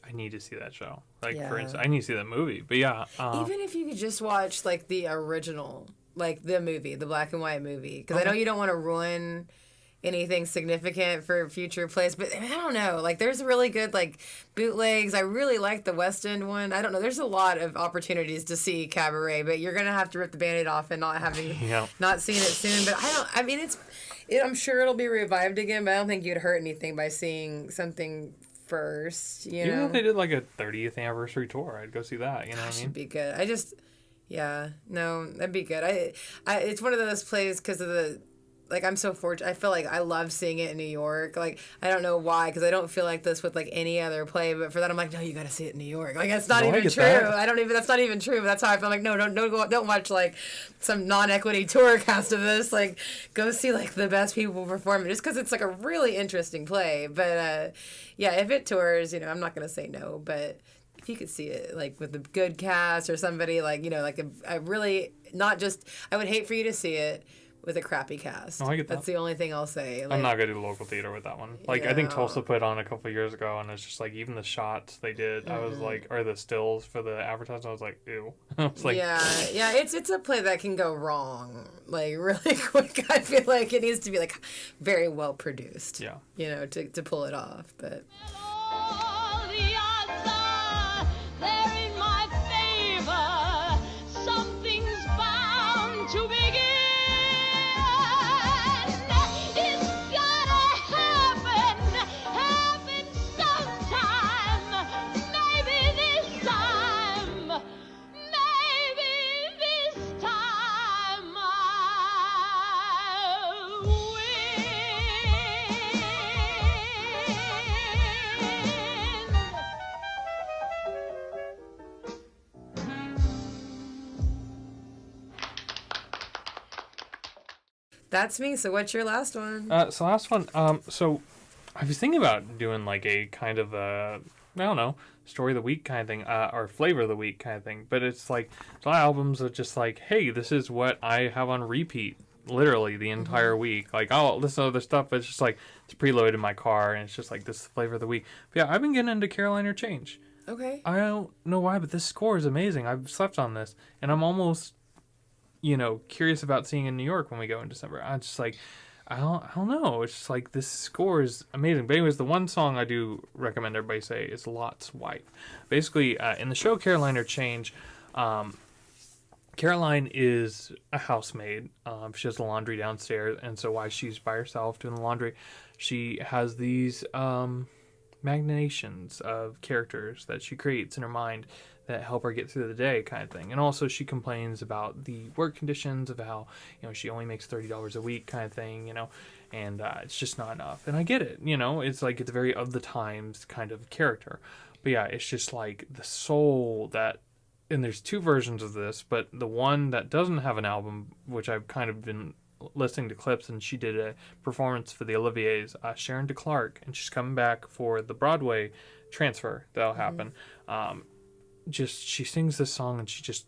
I need to see that show. Like Yeah. for instance, I need to see that movie. But yeah, Even if you could just watch like the original, like the movie, the black and white movie, because I know you don't want to ruin anything significant for future plays, but I don't know. Like there's really good like bootlegs. I really like the West End one. I don't know. There's a lot of opportunities to see Cabaret, but you're gonna have to rip the Band-Aid off and not seeing it soon. But I'm sure it'll be revived again, but I don't think you'd hurt anything by seeing something first. You even know, if they did like a 30th anniversary tour, I'd go see that. You know what I mean? should be good. That'd be good. It's one of those plays because of the. Like, I'm so fortunate. I feel like I love seeing it in New York. Like, I don't know why, because I don't feel like this with, like, any other play. But for that, I'm like, no, you got to see it in New York. Like, that's not even true. That's not even true. But that's how I feel. Like, no, don't watch, like, some non-equity tour cast of this. Like, go see, like, the best people perform it. Just because it's, like, a really interesting play. But, yeah, if it tours, you know, I'm not going to say no. But if you could see it, like, with a good cast or somebody, like, you know, like, a really, not just, I would hate for you to see it with a crappy cast. Oh, I get that. That's the only thing I'll say. Like, I'm not gonna do local theater with that one. Like I think Tulsa put on a couple of years ago, and it's just like even the shots they did, I was like, or the stills for the advertising, I was like, ew. I was like, yeah, it's a play that can go wrong like really quick. I feel like it needs to be like very well produced. Yeah. You know, to pull it off, but. All the odds are they're in my favor. Something's bound to begin. It's gotta happen sometime. Maybe this time That's me. So what's your last one? So last one. So I was thinking about doing like a kind of a I don't know, story of the week kind of thing, or flavor of the week kind of thing. But it's like, a lot of albums are just like, hey, this is what I have on repeat literally the entire week. Like, I'll listen to other stuff, but it's just like, it's preloaded in my car, and it's just like, this is the flavor of the week. But yeah, I've been getting into Carolina Change. Okay. I don't know why, but this score is amazing. I've slept on this, and I'm almost, curious about seeing in New York when we go in December. I'm just like, I don't know. It's just like, this score is amazing. But anyways, the one song I do recommend everybody say is Lot's Wife. Basically, in the show Carolina Change, Caroline is a housemaid. She does the laundry downstairs, and so while she's by herself doing the laundry, she has these magnations of characters that she creates in her mind that help her get through the day, kind of thing. And also, she complains about the work conditions, of how she only makes $30 a week, kind of thing. And it's just not enough. And I get it. It's like, it's a very of the times kind of character. But yeah, it's just like the soul that. And there's two versions of this, but the one that doesn't have an album, which I've kind of been listening to clips, and she did a performance for the Olivier's, Sharon DeClark, and she's coming back for the Broadway transfer that'll happen. She sings this song, and she just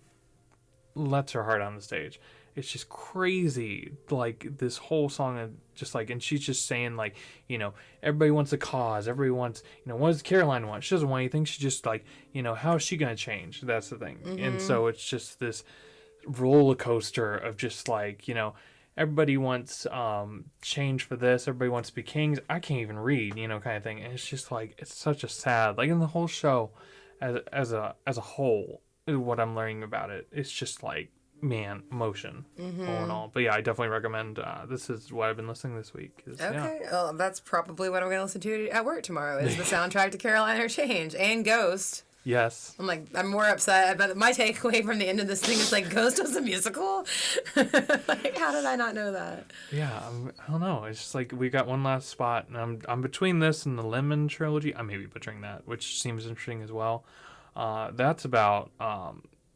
lets her heart on the stage. It's just crazy, like, this whole song, and she's just saying, like, everybody wants a cause, everybody wants, what does Caroline want? She doesn't want anything, she just, like, how is she going to change? That's the thing. And so it's just this roller coaster of just, like, everybody wants change for this, everybody wants to be kings, I can't even read, kind of thing. And it's just, like, it's such a sad, like, in the whole show, as a whole, what I'm learning about it, it's just, like, man, emotion all in all. But yeah, I definitely recommend, this is what I've been listening this week. Okay, well, that's probably what I'm going to listen to at work tomorrow, is the soundtrack to Carolina Change and Ghost. Yes. I'm more upset, but my takeaway from the end of this thing is, like, Ghost was a musical? Like, how did I not know that? Yeah, I don't know. It's just like, we got one last spot, and I'm between this and the Lemon trilogy. I may be butchering that, which seems interesting as well. That's about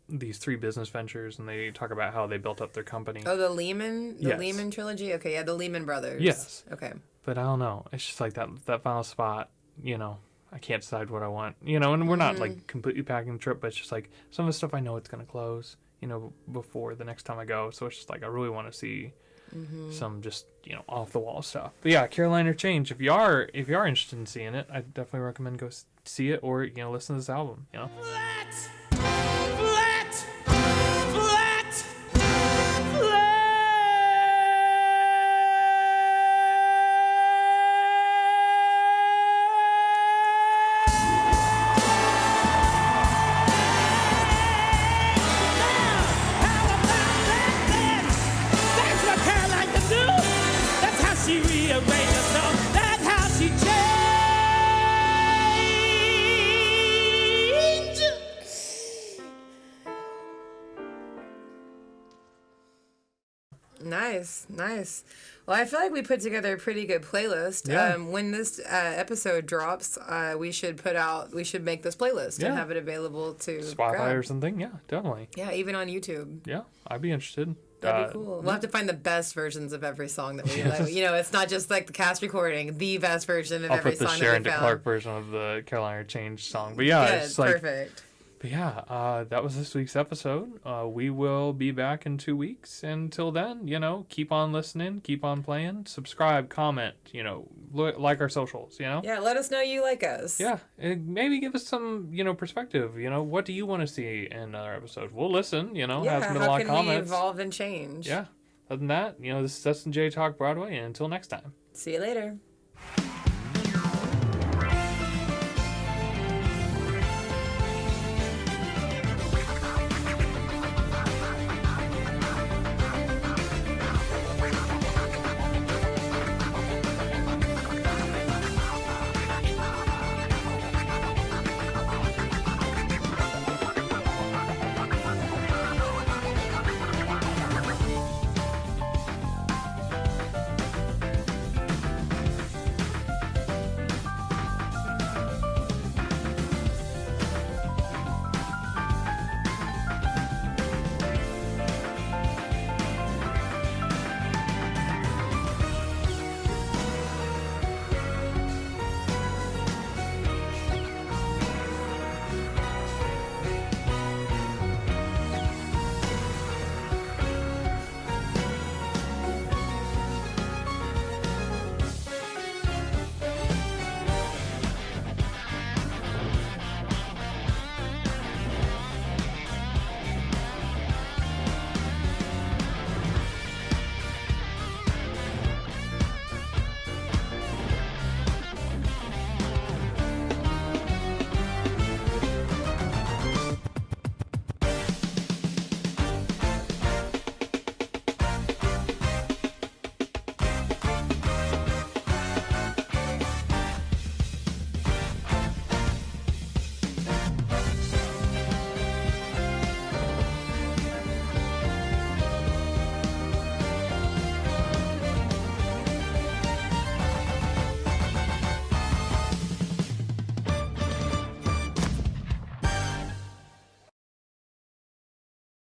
these three business ventures, and they talk about how they built up their company. Oh, the Lehman Yes. Lehman trilogy? Okay, yeah, the Lehman Brothers. Yes. Okay. But I don't know. It's just like that final spot, I can't decide what I want. And we're not, like, completely packing the trip, but it's just like, some of the stuff I know it's going to close, before the next time I go. So it's just like, I really want to see some just, off the wall stuff. But yeah, Carolina Change, if you are interested in seeing it, I definitely recommend go see it, or, listen to this album, Nice. Well, I feel like we put together a pretty good playlist. Yeah. When this episode drops, we should make this playlist and have it available to Spotify grab. or something. Yeah, definitely. Yeah, even on YouTube. Yeah, I'd be interested. That'd be cool. We'll have to find the best versions of every song that we like. It's not just like the cast recording, the best version of I'll every put the song Sharon that we DeClark found. version of the Carolina Change song. But yeah, Good, it's like, perfect. but yeah, that was this week's episode. We will be back in 2 weeks. Until then, keep on listening, keep on playing, subscribe, comment, like our socials, Yeah, let us know you like us. Yeah, and maybe give us some, perspective. What do you want to see in another episode? We'll listen, has been a lot of how can we comments. evolve and change? Yeah. Other than that, this is S&J Talk Broadway, and until next time. See you later.